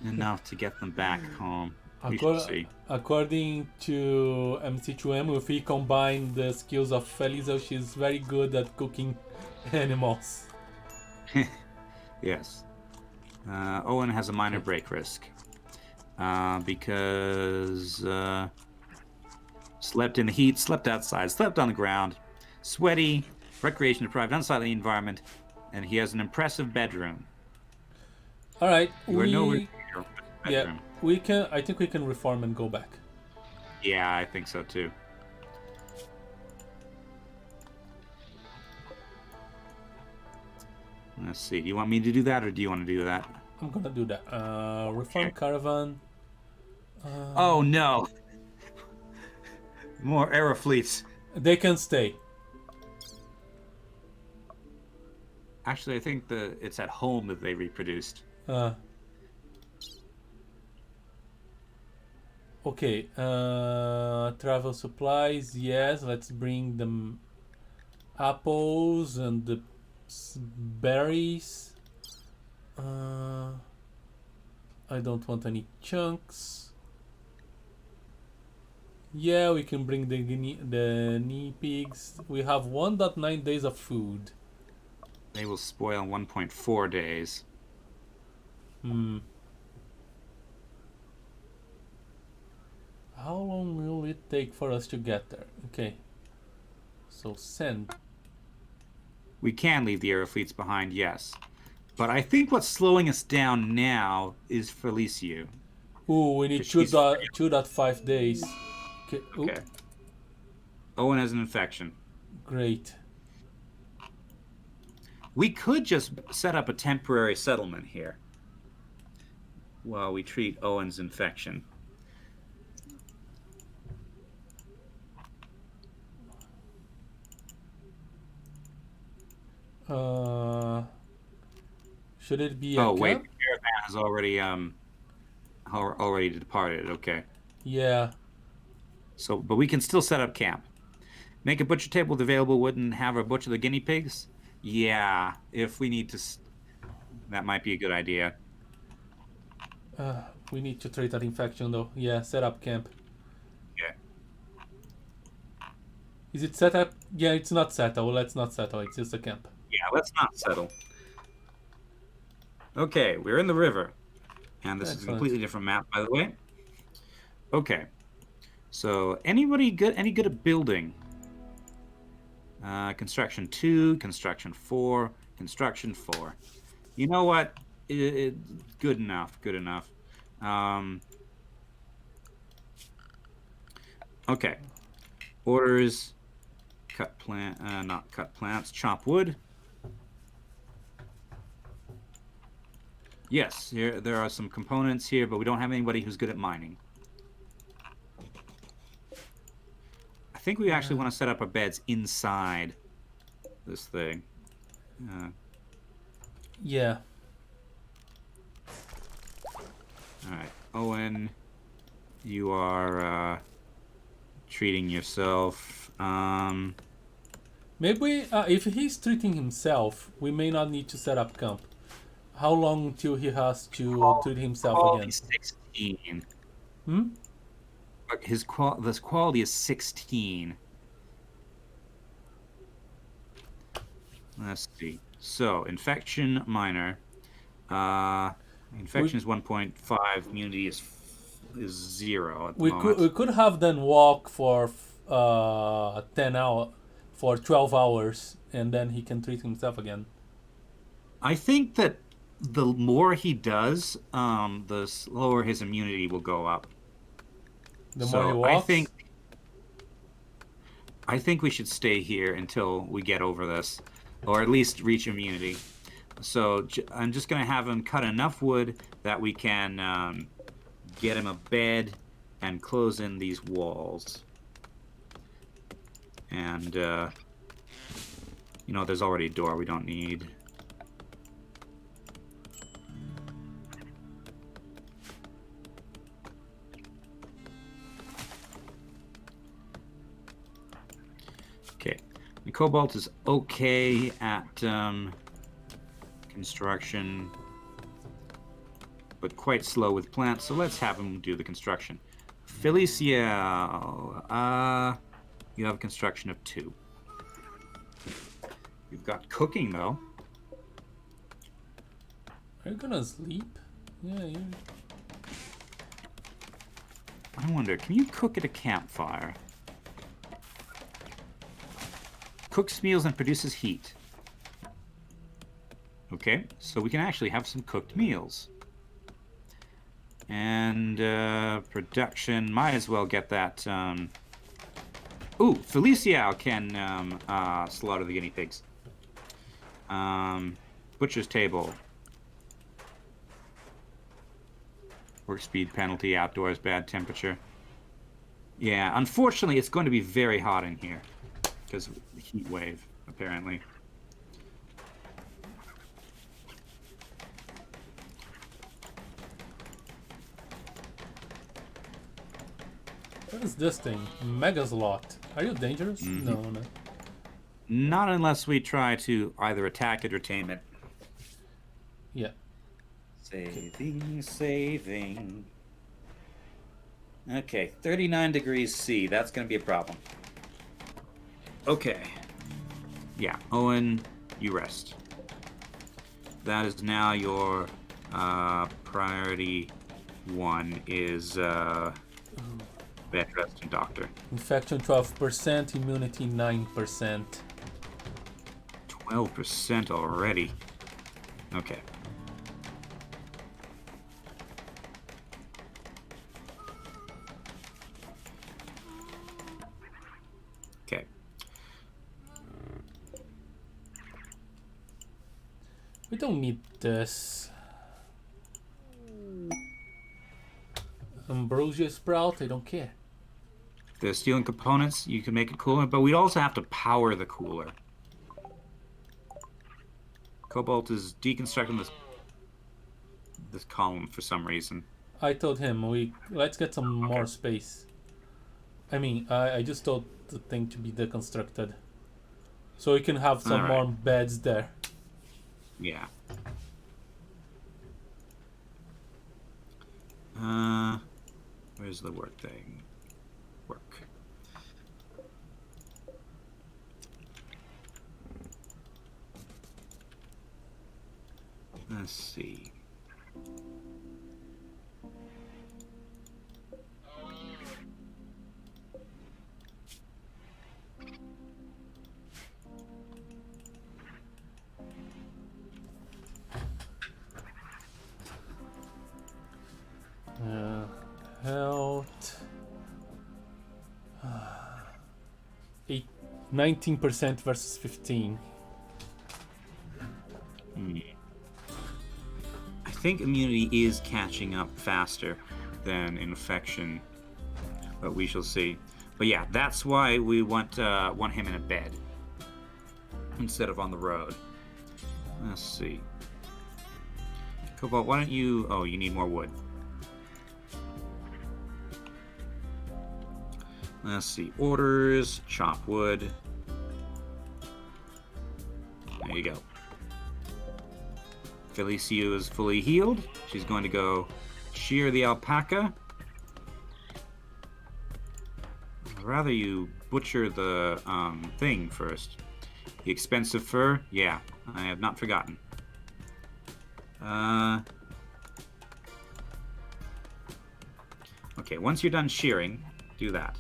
enough to get them back home. We should see. According to MC2M, if we combine the skills of Felizel, she's very good at cooking animals. Yes. Owen has a minor break risk. Because slept in the heat, slept outside, slept on the ground, sweaty, recreation deprived, unsightly environment, and he has an impressive bedroom. All right, you are nowhere near your bedroom. We can. I think we can reform and go back. Yeah, I think so too. Let's see. Do you want me to do that, or do you want to do that? I'm gonna do that. Reform Okay. caravan. Oh no! More aero fleets. They can stay. Actually, I think it's at home that they reproduced. Uh, okay. Travel supplies. Yes. Let's bring them apples and the berries. I don't want any chunks. Yeah, we can bring the knee pigs. We have 1.9 days of food. They will spoil in 1.4 days. Hmm. How long will it take for us to get there? Okay. So send. We can leave the aero fleets behind, yes. But I think what's slowing us down now is Felicia. Ooh, we need Because she's 2.5 days. Okay. Ooh, okay. Owen has an infection. great. We could just set up a temporary settlement here while we treat Owen's infection. Uh, should it be a Oh wait, camp? the caravan has already departed. Okay. Yeah. So, but we can still set up camp. Make a butcher table with available wood and have her butcher the guinea pigs. Yeah, if we need to, that might be a good idea. We need to treat that infection though. Yeah, set up camp. Yeah. Is it set up? Yeah, it's not settle. Let's not settle. It's just a camp. Yeah, let's not settle. Okay, we're in the river. And this is a Excellent. completely different map, by the way. Okay. So, anybody good? Any good at building? Construction 2, construction 4, construction 4. You know what? Good enough. Good enough. Okay. Orders. Not cut plants. Chop wood. Yes, here there are some components here, but we don't have anybody who's good at mining. I think we actually want to set up our beds inside this thing. Yeah. All right, Owen, you are treating yourself. Maybe if he's treating himself, we may not need to set up camp. How long till he has to treat himself Quality again? 16. Hmm? But this quality is 16. Let's see. So, infection minor. Infection is 1.5. Immunity is 0 at the moment. We could have them walk for 10 hour, for 12 hours, and then he can treat himself again. I think that the more he does, the slower his immunity will go up. The more he walks. I think we should stay here until we get over this, or at least reach immunity. So I'm just going to have him cut enough wood that we can get him a bed and close in these walls. And, there's already a door we don't need. Okay. The Cobalt is okay at construction, but quite slow with plants, so let's have him do the construction. Felicia, you have a construction of 2. You've got cooking, though. Are you gonna sleep? Yeah, you. I wonder, can you cook at a campfire? Cooks meals and produces heat. Okay, so we can actually have some cooked meals. And production, might as well get that. Ooh, Felicia can slaughter the guinea pigs. Butcher's table. Work speed penalty, outdoors, bad temperature. Yeah, unfortunately, it's going to be very hot in here because of the heat wave, apparently. What is this thing? Megaslot. Are you dangerous? Mm-hmm. No, no. Not unless we try to either attack it or tame it. Yeah. Saving, saving. Okay, 39 degrees C. That's going to be a problem. Okay. Yeah, Owen, you rest. That is now your priority 1 is bed rest and doctor. Infection 12%, immunity 9%. 12% already. Okay. Okay. We don't need this. Ambrosia sprout, I don't care. If they're stealing components, you can make it cooler, but we'd also have to power the cooler. Cobalt is deconstructing this column for some reason. I told him let's get some more space. I mean, I just told the thing to be deconstructed, so we can have some more beds there. Yeah. Where's the work thing? Work. Let's see. Health. 19% versus 15. I think immunity is catching up faster than infection, but we shall see. But yeah, that's why we want him in a bed instead of on the road. Let's see. Cobalt, why don't you... Oh, you need more wood. Let's see. Orders, chop wood. There you go. Felicia is fully healed. She's going to go shear the alpaca. I'd rather you butcher the thing first. The expensive fur? Yeah, I have not forgotten. Okay, once you're done shearing, do that.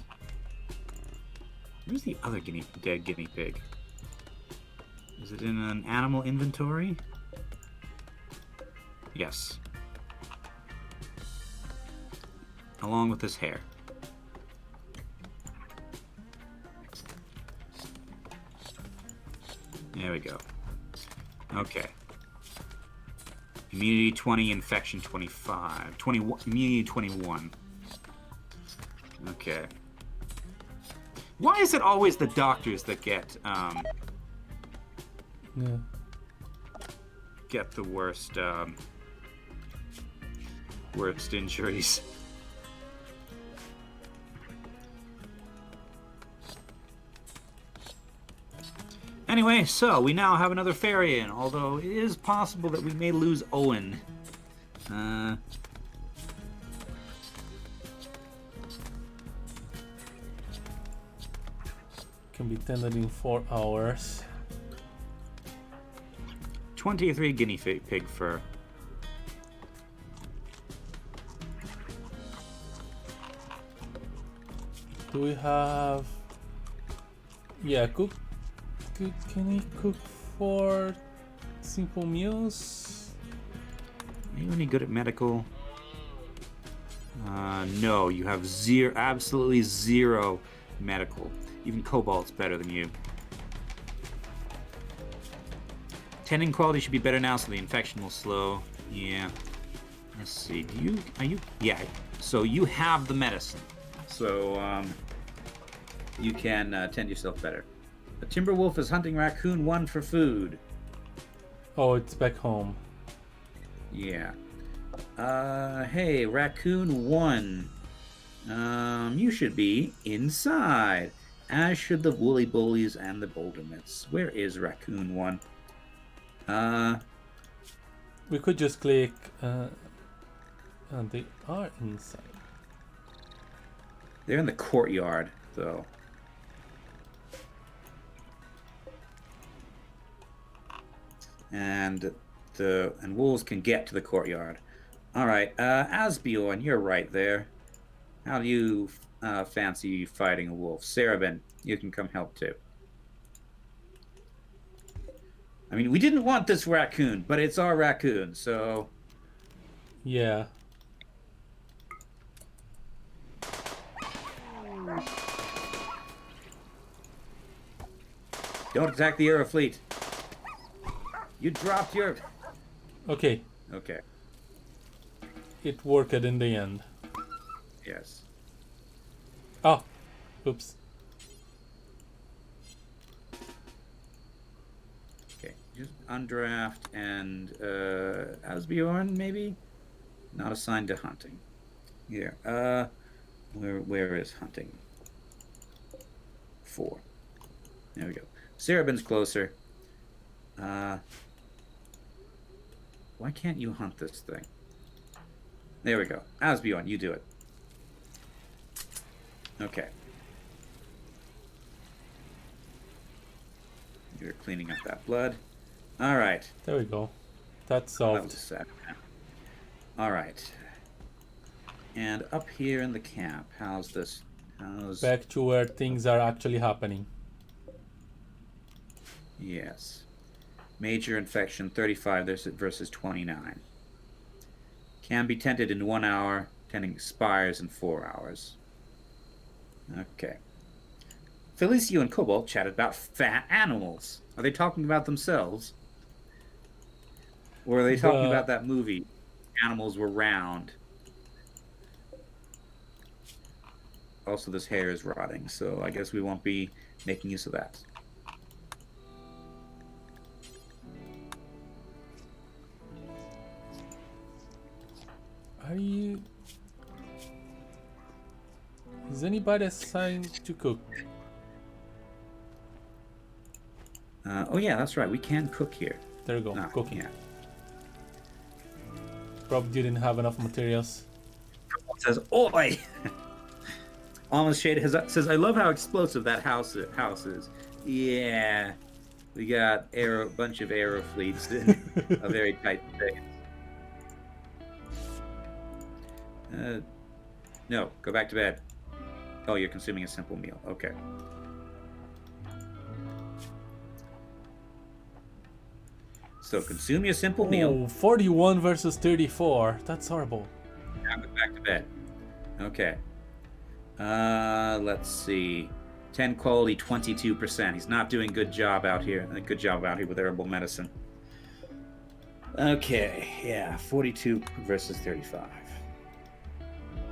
Where's the other dead guinea pig? Is it in an animal inventory? Yes. Along with this hair. There we go. Okay. Immunity 20, infection 25. 21, immunity 21. Okay. Why is it always the doctors that get the worst worst injuries? Anyway, so we now have another ferry in, although it is possible that we may lose Owen. Can be tended in 4 hours. 23 guinea pig fur. Do we have... Yeah, cook. Can we cook 4 simple meals? Are you any good at medical? No, you have zero, absolutely zero medical. Even Cobalt's better than you. Tending quality should be better now, so the infection will slow. Yeah. Let's see. Yeah. So you have the medicine. So you can tend yourself better. A timber wolf is hunting raccoon 1 for food. Oh, it's back home. Yeah. Hey, raccoon 1. You should be inside, as should the woolly bullies and the bouldermits. Where is raccoon 1? We could just click, and they are inside. They're in the courtyard, though. And wolves can get to the courtyard. All right, Asbjorn, you're right there. How do you fancy fighting a wolf? Sarabin, you can come help too. I mean, we didn't want this raccoon, but it's our raccoon, so... Yeah. Don't attack the Aero Fleet. You dropped your... Okay. Okay. It worked in the end. Yes. Oh. Oops. Okay. Just undraft and Asbjorn, maybe? Not assigned to hunting. Here. Where is hunting? 4. There we go. Sarabin's closer. Why can't you hunt this thing? There we go. Asbjorn, you do it. Okay. You're cleaning up that blood. All right. There we go. That's That was solved. sad. All right. And up here in the camp, how's this? Back to where things are actually happening. Yes. Major infection 35 versus 29. Can be tended in 1 hour. Tending expires in 4 hours. Okay. Felicio and Cobalt chatted about fat animals. Are they talking about themselves? Or are they talking about that movie? Animals were round. Also, this hair is rotting, so I guess we won't be making use of that. Are you... Is anybody assigned to cook? Oh yeah, that's right. We can cook here. There you go. No, Cooking. yeah. Probably didn't have enough materials. It says, "Oi!" Almost Shade says, "I love how explosive that house is." Yeah, we got bunch of aero fleets in a very tight space. No, go back to bed. Oh, you're consuming a simple meal. Okay. So consume your simple meal. Oh, 41 versus 34. That's horrible. Now go back to bed. Okay. Let's see. 10 quality, 22%. He's not doing a good job out here with herbal medicine. Okay, yeah, 42 versus 35.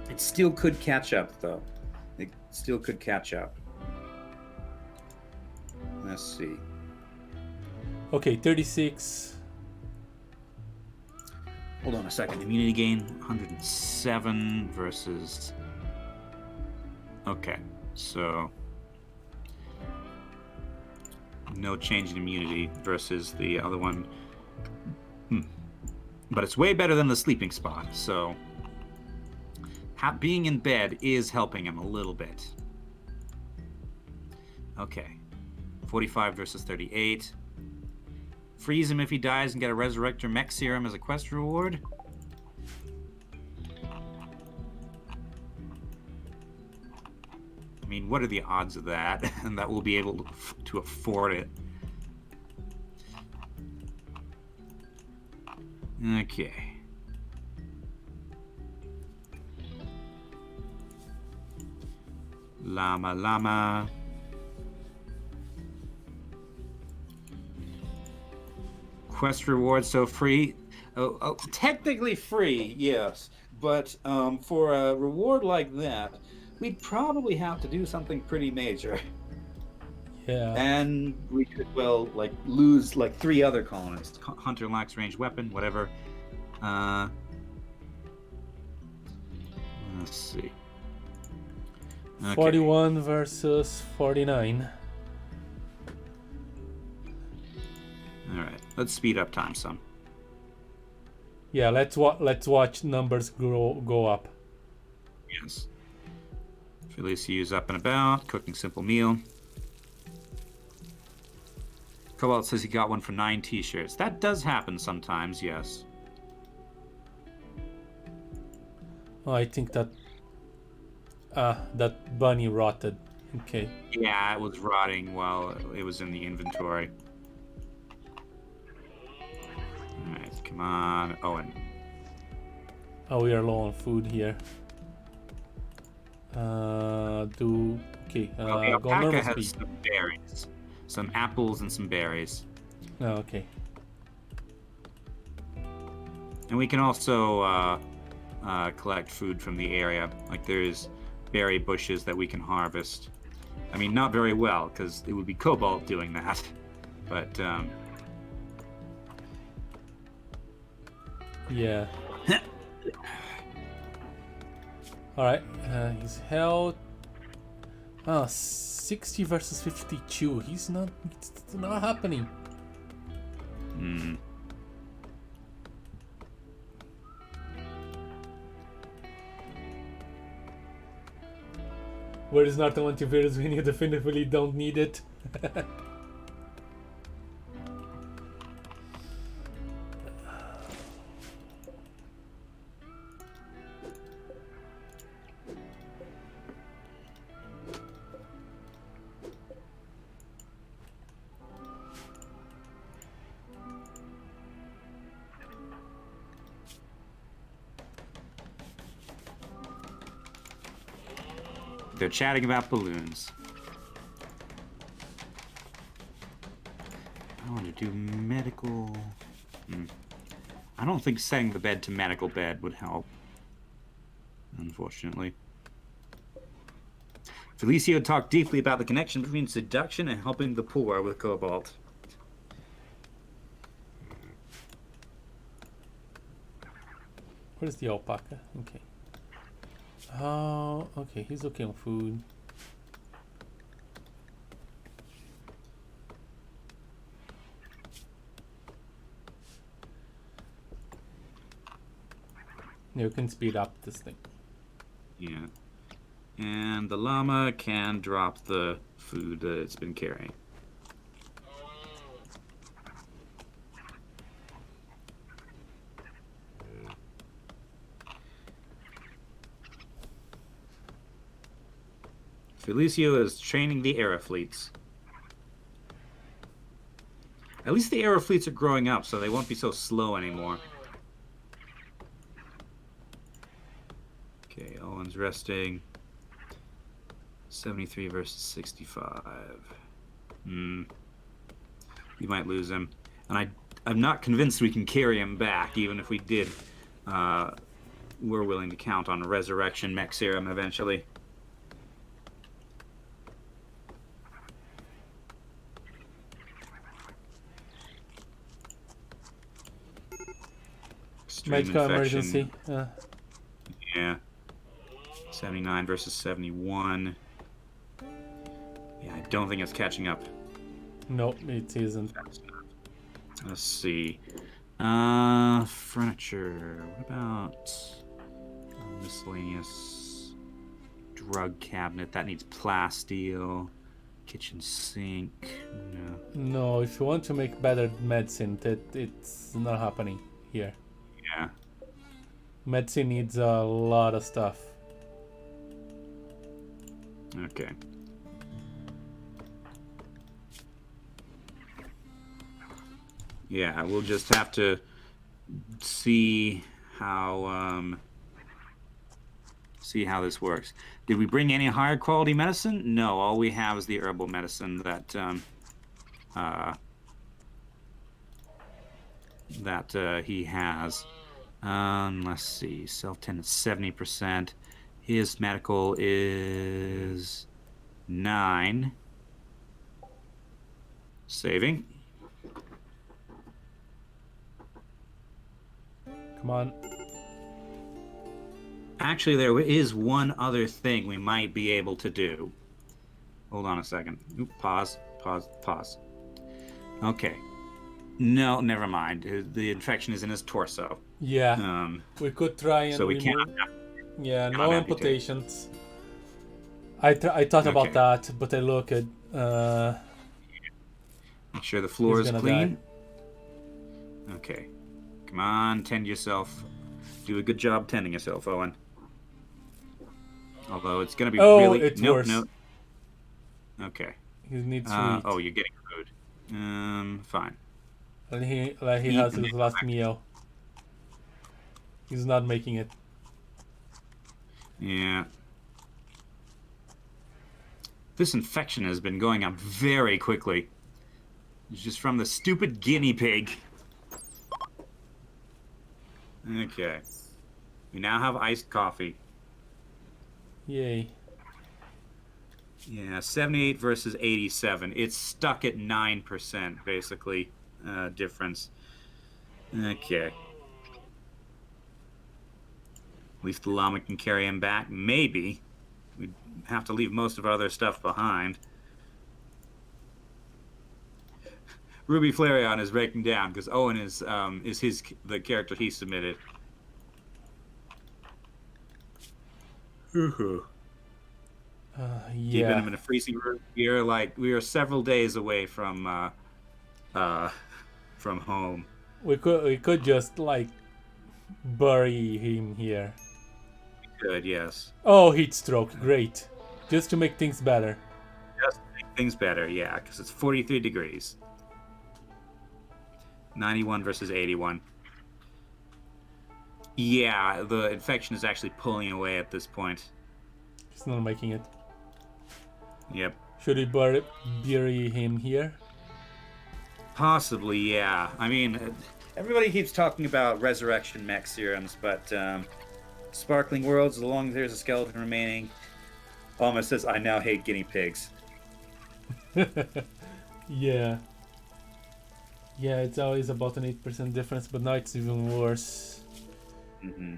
It still could catch up, though. It still could catch up. Let's see. Okay, 36. Hold on a second. Immunity gain, 107 versus... Okay, so... No change in immunity versus the other one. But it's way better than the sleeping spot, so... being in bed is helping him a little bit. Okay. 45 versus 38. Freeze him if he dies and get a Resurrector Mech Serum as a quest reward. I mean, what are the odds of that? And that we'll be able to afford it. Okay. Llama. Quest rewards, so free. Oh, technically free, yes. But for a reward like that, we'd probably have to do something pretty major. Yeah. And we could, well, like, lose, like, 3 other colonists. Hunter lacks ranged weapon, whatever. Uh, let's see. Okay. 41 versus 49. All right, let's speed up time some. Yeah, let's watch numbers go up. Yes. Felicia's up and about, cooking simple meal. Cobalt says he got one for 9 t-shirts. That does happen sometimes, yes. Oh, I think that that bunny rotted. Okay. Yeah, it was rotting while it was in the inventory. Alright, come on, Owen. Oh, we are low on food here. The Alpaca normal has speed. some berries. Some apples and some berries. Oh, okay. And we can also collect food from the area. Like, there's berry bushes that we can harvest. I mean, not very well, because it would be Cobalt doing that. But, Yeah. Alright, his health. 60 versus 52. It's not happening. Hmm. Where is not the antivirus when you definitively don't need it? They're chatting about balloons. I want to do medical... I don't think setting the bed to medical bed would help. Unfortunately. Felicio talked deeply about the connection between seduction and helping the poor with Cobalt. Where's the alpaca? Okay. Oh, okay. He's okay on food. You can speed up this thing. Yeah. And the llama can drop the food that it's been carrying. Felicio is training the aerofleets. At least the aerofleets are growing up, so they won't be so slow anymore. Okay, Owen's resting. 73 versus 65. We might lose him. And I'm not convinced we can carry him back, even if we did. We're willing to count on a resurrection mech serum eventually. Medical emergency. Yeah. 79 versus 71. Yeah, I don't think it's catching up. Nope, it isn't. Let's see. Furniture. What about miscellaneous drug cabinet? That needs plasteel. Kitchen sink. No. No, if you want to make better medicine, it's not happening here. Yeah. Medicine needs a lot of stuff. Okay. Yeah, we'll just have to see how see how this works. Did we bring any higher quality medicine? No, all we have is the herbal medicine that he has. Let's see, self-tended 70%. His medical is 9. Saving. Come on. Actually, there is one other thing we might be able to do. Hold on a second. Oop, pause. Okay. No, never mind. The infection is in his torso. Yeah. We could try and so we remove. Yeah, no amputate. amputations. I thought about that, but I look at. Make sure the floor is clean. Die. Okay. Come on, tend yourself. Do a good job tending yourself, Owen. Although it's going to be really... it's worse. Nope. Okay. He needs food. Oh, you're getting food. Fine. And he has his last meal. He's not making it. Yeah. This infection has been going up very quickly. It's just from the stupid guinea pig. Okay. We now have iced coffee. Yay. Yeah, 78 versus 87. It's stuck at 9%, basically, difference. Okay. At least the llama can carry him back. Maybe. We'd have to leave most of our other stuff behind. Ruby Flareon is breaking down because Owen is the character he submitted. Yeah. Keeping him in a freezing room here, like we are several days away from home. We could just like bury him here. We could, yes. Oh, heat stroke, great. Just to make things better. Just to make things better, yeah, because it's 43 degrees. 91 versus 81. Yeah, the infection is actually pulling away at this point. He's not making it. Yep. Should we bury him here? Possibly, yeah. I mean, everybody keeps talking about resurrection mech serums, but Sparkling Worlds, as long as there's a skeleton remaining, almost says, I now hate guinea pigs. Yeah. Yeah, it's always about an 8% difference, but now it's even worse. Mm-hmm.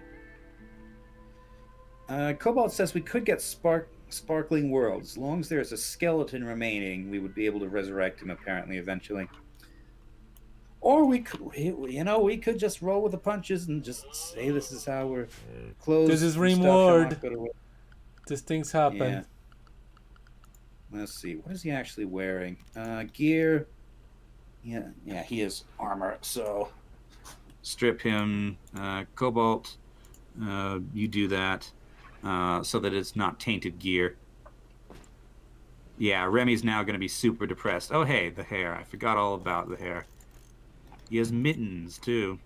Cobalt says we could get Sparkling Worlds. As long as there's a skeleton remaining, we would be able to resurrect him, apparently, eventually. Or we could just roll with the punches and just say this is how we're closed. This is RimWorld. These things happen. Yeah. Let's see. What is he actually wearing? Gear. Yeah, he has armor, so strip him. Cobalt, you do that so that it's not tainted gear. Yeah, Remy's now going to be super depressed. Oh, hey, the hair. I forgot all about the hair. He has mittens, too.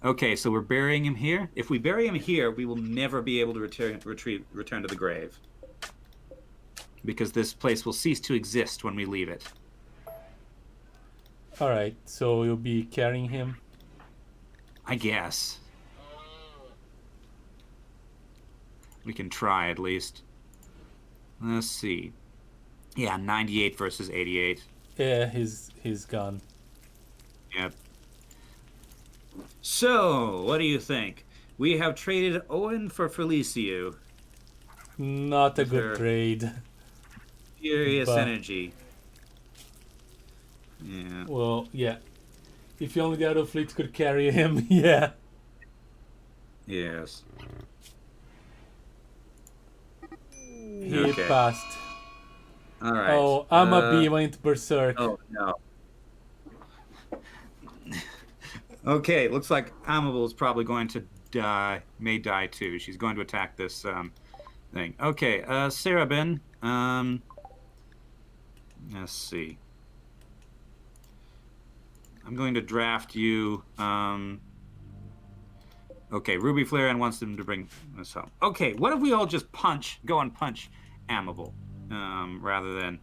Okay, so we're burying him here. If we bury him here, we will never be able to return to the grave. Because this place will cease to exist when we leave it. Alright, so you'll be carrying him? I guess. We can try, at least. Let's see. Yeah, 98 versus 88. Yeah, he's gone. Yep. So, what do you think? We have traded Owen for Felicio. Not a good trade. Furious energy. Yeah. Well, yeah. If only the other fleet could carry him, yeah. Yes. He passed. All right. Oh, Amabi went berserk. Oh, no. Okay, looks like Amable is probably going to die. May die too. She's going to attack this thing. Okay, Sarabin. Let's see. I'm going to draft you Okay, Ruby Flare wants them to bring us home. Okay, what if we all just go and punch Amable, rather than...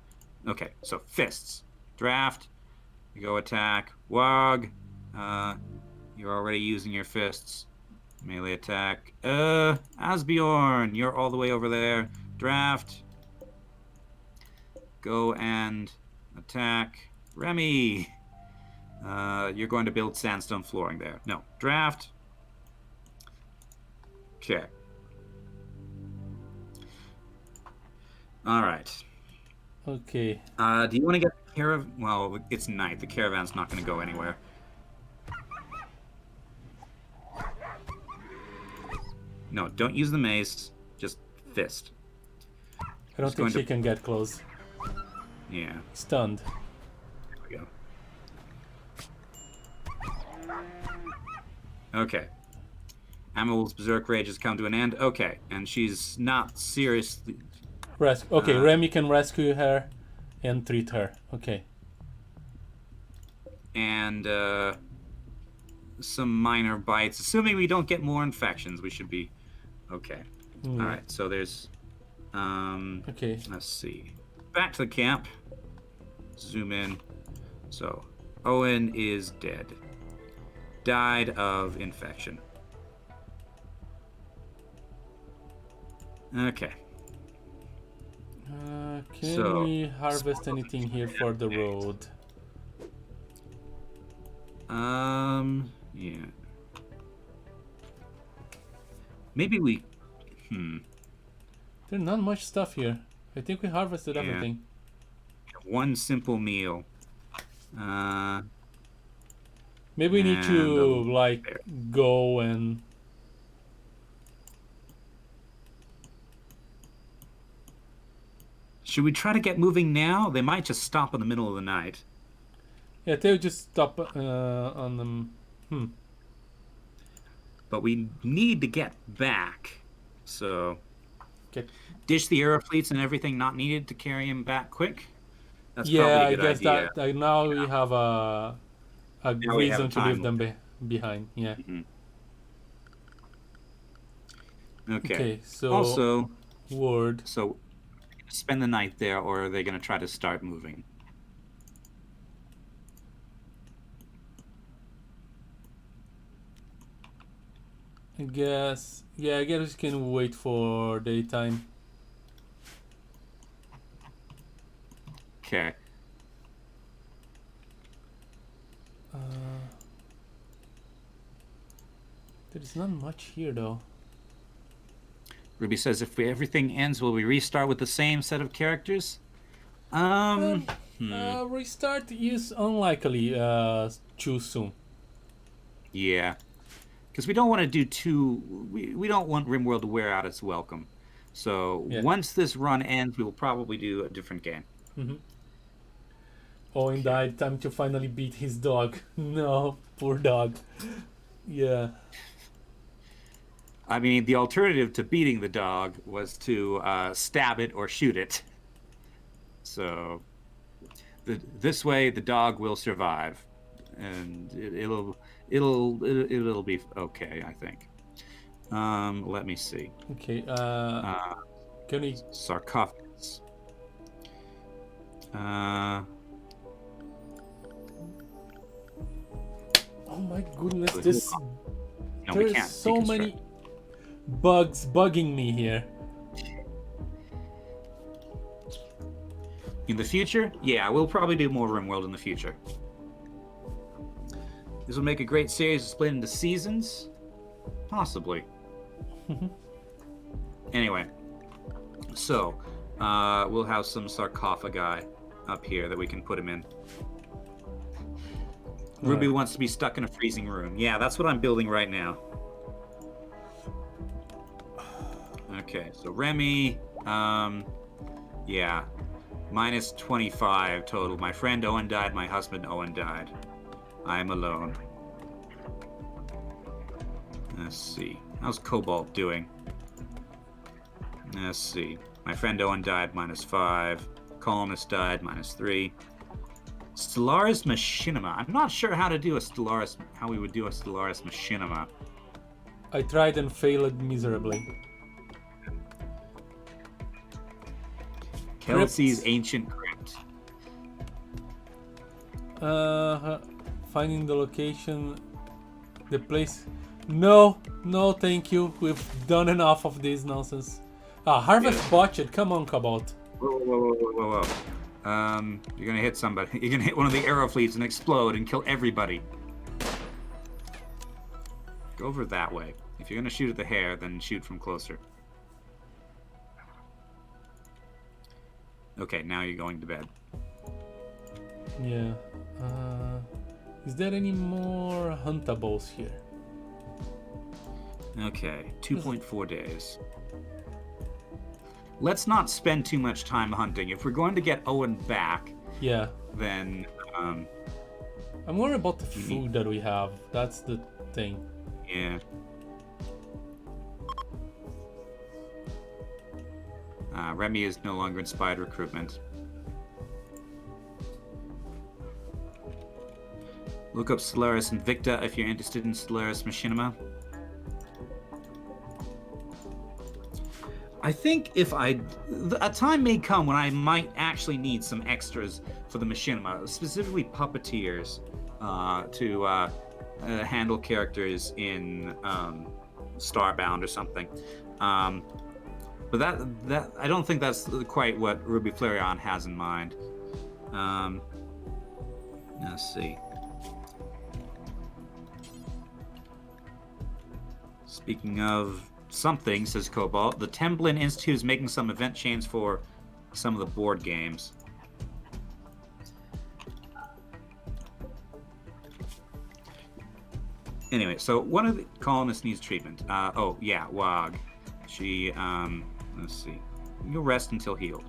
Okay, so fists. Draft, you go attack. Wog, you're already using your fists. Melee attack. Asbjorn, you're all the way over there. Draft. Go and attack. Remy, you're going to build sandstone flooring there. No, draft. Okay. All right. Okay. Do you want to get the caravan? Well, it's night. The caravan's not going to go anywhere. No, don't use the mace. Just fist. I don't think she can get close. Yeah. Stunned. There we go. Okay. Amel's berserk rage has come to an end. Okay, and she's not seriously... Okay, Remy can rescue her and treat her. Okay. And some minor bites. Assuming we don't get more infections, we should be okay. All right, so there's... okay. Let's see. Back to the camp. Zoom in. So, Owen is dead. Died of infection. Okay. Can we harvest anything here for the road? Yeah. Maybe we... There's not much stuff here. I think we harvested everything. One simple meal. Maybe we need to, like, go and... Should we try to get moving now? They might just stop in the middle of the night. Yeah, they'll just stop on them. But we need to get back. So... Okay. Dish the aero fleets and everything not needed to carry him back quick? That's yeah, probably a good I guess idea. that now we have a reason to leave them behind. Yeah. Okay. So also, word. So spend the night there, or are they going to try to start moving? I guess. Yeah, I guess we can wait for daytime. Okay. There's not much here, though. Ruby says, if everything ends, will we restart with the same set of characters? Restart is unlikely too soon. Yeah. Because we don't want to do we don't want RimWorld to wear out its welcome. So once this run ends, we will probably do a different game. Owen died. Time to finally beat his dog. No, poor dog. Yeah. I mean, the alternative to beating the dog was to stab it or shoot it. So this way, the dog will survive, and it'll be okay, I think. Let me see. Okay. Can we... Sarcophagus. Oh my goodness! This no, we there's can't so many bugs bugging me here. In the future, yeah, we'll probably do more RimWorld in the future. This will make a great series split into seasons, possibly. Anyway, so we'll have some sarcophagi up here that we can put him in. Ruby wants to be stuck in a freezing room. Yeah, that's what I'm building right now. Okay, so Remy, yeah, minus 25 total. My friend Owen died, my husband Owen died. I'm alone. Let's see. How's Cobalt doing? Let's see. My friend Owen died, minus 5. Colonist died, minus 3. Stellaris Machinima. I'm not sure how to do how we would do a Stellaris Machinima. I tried and failed miserably. Kelsey's Ancient Crypt. Finding the location, the place. No, thank you. We've done enough of this nonsense. Harvest botched. Come on, Cobalt. Whoa. You're gonna hit somebody. You're gonna hit one of the arrow fleets and explode and kill everybody. Go over that way. If you're gonna shoot at the hare, then shoot from closer. Okay, now you're going to bed. Yeah. Is there any more huntables here? Okay, 2.4 days. Let's not spend too much time hunting. If we're going to get Owen back, yeah, then I'm worried about the food that we have. That's the thing. Yeah. Remy is no longer inspired recruitment. Look up Stellaris Invicta if you're interested in Stellaris Machinima. I think a time may come when I might actually need some extras for the Machinima, specifically puppeteers, to handle characters in Starbound or something. But that I don't think that's quite what Ruby Flareon has in mind. Let's see. Speaking of something, says Cobalt, the Temblin Institute is making some event chains for some of the board games. Anyway, so one of the colonists needs treatment. Wog. She, let's see. You'll rest until healed.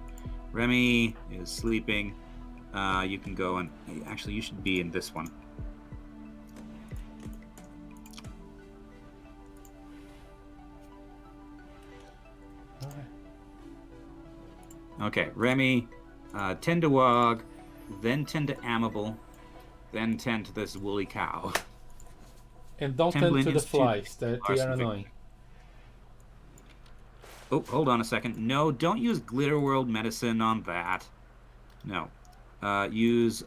Remy is sleeping. You can go and... Actually, you should be in this one. Okay, Remy, tend to Wog, then tend to Amable, then tend to this woolly cow. And don't tend to the flies, they are annoying. Oh, hold on a second. No, don't use Glitter World Medicine on that. No. Use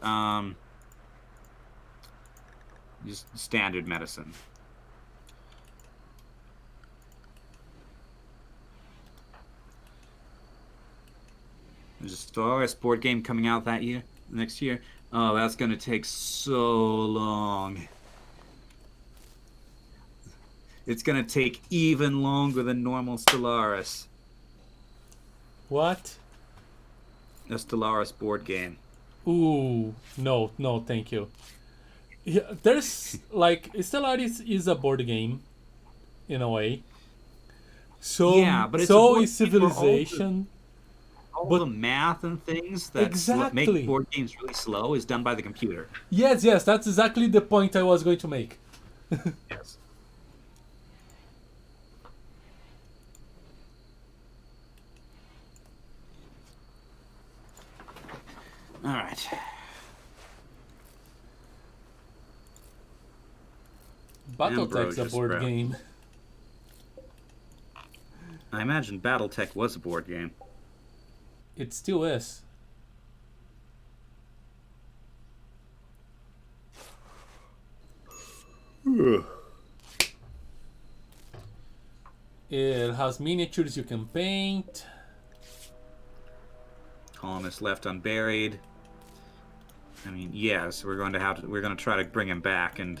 just standard medicine. There's a Stellaris board game coming out next year. Oh, that's going to take so long. It's going to take even longer than normal Stellaris. What? A Stellaris board game. Ooh, no, thank you. Yeah, there's like Stellaris is a board game, in a way. So yeah, but it's so is Civilization. All the math and things that make board games really slow is done by the computer. Yes, that's exactly the point I was going to make. Yes. All right. Battletech's a board game. I imagine Battletech was a board game. It still is. It has miniatures you can paint. Colonists left unburied. I mean, yes, we're going to try to bring him back and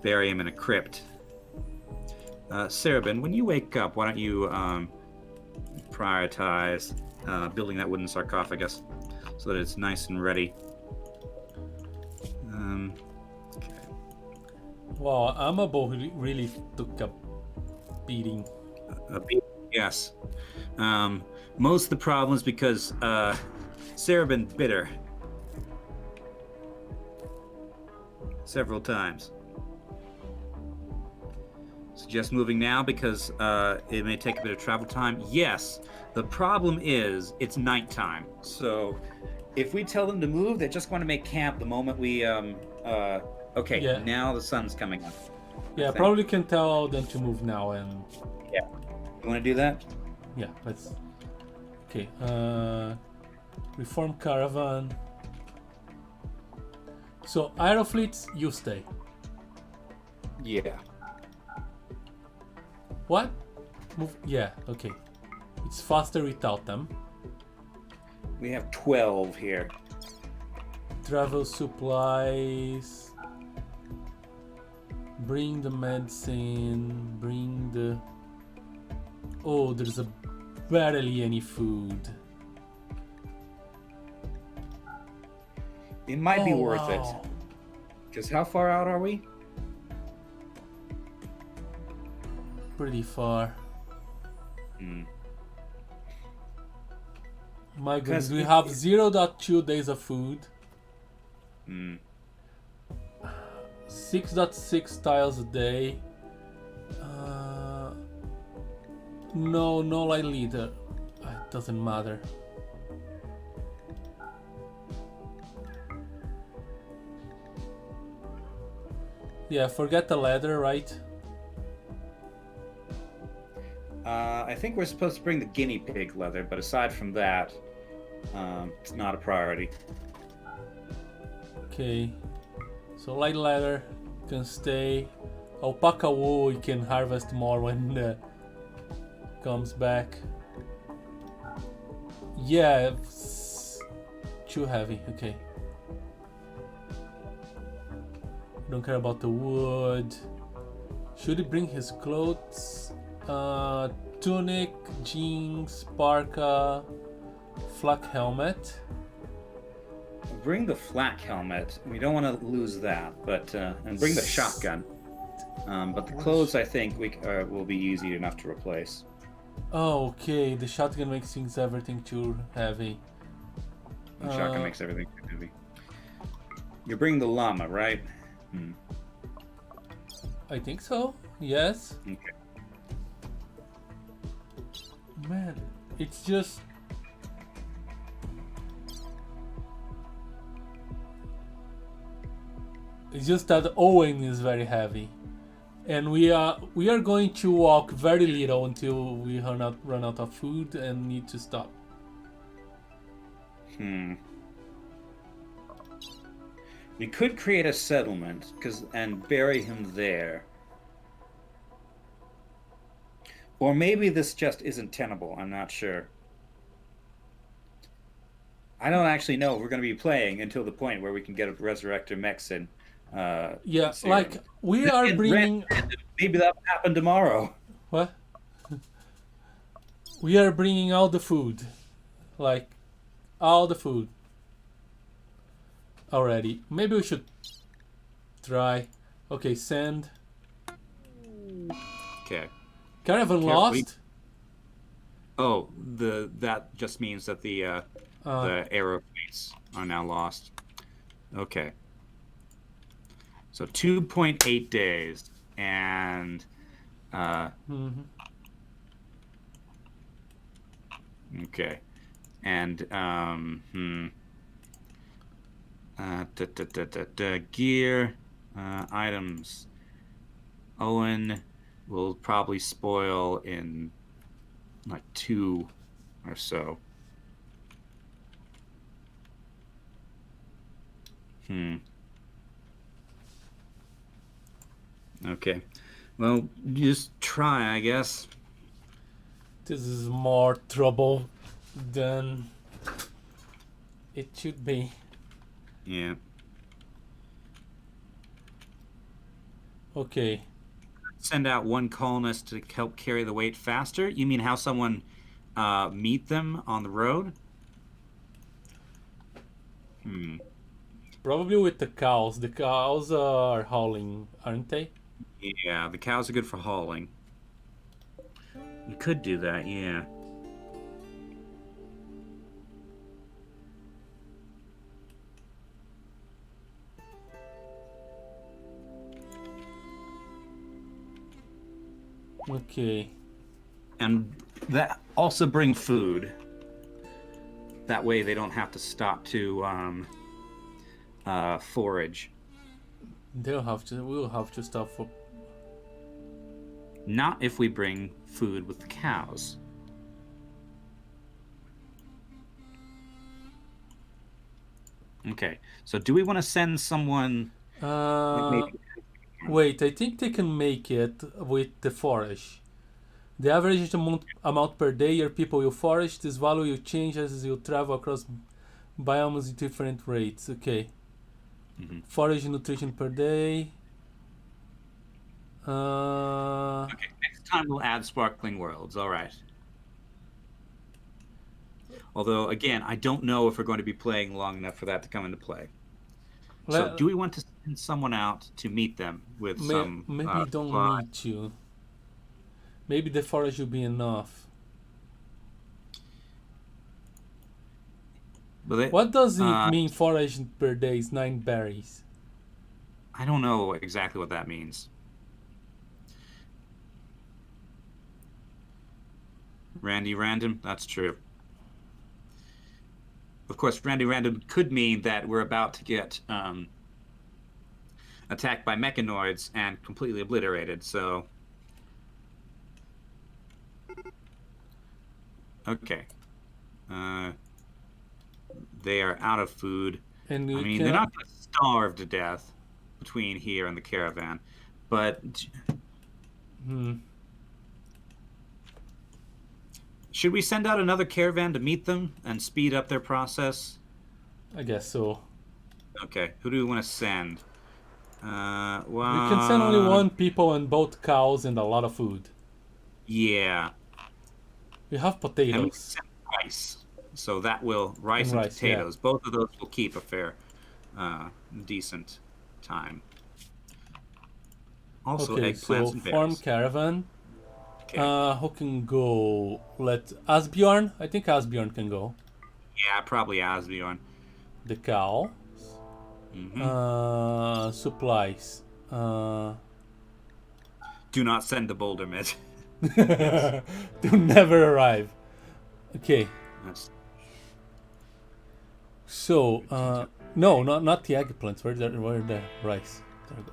bury him in a crypt. Cerebin, when you wake up, why don't you prioritize building that wooden sarcophagus so that it's nice and ready. Okay. Wow, Amable really took a beating. Yes. Most of the problems because Cerebin bit her several times. Suggest moving now because it may take a bit of travel time. Yes, the problem is it's nighttime, so if we tell them to move, they just want to make camp the moment we okay, Yeah. now the sun's coming up. Yeah, probably can tell them to move now and Yeah. You want to do that? yeah, let's. Okay. Reform caravan. So aerofleets, you stay. Yeah. What? Move. Yeah. Okay. It's faster without them. We have 12 here. Travel supplies. Bring the medicine. Bring the. Oh, there's barely any food. It might be worth it. Wow. Because how far out are we? Pretty far. My goodness, we have 0.2 days of food. 6.6 tiles a day. No light leader. It doesn't matter. Yeah, forget the ladder, right? I think we're supposed to bring the guinea pig leather, but aside from that, it's not a priority. Okay. So light ladder can stay. Alpaca wool we can harvest more when comes back. Yeah, it's too heavy. Okay. Don't care about the wood. Should he bring his clothes? Tunic, jeans, parka, flak helmet. Bring the flak helmet. We don't want to lose that, but and bring the shotgun. But the clothes, I think, will be easy enough to replace. Oh, okay. The shotgun makes everything too heavy. The shotgun makes everything too heavy. You bring the llama, right? I think so. Yes. Okay. Man, it's just. It's just that Owen is very heavy, and we are going to walk very little until we run out of food and need to stop. We could create a settlement and bury him there. Or maybe this just isn't tenable. I'm not sure. I don't actually know if we're going to be playing until the point where we can get a resurrector mechs in. Yeah, like we are bringing. Maybe that will happen tomorrow. What? We are bringing all the food, like all the food already. Maybe we should try. Okay, send. Okay. Caravan lost. Oh, that just means that the arrow fleets are now lost. Okay. So 2.8 days and okay. And gear items. Owen will probably spoil in like 2 or so. Okay. Well, just try, I guess. This is more trouble than it should be. Yeah. Okay. Send out one colonist to help carry the weight faster? You mean how someone meet them on the road? Probably with the cows. The cows are hauling, aren't they? Yeah, the cows are good for hauling. You could do that, yeah. Okay. And that also bring food. That way they don't have to stop to forage. We'll have to stop for. Not if we bring food with the cows. Okay, so do we want to send someone? Wait, I think they can make it with the forage. The average amount per day your people will forage. This value will change as you travel across biomes with different rates. Okay. Mm-hmm. Forage nutrition per day. Okay, next time we'll add sparkling worlds. All right. Although, again, I don't know if we're going to be playing long enough for that to come into play. So, do we want to send someone out to meet them with some? Maybe don't need to. Maybe the forage will be enough. What does it mean? Forage per day is 9 berries. I don't know exactly what that means. Randy Random, that's true. Of course, Randy Random could mean that we're about to get attacked by mechanoids and completely obliterated, so... Okay. They are out of food. And I mean, they're not going to starve to death between here and the caravan, but... Should we send out another caravan to meet them and speed up their process? I guess so. Okay, who do we want to send? Well... We can send only one people and both cows and a lot of food. Yeah. We have potatoes. And we can send rice. So that will... Rice and potatoes. Yeah. Both of those will keep a fair, decent time. Also, okay, eggplants and berries. Farm caravan. Okay. Who can go? Let Asbjorn. I think Asbjorn can go. Yeah, probably Asbjorn. The cow. Mm-hmm. Supplies. Do not send the boulder mitt. Do never arrive. Okay. That's... So, no, not the eggplants. Where the rice? There we go.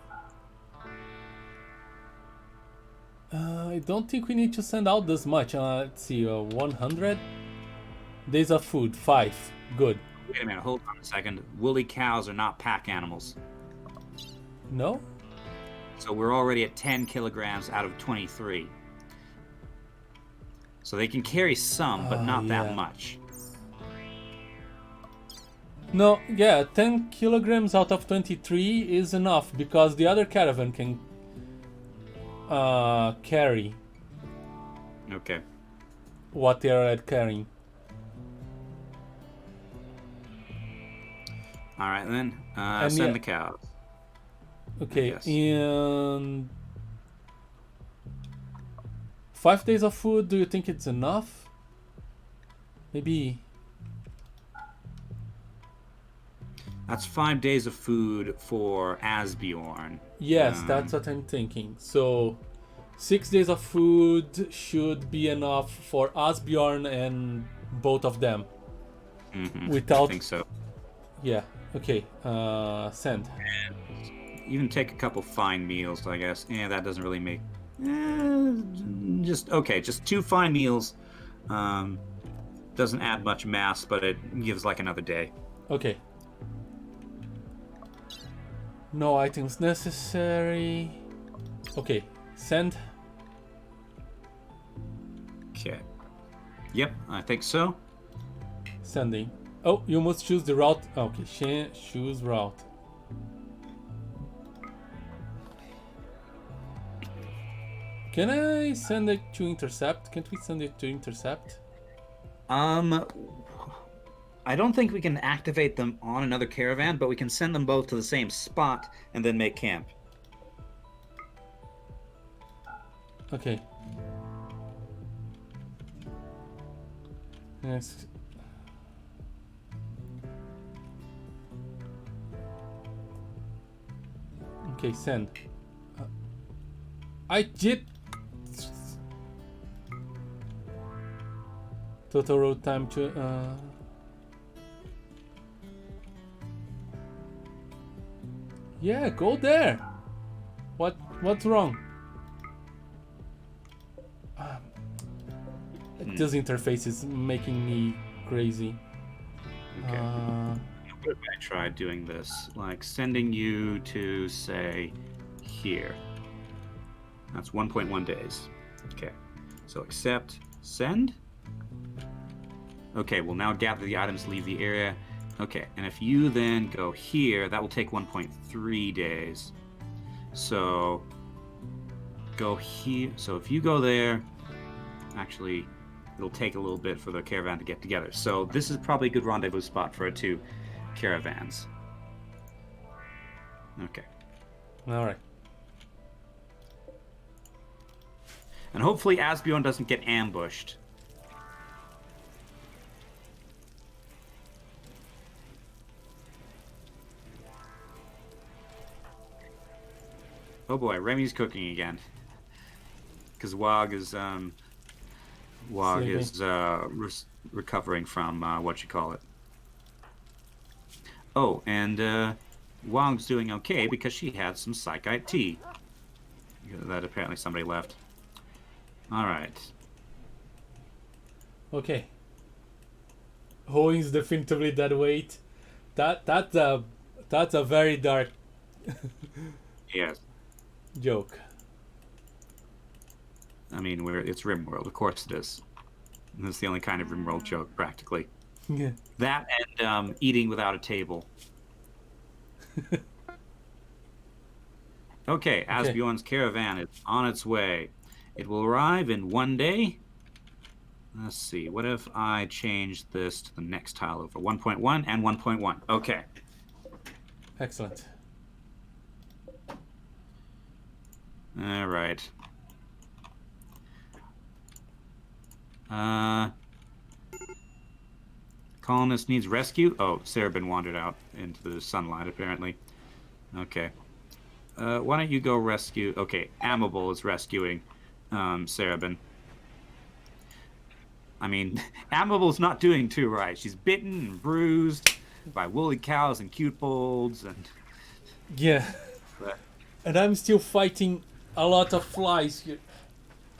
I don't think we need to send out this much. Let's see, 100 days of food, 5. Good. Wait a minute, hold on a second. Woolly cows are not pack animals. No? So we're already at 10 kilograms out of 23. So they can carry some, but not that much. No, yeah, 10 kilograms out of 23 is enough because the other caravan can carry. Okay. What they are carrying. All right, then. Send the cows. Okay, and 5 days of food, do you think it's enough? Maybe... That's 5 days of food for Asbjorn. Yes, that's what I'm thinking. So, 6 days of food should be enough for Asbjorn and both of them. Mm-hmm. Without... I think so. Yeah, okay. Send. And even take a couple fine meals, I guess. Yeah, that doesn't really make... just 2 fine meals. Doesn't add much mass, but it gives like another day. Okay. No items necessary. Okay, send. Okay. Yep, I think so. Sending. Oh, you must choose the route. Okay, choose route. Can I send it to intercept? Can't we send it to intercept? I don't think we can activate them on another caravan, but we can send them both to the same spot and then make camp. Okay. Yes. Okay, send. I did. Total road time to. Yeah, go there. What's wrong? This interface is making me crazy. Okay. What if I tried doing this? Like sending you to, say, here. That's 1.1 days. Okay. So accept, send. Okay, we'll now gather the items, leave the area. Okay, and if you then go here, that will take 1.3 days. So go here. So if you go there, actually, it'll take a little bit for the caravan to get together. So this is probably a good rendezvous spot for 2 caravans. Okay. All right. And hopefully Asbjorn doesn't get ambushed. Oh boy, Remy's cooking again. Because Wog is recovering from what you call it. Oh, and Wog's doing okay because she had some psychite tea. That apparently somebody left. All right. Okay. Who is definitively dead weight? That's a very dark Yes. joke. I mean, it's RimWorld, of course it is. And that's the only kind of RimWorld joke, practically. Yeah. That and eating without a table. Okay, Asbjorn's caravan is on its way. It will arrive in 1 day. Let's see, what if I change this to the next tile over? 1.1 and 1.1. Okay. Excellent. All right. Colonist needs rescue. Oh, Sarabin wandered out into the sunlight, apparently. Okay. Why don't you go rescue... Okay, Amable is rescuing Sarabin. I mean, Amable's not doing too right. She's bitten and bruised by woolly cows and cute bulls and... Yeah. But, And I'm still fighting a lot of flies here.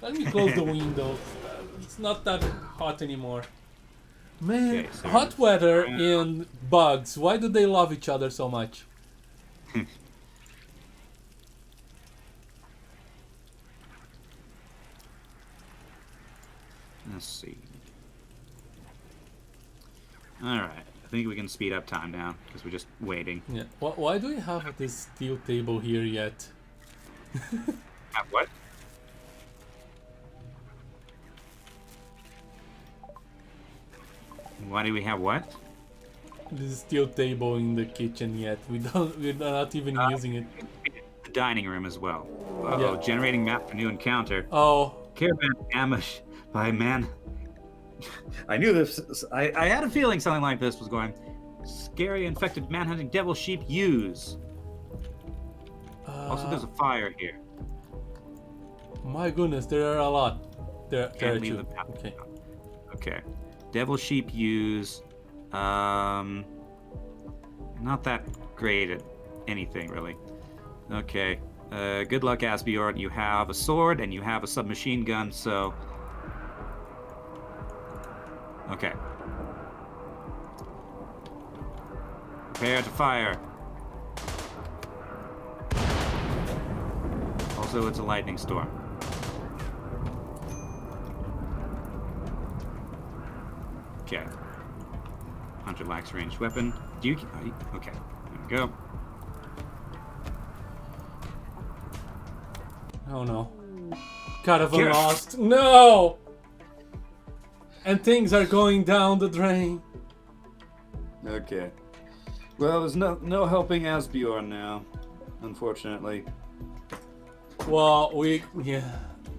Let me close the window. It's not that hot anymore. Man, Okay, so- hot weather and bugs. Why do they love each other so much? Let's see. All right. I think we can speed up time now because we're just waiting. Yeah. Why do we have this steel table here yet? What? Why do we have what? This steel table in the kitchen yet. We're not even using it. The dining room as well. Uh-oh, Yeah. generating map for new encounter. Oh, Caravan ambushed by man. I knew this. I had a feeling something like this was going. Scary infected man-hunting devil sheep use. Also, there's a fire here. my goodness, there are a lot. There are leave two. the map. Okay. Okay. Devil sheep use. Not that great at anything, really. Okay. Good luck, Asbjorn. You have a sword and you have a submachine gun, so... Okay. Prepare to fire. Also, it's a lightning storm. Okay. Hunter lacks ranged weapon. Do you... Okay. There we go. Oh no. Caravan Yes. lost. No! And things are going down the drain. Okay. Well, there's no helping Asbjorn now, unfortunately. Well, yeah.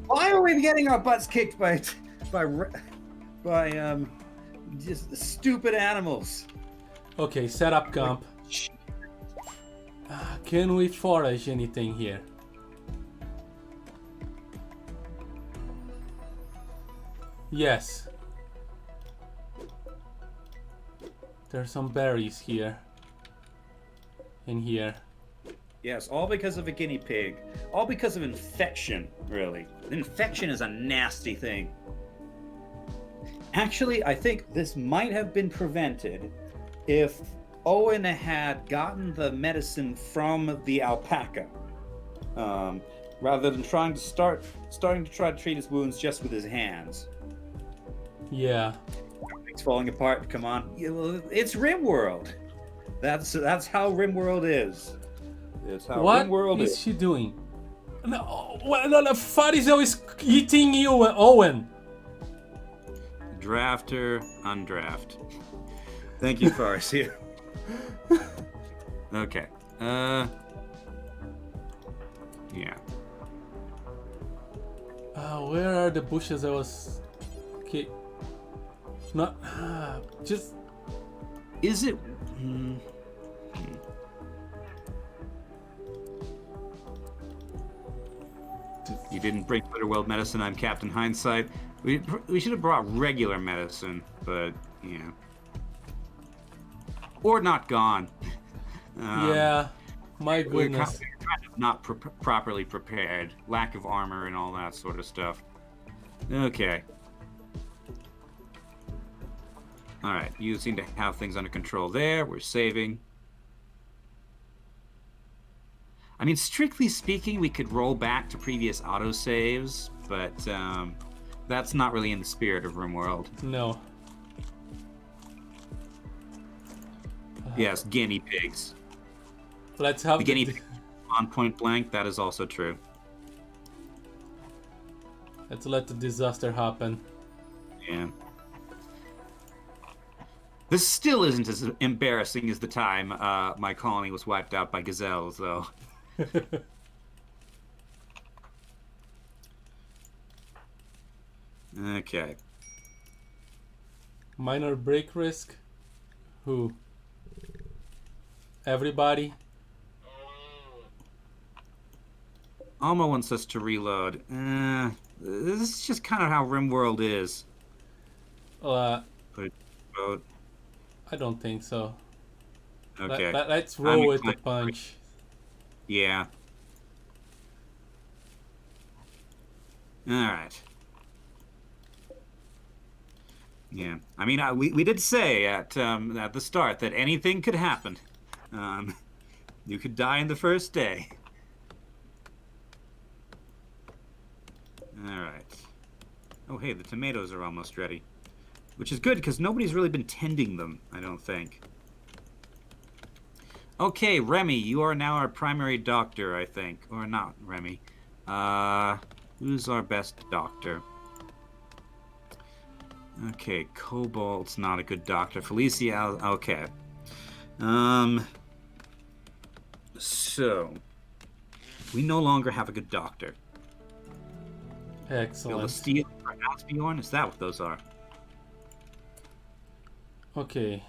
Why are we getting our butts kicked by just stupid animals? Okay, set up camp. Can we forage anything here? Yes. There's some berries here. In here. Yes, all because of a guinea pig. All because of infection, really. Infection is a nasty thing. Actually, I think this might have been prevented if Owen had gotten the medicine from the alpaca, rather than starting to try to treat his wounds just with his hands. Yeah. Everything's falling apart. Come on, it's RimWorld. That's how RimWorld is. It's how What RimWorld is is. she doing? No, the Farizel is eating you, Owen. Drafter, undraft. Thank you, Farsi. Okay. Yeah. Where are the bushes I was... Okay. Not... just... Is it... You didn't bring World medicine. I'm Captain Hindsight. We should have brought regular medicine, but yeah. Or not gone. Yeah. My goodness. We're kind of not properly prepared. Lack of armor and all that sort of stuff. Okay. All right. You seem to have things under control there. We're saving. I mean, strictly speaking, we could roll back to previous autosaves, but that's not really in the spirit of RimWorld. No. Yes, guinea pigs. Let's have the guinea pig on point blank. That is also true. Let's let the disaster happen. Yeah. This still isn't as embarrassing as the time my colony was wiped out by gazelles, though. Okay. Minor break risk. Who? Everybody. Alma wants us to reload. This is just kind of how RimWorld is. Vote. I don't think so. Okay. Let's roll with the punch. Yeah. All right. Yeah. I mean, we did say at the start that anything could happen. You could die in the first day. All right. Oh, hey, the tomatoes are almost ready. Which is good, because nobody's really been tending them, I don't think. Okay, Remy, you are now our primary doctor, I think. Or not, Remy. Who's our best doctor? Okay, Cobalt's not a good doctor. Felicia, okay. So, we no longer have a good doctor. Excellent. Steel or Asbjorn? Is that what those are? Okay.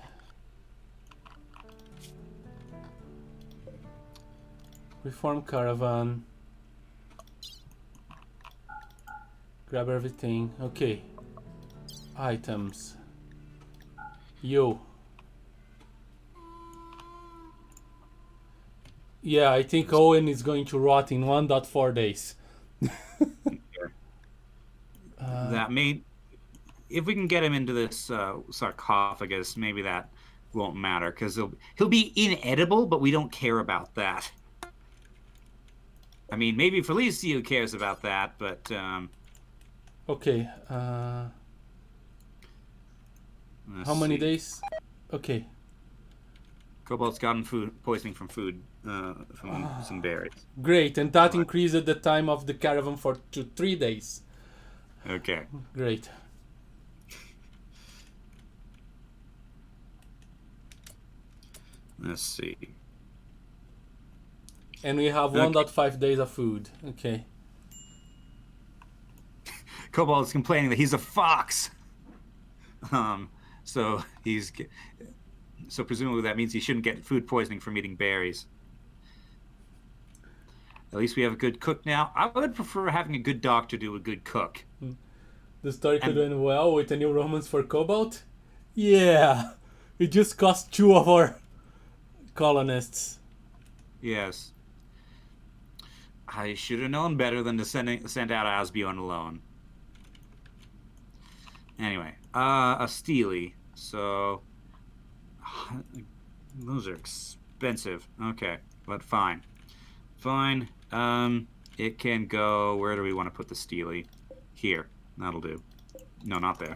Reform caravan. Grab everything. Okay. Items. Yo. Yeah, I think Owen is going to rot in 1.4 days. That may... If we can get him into this sarcophagus, maybe that won't matter, because he'll be inedible, but we don't care about that. I mean, maybe Felicio cares about that, but... Okay. How many days? Okay. Cobalt's gotten food poisoning from food, from some berries. Great, and that increased the time of the caravan to 3 days. Okay. Great. Let's see. And we have 1.5 days of food. Okay. Cobalt's complaining that he's a fox. So presumably that means he shouldn't get food poisoning from eating berries. At least we have a good cook now. I would prefer having a good doctor do a good cook. The story could end well with a new romance for Cobalt. Yeah, it just cost 2 of our colonists. Yes. I should have known better than to send out Asbion alone. Anyway, a Steely. So those are expensive. Okay, but fine. Fine. It can go. Where do we want to put the Steely? Here. That'll do. No, not there.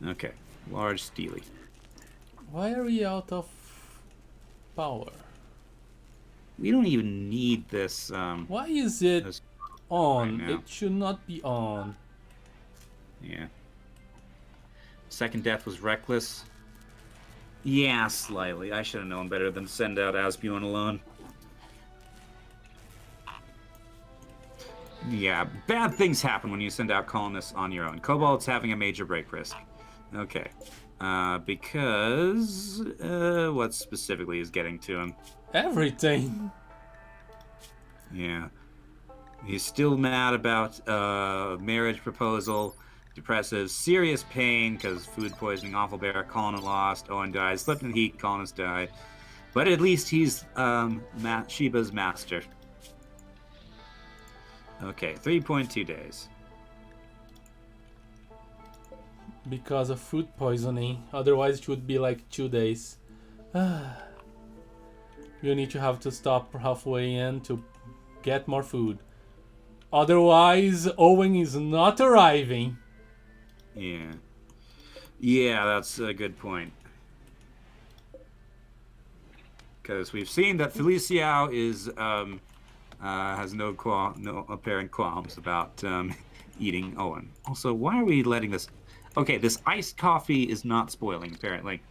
Okay. Large Steely. Why are we out of power? We don't even need this. Why is it This right on? now. It should not be on. Yeah. Second death was reckless. Yeah, slightly. I should have known better than send out Asbion alone. Yeah, bad things happen when you send out colonists on your own. Cobalt's having a major break risk. Okay. Because what specifically is getting to him? Everything. Yeah. He's still mad about marriage proposal, depressive, serious pain because food poisoning, awful bear, colonist lost, Owen died, slept in the heat, colonist died. But at least he's Sheba's master. Okay, 3.2 days. Because of food poisoning. Otherwise it would be like 2 days. You need to have to stop halfway in to get more food. Otherwise, Owen is not arriving. Yeah. Yeah, that's a good point. Because we've seen that Felicio is has no apparent qualms about eating Owen. Also, why are we letting this? Okay, this iced coffee is not spoiling apparently.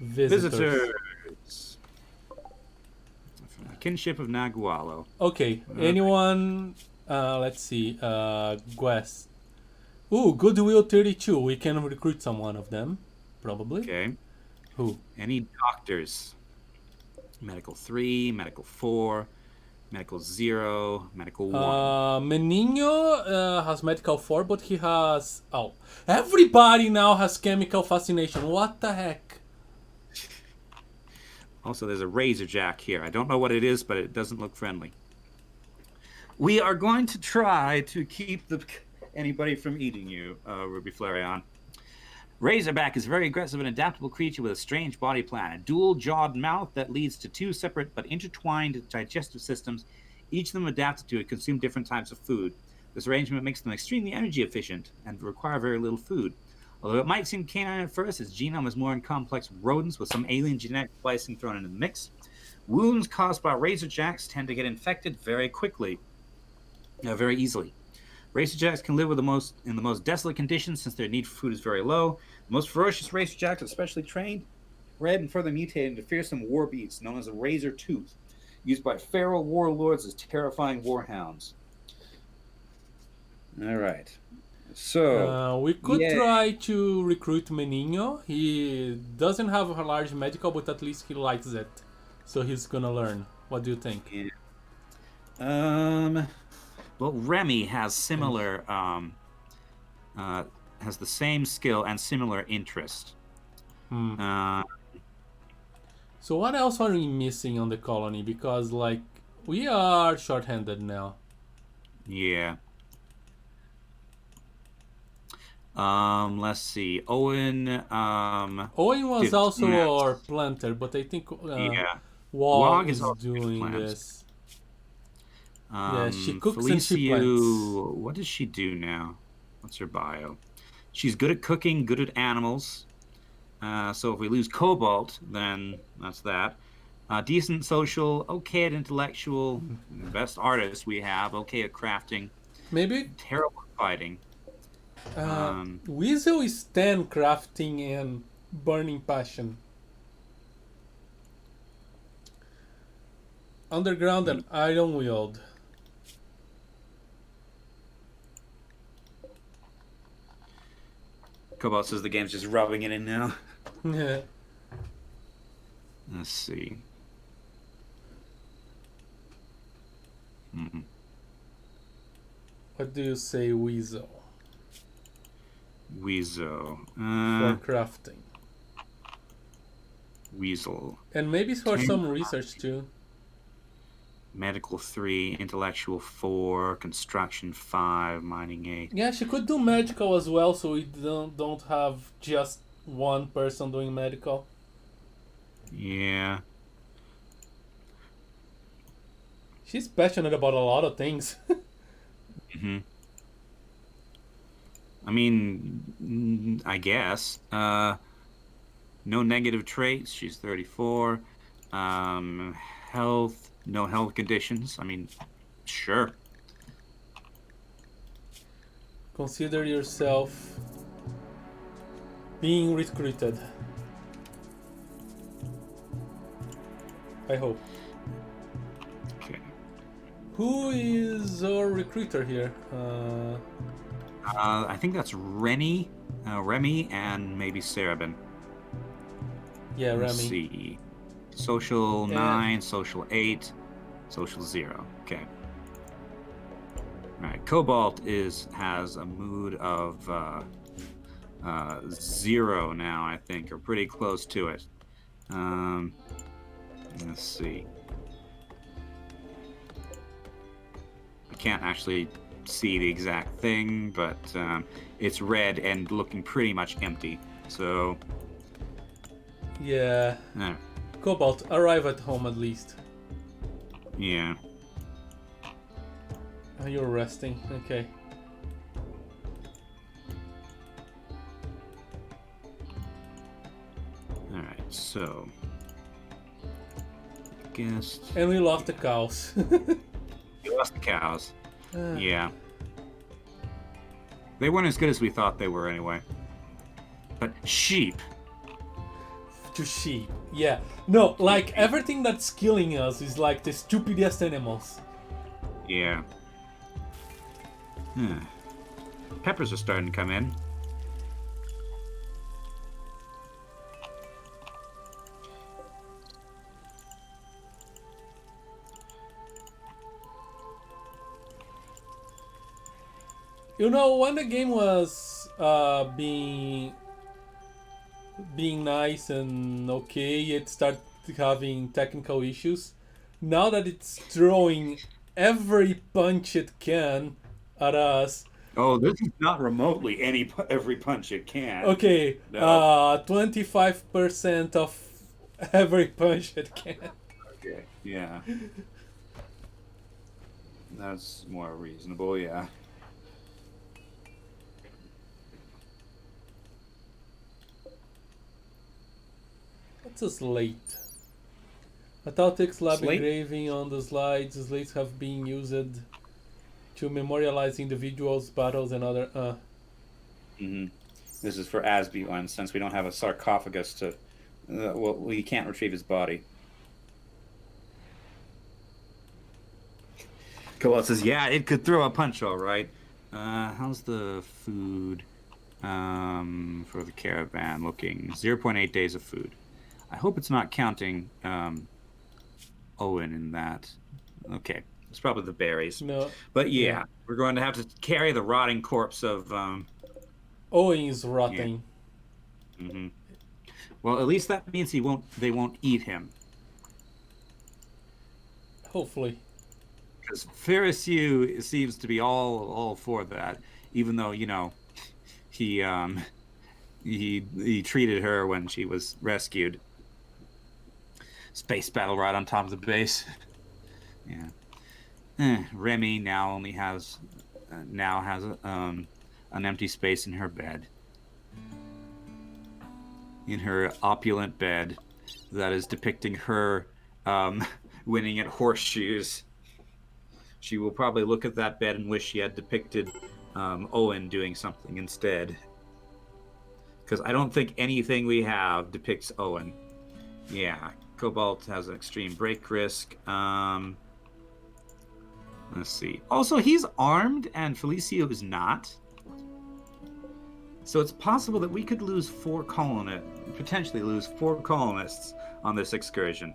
Visitors. From the kinship of Nagualo. Okay, anyone? Let's see. Quest. Ooh, Goodwill 32. We can recruit someone of them, probably. Okay. Who? Any doctors? Medical 3, Medical 4, Medical 0, Medical 1. Menino has medical 4, but he has... Oh, everybody now has chemical fascination. What the heck? Also, there's a razor jack here. I don't know what it is, but it doesn't look friendly. We are going to try to keep anybody from eating you, Ruby Flareon. Razorback is a very aggressive and adaptable creature with a strange body plan, a dual-jawed mouth that leads to 2 separate but intertwined digestive systems, each of them adapted to consume different types of food. This arrangement makes them extremely energy efficient and require very little food. Although it might seem canine at first, its genome is more in complex rodents with some alien genetic splicing thrown into the mix. Wounds caused by razorjacks tend to get infected very quickly, very easily. Racerjacks can live in the most desolate conditions since their need for food is very low. The most ferocious racerjacks are specially trained, bred, and further mutated into fearsome war beasts known as a razor tooth, used by feral warlords as terrifying warhounds. All right. So we could try to recruit Menino. He doesn't have a large medical, but at least he likes it, so he's gonna learn. What do you think? Yeah. Well, Remy has similar, has the same skill and similar interest. So what else are we missing on the colony? Because, like, we are short-handed now. Yeah. Let's see. Owen. Owen was also our planter, but I think Wog is doing this. Yeah, she cooks and she plants. What does she do now? What's her bio? She's good at cooking, good at animals. So if we lose Cobalt, then that's that. Decent social, okay at intellectual, best artist we have, okay at crafting. Maybe terrible at fighting. Weasel is 10 crafting and burning passion. Underground and Iron Wield. Cobalt says the game's just rubbing it in now. Yeah. Let's see. What do you say, Weasel? Weasel. For crafting. Weasel. And maybe for Tame, some research too. medical 3, intellectual 4, construction 5, mining 8. Yeah, she could do medical as well, so we don't have just one person doing medical. Yeah. She's passionate about a lot of things. Hmm. I mean, I guess. No negative traits. She's 34. Health, no health conditions. I mean, sure. Consider yourself being recruited. I hope. Okay. Who is our recruiter here? I think that's Remy, and maybe Sarabin. Yeah, Let's Remy. see. Social And 9, social 8, social 0. Okay. All right. Cobalt has a mood of 0 now, I think, or pretty close to it. Let's see. I can't actually see the exact thing, but it's red and looking pretty much empty. So, yeah, Cobalt, arrive at home at least. yeah. Oh, you're resting. Okay. All right. So, guess And we lost the cows. you lost the cows. Yeah. They weren't as good as we thought they were anyway. But sheep. To sheep. Yeah. No, like everything that's killing us is like the stupidest animals. Yeah. Peppers are starting to come in. You know, when the game was being nice and okay, it started having technical issues. Now that it's throwing every punch it can at us. Oh, this is not remotely every punch it can. Okay, No. 25% of every punch it can. Okay. Yeah. That's more reasonable, yeah. What's a slate? Athletics lab Slate? engraving on the slides. Slates have been used to memorialize individuals, battles, and other. Mm-hmm. This is for Asby one, since we don't have a sarcophagus to. Well, we can't retrieve his body. Cobalt says, "Yeah, it could throw a punch, all right." How's the food for the caravan looking? 0.8 days of food. I hope it's not counting Owen in that. Okay, it's probably the berries. No. But yeah, we're going to have to carry the rotting corpse of. Owen is rotting. Yeah. Mm-hmm. Well, at least that means they won't eat him. Hopefully. Because Ferrisu seems to be all for that, even though he treated her when she was rescued. Space battle right on top of the base. Yeah. Remy now only has an empty space in her bed. In her opulent bed that is depicting her winning at horseshoes. She will probably look at that bed and wish she had depicted Owen doing something instead. Because I don't think anything we have depicts Owen. Yeah, Cobalt has an extreme break risk. Let's see. Also, he's armed and Felicio is not. So it's possible that we could lose potentially lose 4 colonists on this excursion.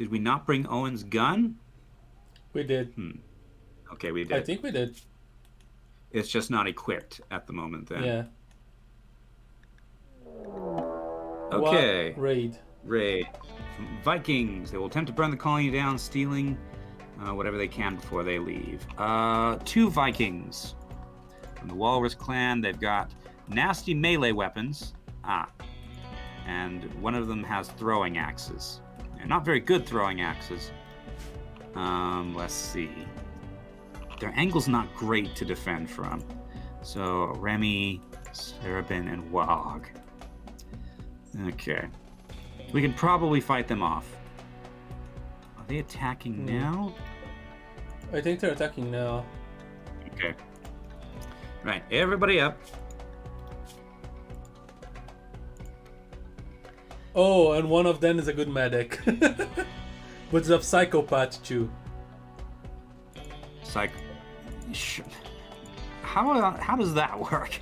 Did we not bring Owen's gun? We did. Okay, we I did. think we did. It's just not equipped at the moment then. Yeah. Okay. What raid? Raid. Vikings. They will attempt to burn the colony down, stealing whatever they can before they leave. 2 Vikings. From the Walrus clan, they've got nasty melee weapons. And one of them has throwing axes. And not very good throwing axes. Let's see. Their angle's not great to defend from. So, Remy, Serapin, and Wog. Okay. We can probably fight them off. Are they attacking now? I think they're attacking now. Okay. Right, everybody up. Oh, and one of them is a good medic. But it's a psychopath too. How does that work?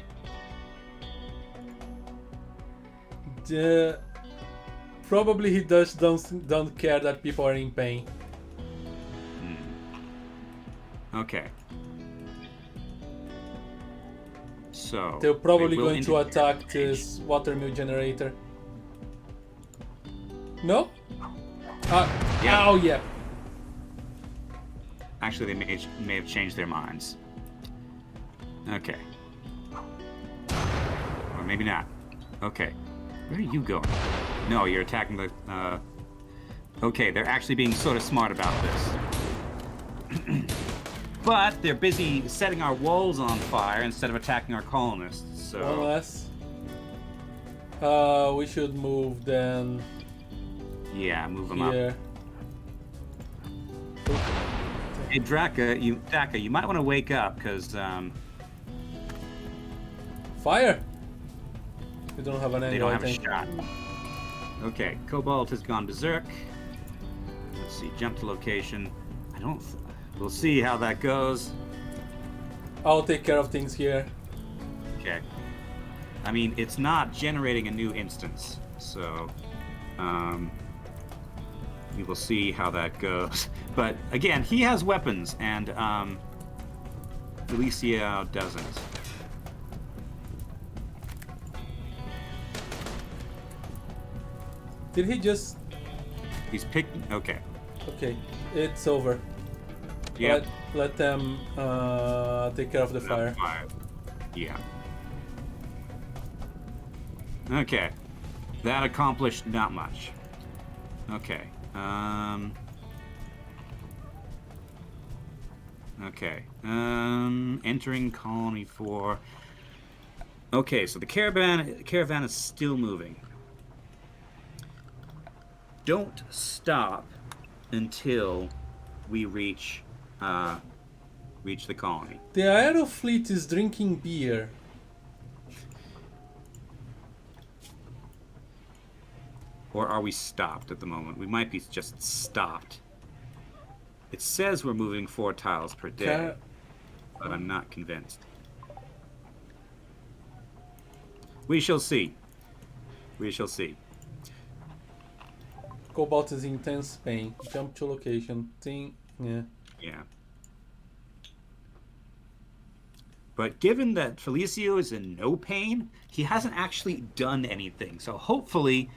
Probably he don't care that people are in pain. Okay. So They're probably going to attack this watermill generator. No? Yeah. Oh yeah. Actually, they may have changed their minds. Okay. Or maybe not. Okay. Where are you going? No, you're attacking the... Okay, they're actually being sort of smart about this. But they're busy setting our walls on fire instead of attacking our colonists, so... Unless... we should move then... Yeah, move them up. Here. Hey, Draka, you might want to wake up, because, Fire! We don't have an angle, they don't I have a think. shot. Okay, Cobalt has gone berserk. Let's see, jump to location. We'll see how that goes. I'll take care of things here. Okay. I mean, it's not generating a new instance, so, we will see how that goes. But, again, he has weapons, and, Felicia doesn't. Did he just... He's picked... Okay. Okay, it's over. Yeah. Let them take care of the fire. Yeah. Okay. That accomplished not much. Okay. Okay. Entering colony 4. Okay, so the caravan is still moving. Don't stop until we reach the colony. The aero fleet is drinking beer. Or are we stopped at the moment? We might be just stopped. It says we're moving 4 tiles per day, but I'm not convinced. We shall see. We shall see. Cobalt is in intense pain. Jump to location. Yeah. Yeah. But given that Felicio is in no pain, he hasn't actually done anything. So hopefully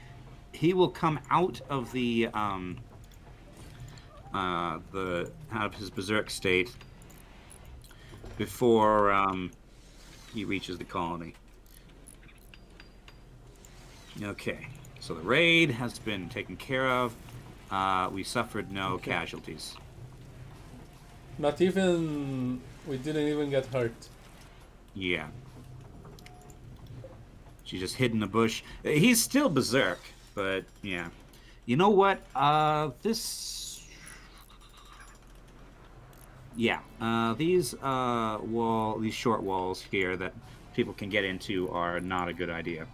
he will come out of the out of his berserk state before he reaches the colony. Okay, so the raid has been taken care of. We suffered no casualties. Not even... We didn't even get hurt. Yeah. She just hid in a bush. He's still berserk, but yeah. You know what? This... Yeah. These short walls here that people can get into are not a good idea.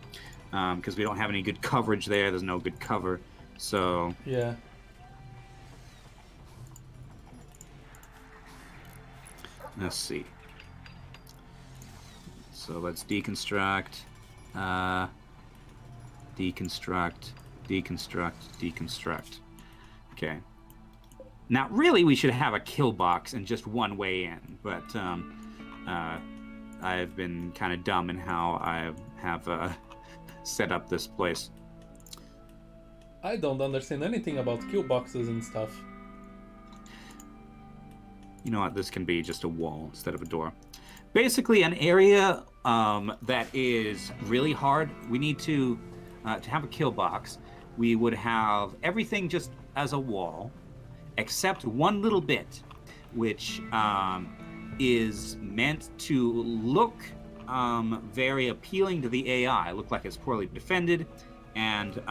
Because we don't have any good coverage there. There's no good cover. So... Yeah. Let's see. So let's deconstruct, deconstruct. Okay. Now, really, we should have a kill box and just one way in, but I've been kind of dumb in how I have set up this place. I don't understand anything about kill boxes and stuff. You know what? This can be just a wall instead of a door. Basically, an area that is really hard. We need to have a kill box. We would have everything just as a wall, except one little bit, which is meant to look very appealing to the AI. Look like it's poorly defended, and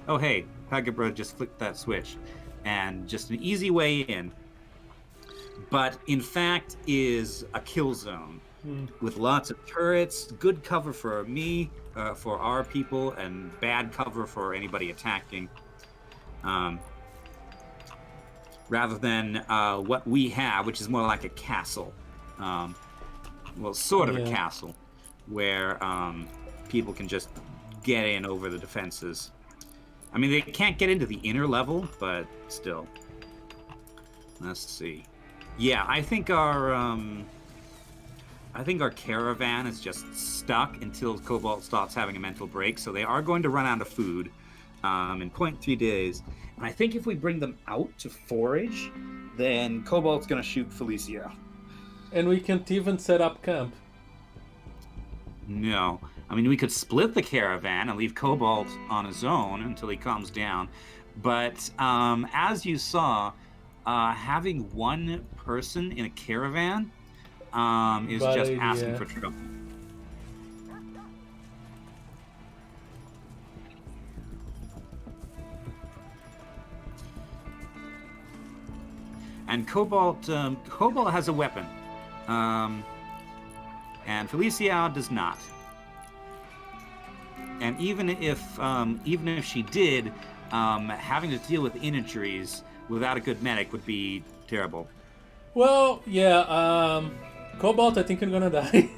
oh hey, Pagabra just flicked that switch, and just an easy way in. But in fact, is a kill zone with lots of turrets, good cover for me, for our people, and bad cover for anybody attacking. Rather than what we have, which is more like a castle. Well, sort of a castle, where people can just get in over the defenses. I mean, they can't get into the inner level, but still. Let's see. Yeah, I think our caravan is just stuck until Cobalt starts having a mental break. So they are going to run out of food in 0.3 days. And I think if we bring them out to forage, then Cobalt's going to shoot Felicia. And we can't even set up camp. No. I mean, we could split the caravan and leave Cobalt on his own until he calms down. But as you saw, having one person in a caravan is just asking for trouble. And Cobalt has a weapon, and Felicia does not. And even if she did, having to deal with injuries without a good medic would be terrible. Well, yeah, Cobalt, I think I'm gonna die.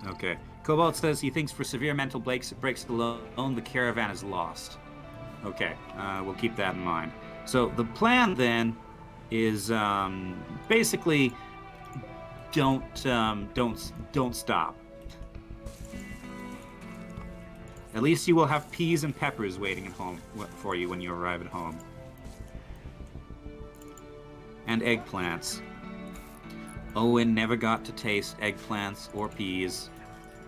Okay. Cobalt says he thinks for severe mental breaks alone, the caravan is lost. Okay, we'll keep that in mind. So the plan then is basically don't stop. At least you will have peas and peppers waiting at home for you when you arrive at home. And eggplants. Owen never got to taste eggplants or peas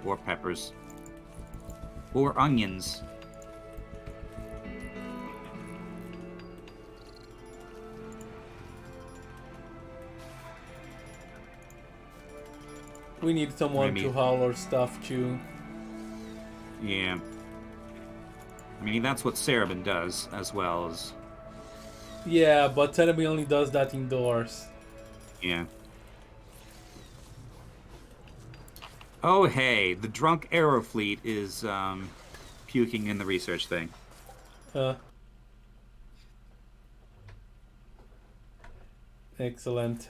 or peppers or onions. We need someone to haul our stuff too. Yeah. I mean, that's what Cerebin does, as well as... Yeah, but Cerebin only does that indoors. Yeah. Oh, hey, the drunk Aero Fleet is puking in the research thing. Excellent.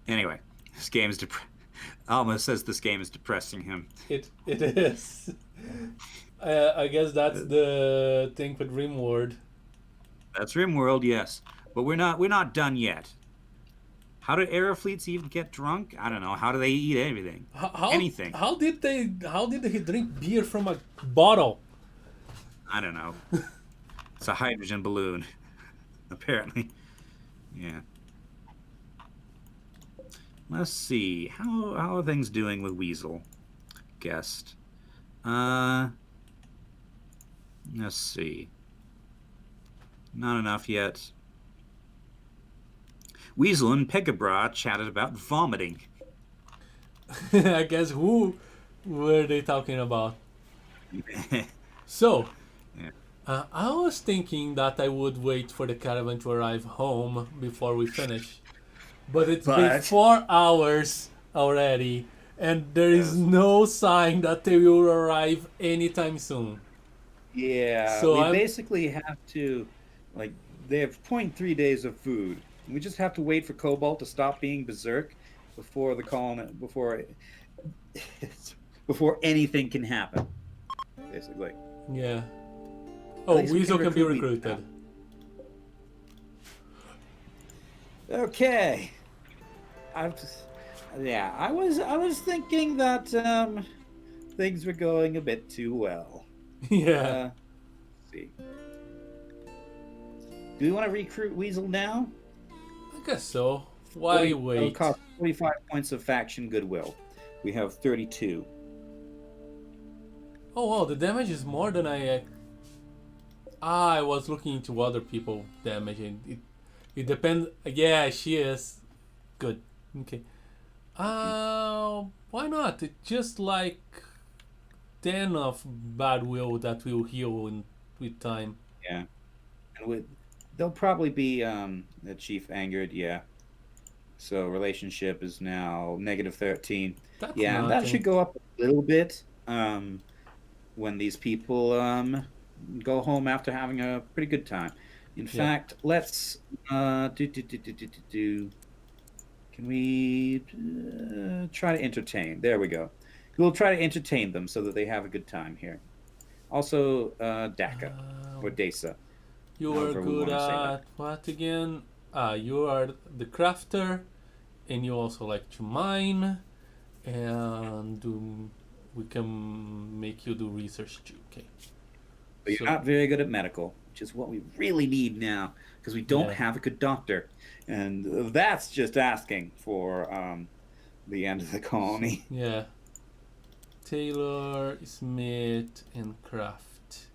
Anyway, this game is Alma says this game is depressing him. It is. I guess that's the thing with RimWorld. That's RimWorld, yes, but we're not done yet. How do Aerofleets even get drunk? I don't know. How do they eat anything? Anything? How did they drink beer from a bottle? I don't know. It's a hydrogen balloon, apparently. Yeah. Let's see. How are things doing with Weasel? Guest. Let's see. Not enough yet. Weasel and Pegabra chatted about vomiting. I guess who were they talking about? So, yeah. I was thinking that I would wait for the caravan to arrive home before we finish. But it's been 4 hours already, and there is no sign that they will arrive anytime soon. Yeah, so we basically have to, like, they have 0.3 days of food. We just have to wait for Cobalt to stop being berserk before before anything can happen, basically. Yeah. At Oh, least we Weasel can be recruit Weasel now. recruited. Okay. I've just, yeah, I was thinking that things were going a bit too well. Yeah, Let's see. Do we want to recruit Weasel now? I guess so. Why 40, it'll wait? cost 45 points of faction goodwill. We have 32. Oh wow, the damage is more than I was looking into other people damage, and it depends. Yeah, she is good. Okay. Why not? It's just like 10 of bad will that will heal with time. Yeah. And they'll probably be the chief angered, yeah. So relationship is now -13. That's Yeah, and that nothing. should go up a little bit when these people go home after having a pretty good time. In Yeah. fact, let's do. Can we try to entertain? There we go. We'll try to entertain them so that they have a good time here. Also, DACA Uh, or DESA, you are however we good want to say that. at what again? You are the crafter, and you also like to mine, and we can make you do research too. Okay. But you're So not very good at medical, which is what we really need now because we don't yeah. have a good doctor, and that's just asking for the end of the So colony. yeah. Tailor, Smith, and craft.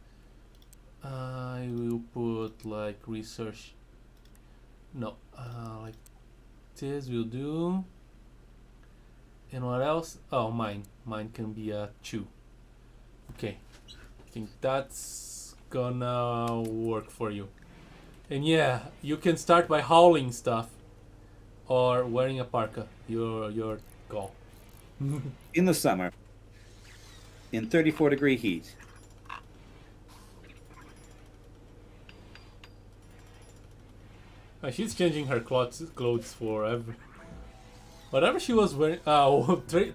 I will put like research. No, like this will do. And what else? Oh, mine. Mine can be a 2. Okay. I think that's gonna work for you. And yeah, you can start by hauling stuff or wearing a parka. Your call. In the summer, in 34-degree heat. She's changing her clothes forever. Whatever she was wearing.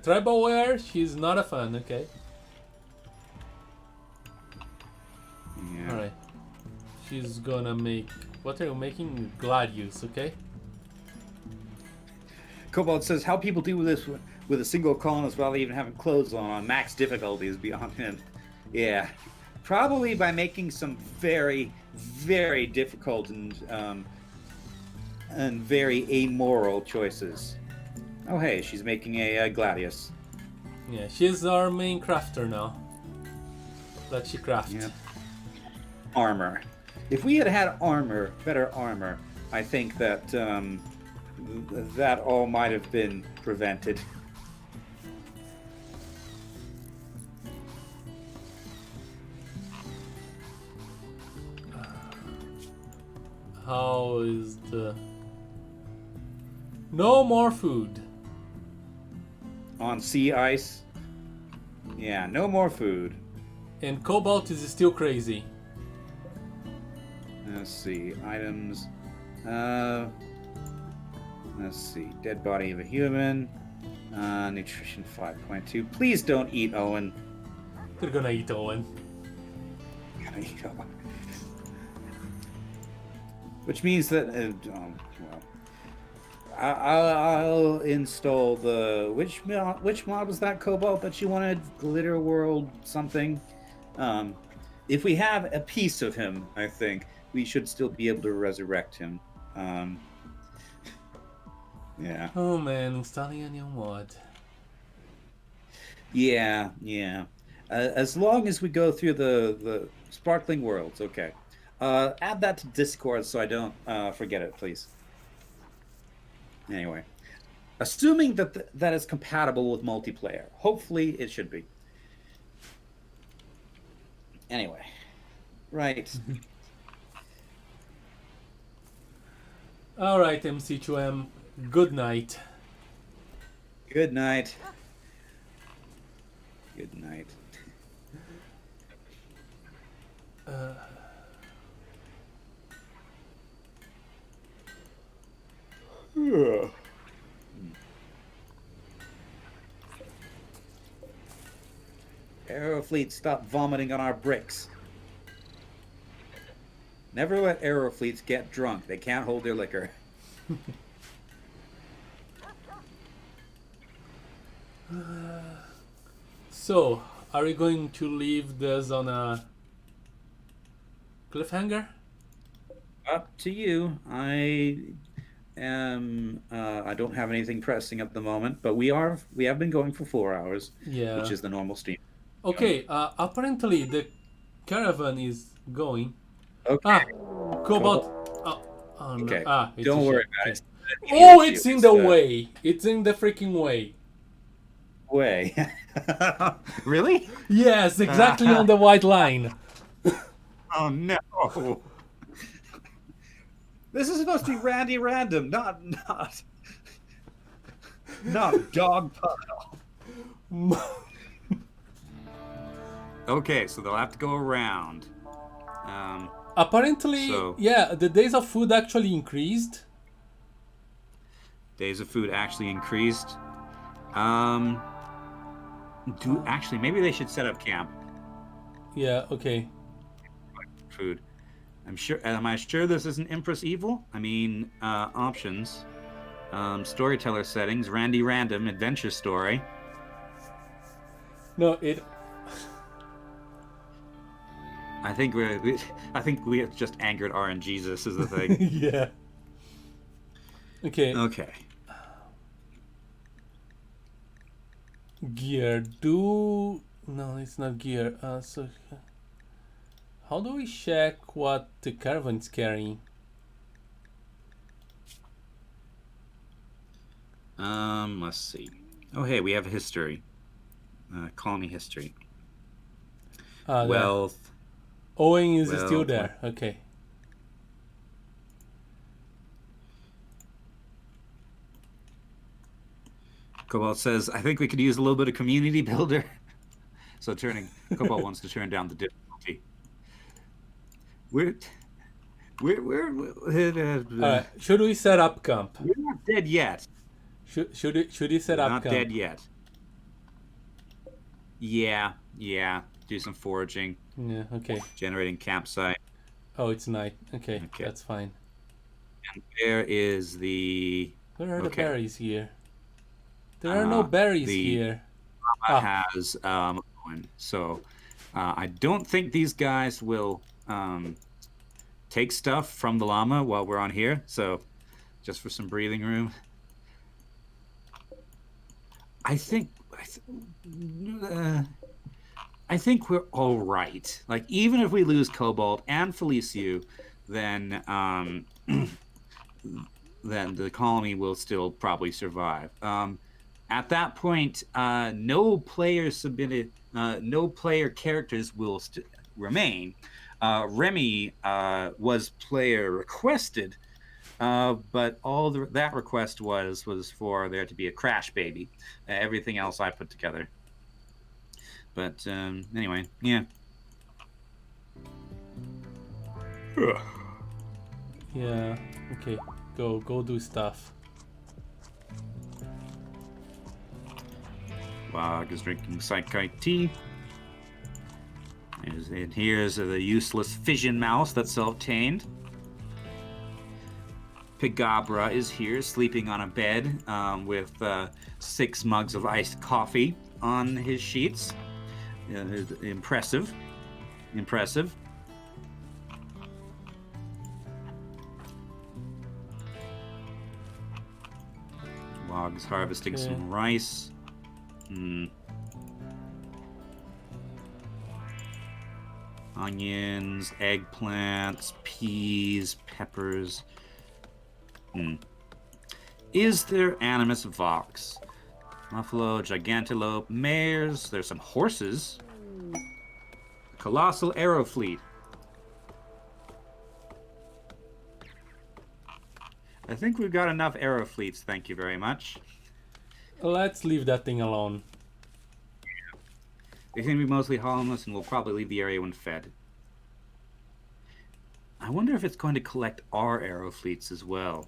Tribal wear. She's not a fan. Okay. All Yeah. right. She's gonna make. What are you making? Gladius. Okay. Cobalt says how people deal with this with a single colonist while even having clothes on max difficulty is beyond him. Yeah, probably by making some very, very difficult and very amoral choices. Oh hey, she's making a Gladius. Yeah, she's our main crafter now. That she craft. Yep. Armor. If we had had armor, better armor, I think that that all might have been prevented. How is the? No more food. On sea ice. Yeah, no more food. And Cobalt is still crazy. Let's see. Items. Let's see. Dead body of a human. Nutrition 5.2. Please don't eat Owen. They're gonna eat Owen. Gotta eat Owen. Which means that, well, I'll install the which mod was that, Cobalt, that you wanted? Glitter World something. If we have a piece of him, I think we should still be able to resurrect him. Yeah. Oh man, installing a new mod. Yeah, yeah. As long as we go through the sparkling worlds, okay. Add that to Discord so I don't forget it, please. Anyway, assuming that that is compatible with multiplayer, hopefully it should be. Anyway, right. All right, MC2M. Good night. Good night. Good night. Aerofleet, stop vomiting on our bricks. Never let Aerofleets get drunk. They can't hold their liquor. So, are we going to leave this on a cliffhanger? Up to you. I don't have anything pressing at the moment, but we have been going for 4 hours, which Yeah. is the normal stream. Okay, apparently the caravan is going. Okay. Ah, Cobalt. Oh, oh no. Okay. Ah, it's a Don't worry ship. about Okay. it. Oh, Issue. it's in the way. It's in the freaking way. Way. Really? Yes, exactly on the white line. Oh no. This is supposed to be Randy Random, not Dog Pile. Okay, so they'll have to go around. Apparently, So- yeah, the days of food actually increased. Days of food actually increased. Actually maybe they should set up camp. Yeah, okay. Food. Am I sure this isn't Empress Evil? I mean, options. Storyteller settings, Randy Random, adventure story. No, it. I think we have just angered RNGesus is the thing. Yeah. Okay. Okay. Gear. No, it's not gear. So, how do we check what the caravan's carrying? Let's see. Oh, hey, we have history. Colony history. There. Wealth. Owen is Well, still there. Okay. Cobalt says, I think we could use a little bit of community builder. So Cobalt wants to turn down the difficulty. We're Alright. Should we set up camp? we're not dead yet. Should we set up Not camp? dead yet. Yeah. Do some foraging, Yeah, okay. generating campsite. Oh, it's night. Okay, Okay. that's fine. And there is the Where are the Okay. berries here? There are no berries here. has Owen. So I don't think these guys will take stuff from the llama while we're on here. So just for some breathing room. I think we're all right. Like even if we lose Cobalt and Felicio, then then the colony will still probably survive. At that point, no player characters will remain. Remy was player requested, but all that request was for there to be a crash baby. Everything else I put together. But anyway, yeah. Yeah. Okay. Go do stuff. Wog is drinking Sci-Fi tea. And here's the useless fission mouse that's self-tamed. Pigabra is here, sleeping on a bed with 6 mugs of iced coffee on his sheets. Impressive. Wog's harvesting some rice. Onions, eggplants, peas, peppers. Is there Animus Vox? Buffalo, Gigantelope, mares. There's some horses. Colossal arrow fleet. I think we've got enough arrow fleets, thank you very much. Let's leave that thing alone. They seem to be mostly harmless and will probably leave the area when fed. I wonder if it's going to collect our arrow fleets as well.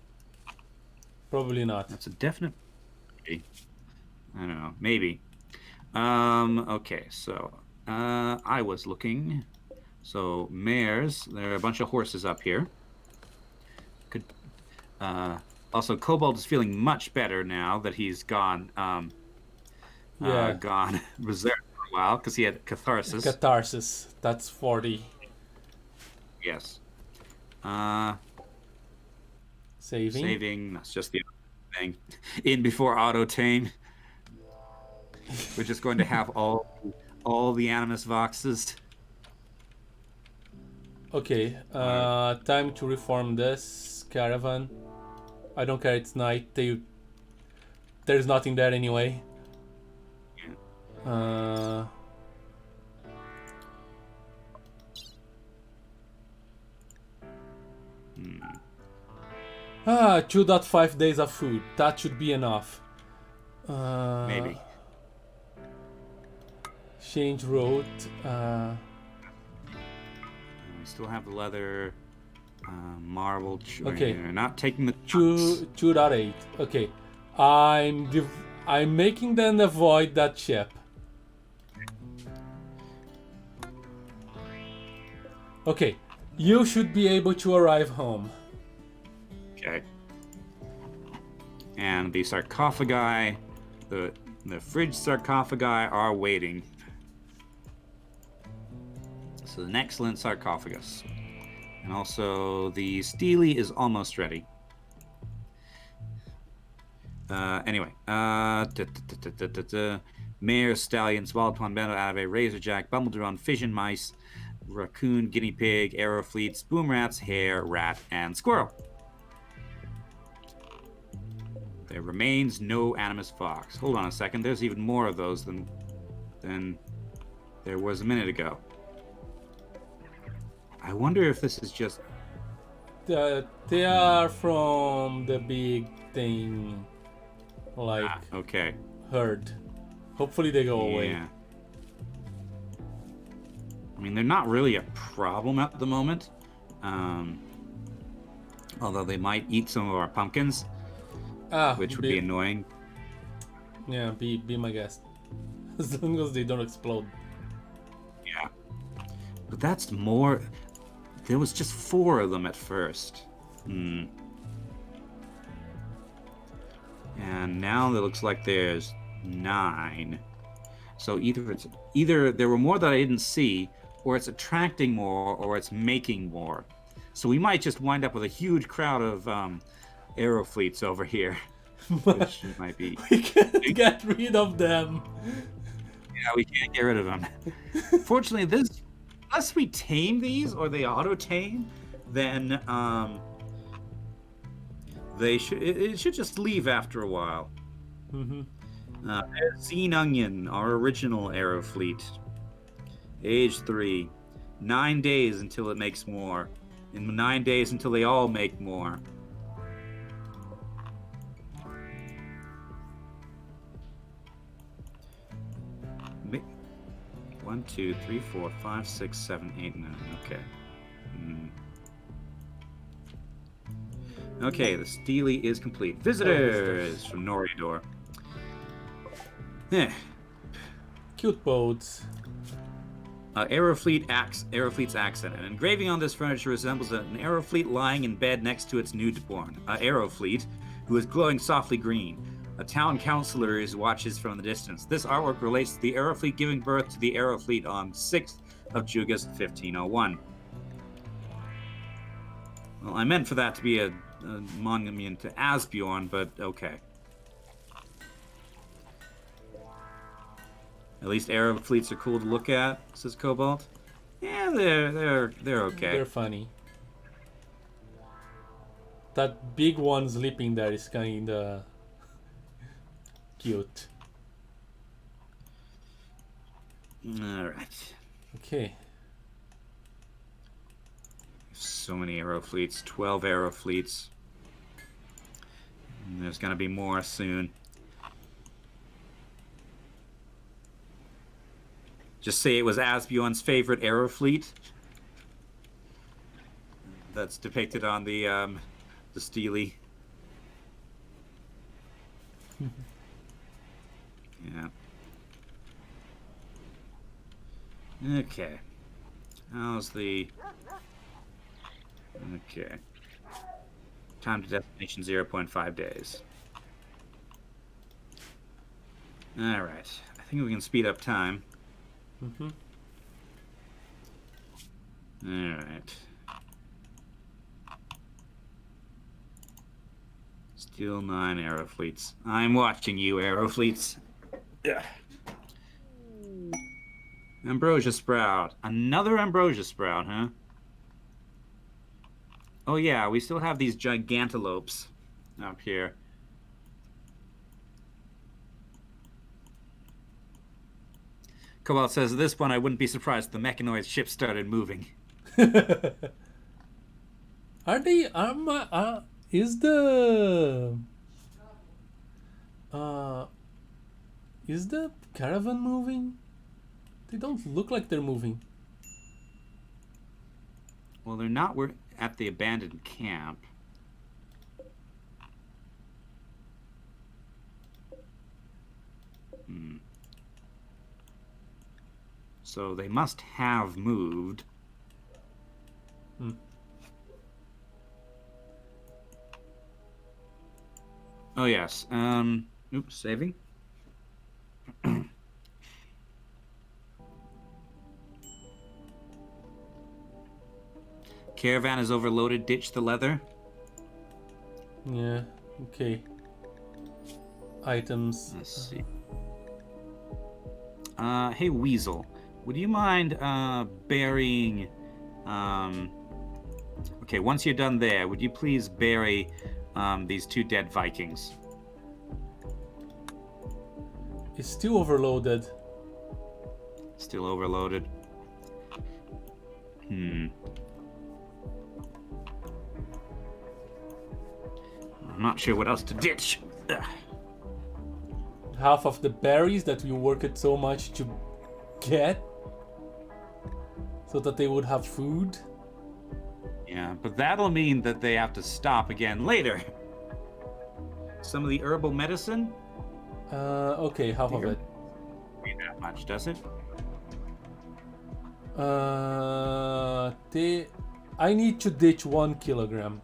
Probably not. That's a definite... I don't know, maybe. Okay, so I was looking. So mares, there are a bunch of horses up here. Could uh, Also Cobalt is feeling much better now that he's Yeah, gone reserved for a while because he had catharsis. catharsis. That's 40. Yes. Uh, Saving. Saving. That's just the other thing. In before auto tame. We're just going to have all the animus voxes. Okay, time to reform this caravan. I don't care, it's night. There's nothing there anyway. Uh, 2.5 days of food. That should be enough. Maybe. Change road. We still have the leather, marble. Okay. We're not taking the 2.8. Okay, I'm making them avoid that ship. Okay, you should be able to arrive home. Okay. And the sarcophagi, the fridge sarcophagi are waiting. So an excellent sarcophagus. And also the Steely is almost ready. Anyway, Mare, stallion, swallowed upon bendo, ave, razorjack, bumbledrone, fission mice, raccoon, guinea pig, arrow fleet, spoon rats, hare, rat, and squirrel. There remains no animus fox. Hold on a second. There's even more of those than there was a minute ago. I wonder if this is just... They are from the big thing, like okay. herd. Hopefully they go away. Yeah. I mean, they're not really a problem at the moment. Although they might eat some of our pumpkins, which would be annoying. Yeah, be my guest. As long as they don't explode. Yeah. But that's more... There was just 4 of them at first. And now it looks like there's 9. So either there were more that I didn't see, or it's attracting more, or it's making more. So we might just wind up with a huge crowd of aero fleets over here, which might be... We can't get rid of them. Yeah, we can't get rid of them. Fortunately, unless we tame these, or they auto-tame, then it should just leave after a while. Zine Onion, our original aero fleet. Age 3. 9 days until it makes more. And 9 days until they all make more. One, 2, 3, 4, 5, 6, 7, 8, 9. Okay. Okay, the Steely is complete. Visitors from Noridor. Cute boats. Aerofleet's accent. An engraving on this furniture resembles an Aerofleet lying in bed next to its newborn. Aerofleet, who is glowing softly green. A town councillor is watches from the distance. This artwork relates to the Aerofleet giving birth to the Aerofleet on 6th of Jugas, 1501. Well, I meant for that to be a monument to Asbjorn, but okay. At least Aerofleets are cool to look at, says Cobalt. Yeah, they're okay. They're funny. That big one sleeping there is kinda cute. Alright. Okay. So many Aerofleets, 12 Aerofleets. And there's gonna be more soon. Just say it was Asbjorn's favorite Aerofleet. That's depicted on the Steely. Yeah. Okay. How's the... Okay. Time to destination 0.5 days. Alright. I think we can speed up time. Mm-hmm. Alright. Still 9 arrow fleets. I'm watching you, arrow fleets. Ugh. Ambrosia sprout. Another ambrosia sprout, huh? Oh yeah, we still have these gigantelopes up here. Cobalt says, at this point I wouldn't be surprised if the mechanoid ship started moving. Are they? Is the is the caravan moving? They don't look like they're moving. Well, they're not. We're at the abandoned camp. So they must have moved. Oh yes. Oops, saving. Caravan is overloaded. Ditch the leather. Yeah. Okay. Items. Let's see. Hey Weasel, would you mind burying? Okay, once you're done there, would you please bury these 2 dead Vikings? It's still overloaded. Still overloaded. I'm not sure what else to ditch. Ugh. Half of the berries that we worked so much to get, so that they would have food. Yeah, but that'll mean that they have to stop again later. Some of the herbal medicine? Okay, half of it. Ain't that much, does it? I need to ditch 1 kilogram.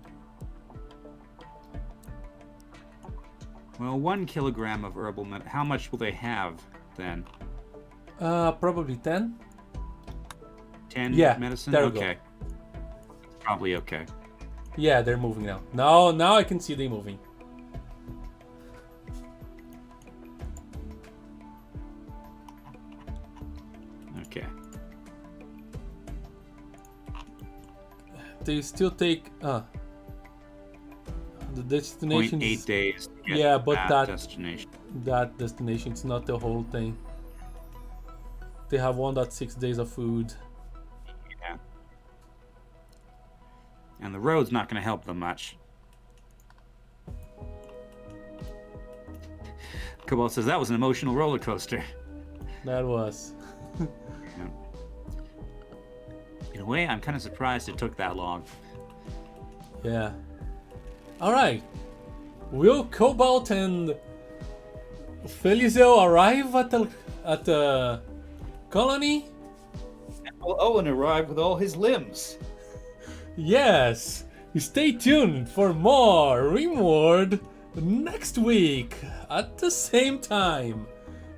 Well, 1 kilogram of herbal medicine. How much will they have then? Probably 10. 10 Yeah, medicine? there we okay. Probably okay. Yeah, they're moving now. Now I can see they moving. Okay. They still take the destination. 0.8 days to get Yeah, but that destination. That destination, it's not the whole thing. They have 1.6 days of food. Yeah. And the road's not going to help them much. Cobalt says that was an emotional roller coaster. That was. Yeah. In a way, I'm kind of surprised it took that long. Yeah. All right. Will Cobalt and Felizio arrive at the colony? And will Owen arrive with all his limbs? Yes. Stay tuned for more RimWorld next week at the same time.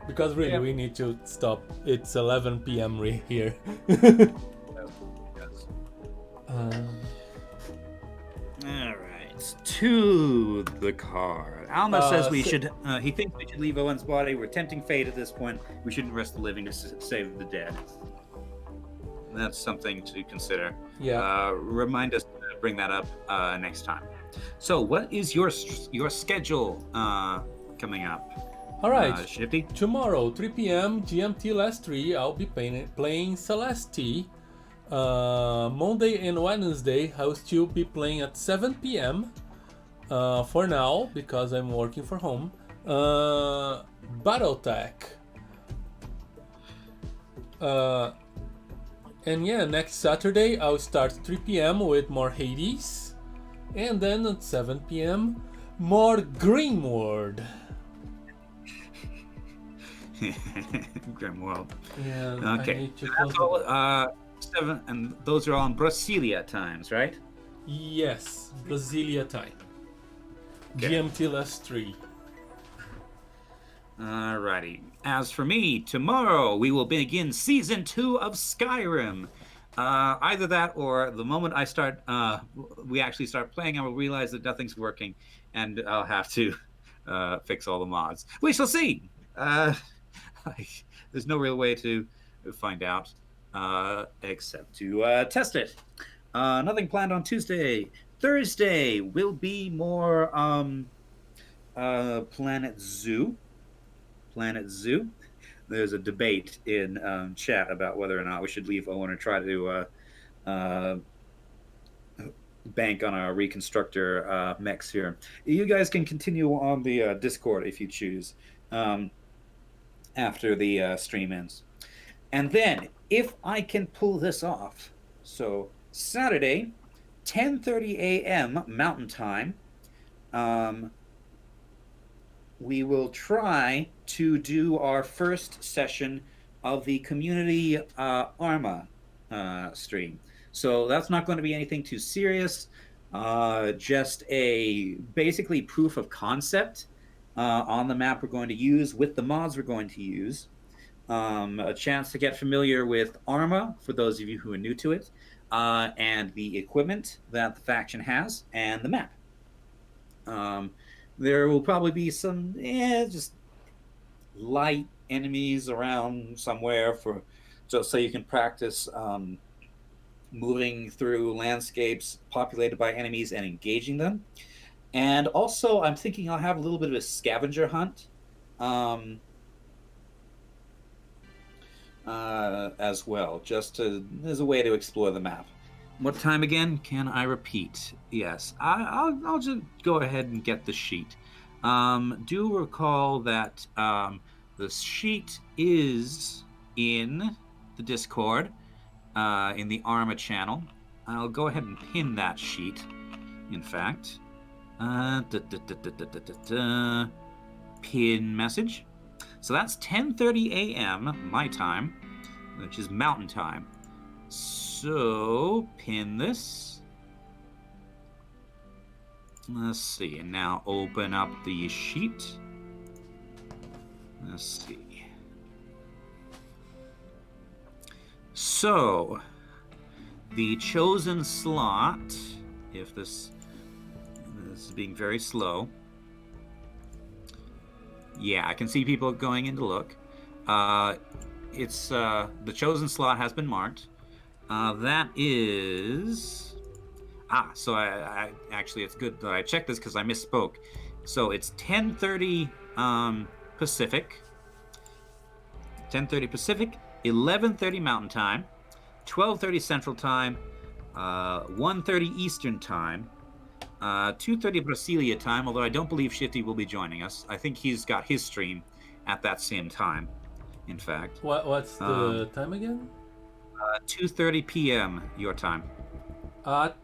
Because really, we need to stop. It's 11 p.m. here. Alright, to the car. Alma says we should, he thinks we should leave Owen's body. We're tempting fate at this point. We shouldn't risk the living to save the dead. That's something to consider. Yeah. Remind us to bring that up next time. So, what is your schedule coming up? All right. Shifty? Tomorrow, 3 p.m. GMT last 3, I'll be playing Celeste. Monday and Wednesday, I'll still be playing at 7 p.m. For now, because I'm working from home. Battletech. And yeah, next Saturday, I'll start 3 p.m. with more Hades. And then at 7 p.m., more RimWorld. RimWorld. And I Okay. need to That's close all, the door. 7, and those are on Brasilia times, right? Yes, Brasilia time. Okay. GMT +3. Alrighty. As for me, tomorrow we will begin season 2 of Skyrim. Either that, or the moment I start, we actually start playing, I will realize that nothing's working, and I'll have to fix all the mods. We shall see. There's no real way to find out except to test it. Nothing planned on Tuesday. Thursday will be more Planet Zoo. Planet Zoo. There's a debate in chat about whether or not we should leave Owen or try to bank on a reconstructor mechs here. You guys can continue on the Discord if you choose after the stream ends. And then, if I can pull this off, so Saturday, 10:30 a.m. Mountain Time, we will try to do our first session of the community Arma stream. So that's not going to be anything too serious, just a basically proof of concept on the map we're going to use with the mods we're going to use. A chance to get familiar with Arma for those of you who are new to it, and the equipment that the faction has, and the map. There will probably be some just light enemies around somewhere so you can practice moving through landscapes populated by enemies and engaging them. And also, I'm thinking I'll have a little bit of a scavenger hunt as well, just as a way to explore the map. What time again? Can I repeat? Yes, I'll just go ahead and get the sheet. Do recall that the sheet is in the Discord, in the Arma channel. I'll go ahead and pin that sheet, in fact. Pin message. So that's 10:30 a.m. my time, which is Mountain Time. So pin this. Let's see, and now open up the sheet. Let's see. So the chosen slot, if this is being very slow. Yeah, I can see people going in to look. It's the chosen slot has been marked. That is so I actually it's good that I checked this because I misspoke. So it's 10:30 Pacific, 10:30 Pacific, 11:30 Mountain Time, 12:30 Central Time, 1:30 Eastern Time, 2:30 Brasilia time, although I don't believe Shifty will be joining us. I think he's got his stream at that same time, in fact. What's the time again? 2:30 p.m. your time. At...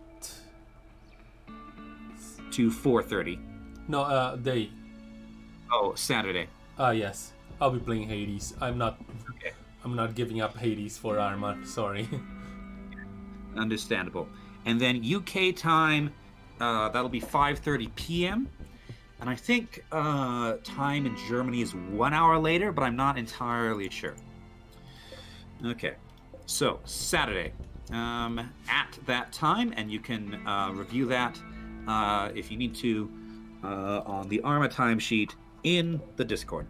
To 4:30. No, day. Oh, Saturday. Yes. I'll be playing Hades. I'm not giving up Hades for Arma, sorry. Understandable. And then UK time, that'll be 5:30 p.m. And I think time in Germany is 1 hour later, but I'm not entirely sure. Okay, so Saturday at that time, and you can review that if you need to on the Arma timesheet in the Discord.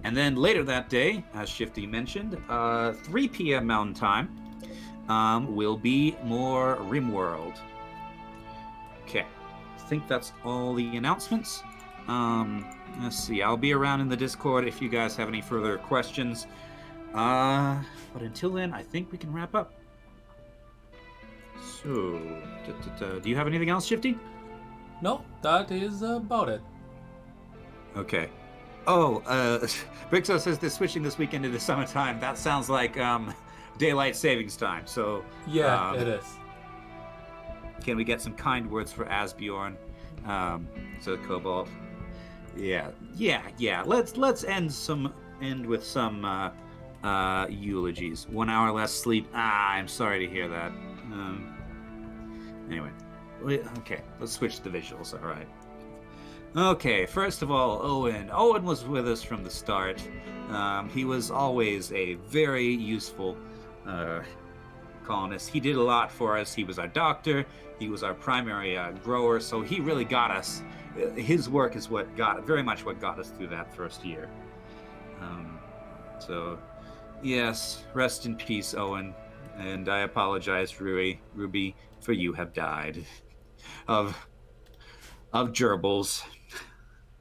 And then later that day, as Shifty mentioned, 3 p.m. Mountain Time will be more RimWorld. Okay, I think that's all the announcements. Let's see, I'll be around in the Discord if you guys have any further questions. But until then, I think we can wrap up. So, do you have anything else, Shifty? No, that is about it. Okay. Oh, Brixo says they're switching this weekend into summertime. That sounds like daylight savings time. So yeah, it is. Can we get some kind words for Asbjorn? So Cobalt. Yeah. Let's end some end with some eulogies. 1 hour less sleep. I'm sorry to hear that. Anyway, okay, let's switch to the visuals. All right. Okay, first of all, Owen. Owen was with us from the start. He was always a very useful colonist. He did a lot for us. He was our doctor. He was our primary grower. So he really got us. His work is very much what got us through that first year. So, yes, rest in peace, Owen. And I apologize, Ruby, for you have died of gerbils.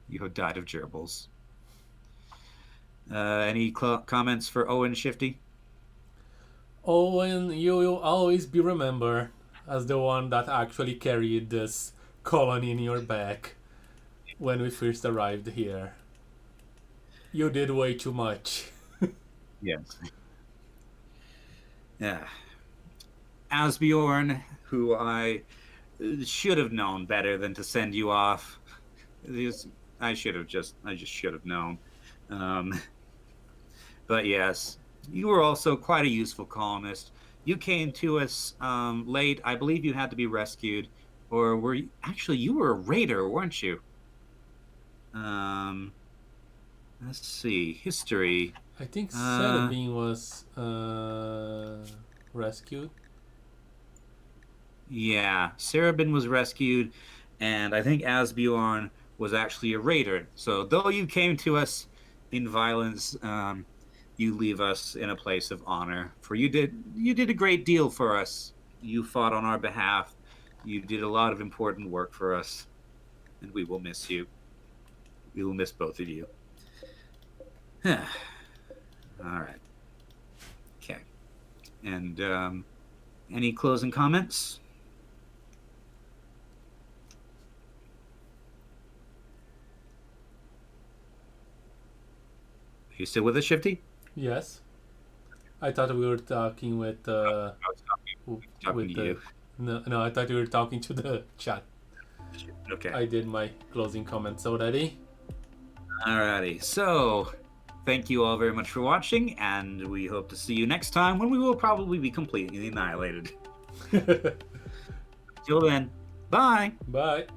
You have died of gerbils. Any comments for Owen Shifty? Owen, you will always be remembered as the one that actually carried this colony in your back when we first arrived here. You did way too much. Yes. Yeah. Asbjorn, who I should have known better than to send you off. I just should have known. But yes, you were also quite a useful colonist. You came to us late. I believe you had to be rescued, or were you? Actually, you were a raider, weren't you? Let's see. History. I think Cerebine was rescued. Yeah, Cerebin was rescued, and I think Asbjorn was actually a raider. So though you came to us in violence, you leave us in a place of honor. For you did a great deal for us. You fought on our behalf. You did a lot of important work for us, and we will miss you. We will miss both of you. All right. Okay. And any closing comments? Are you still with us, Shifty? Yes. I thought we were talking with I was talking to you. No, I thought you were talking to the chat. Okay. I did my closing comments already. Alrighty. So, thank you all very much for watching, and we hope to see you next time when we will probably be completely annihilated. Till then, bye. Bye.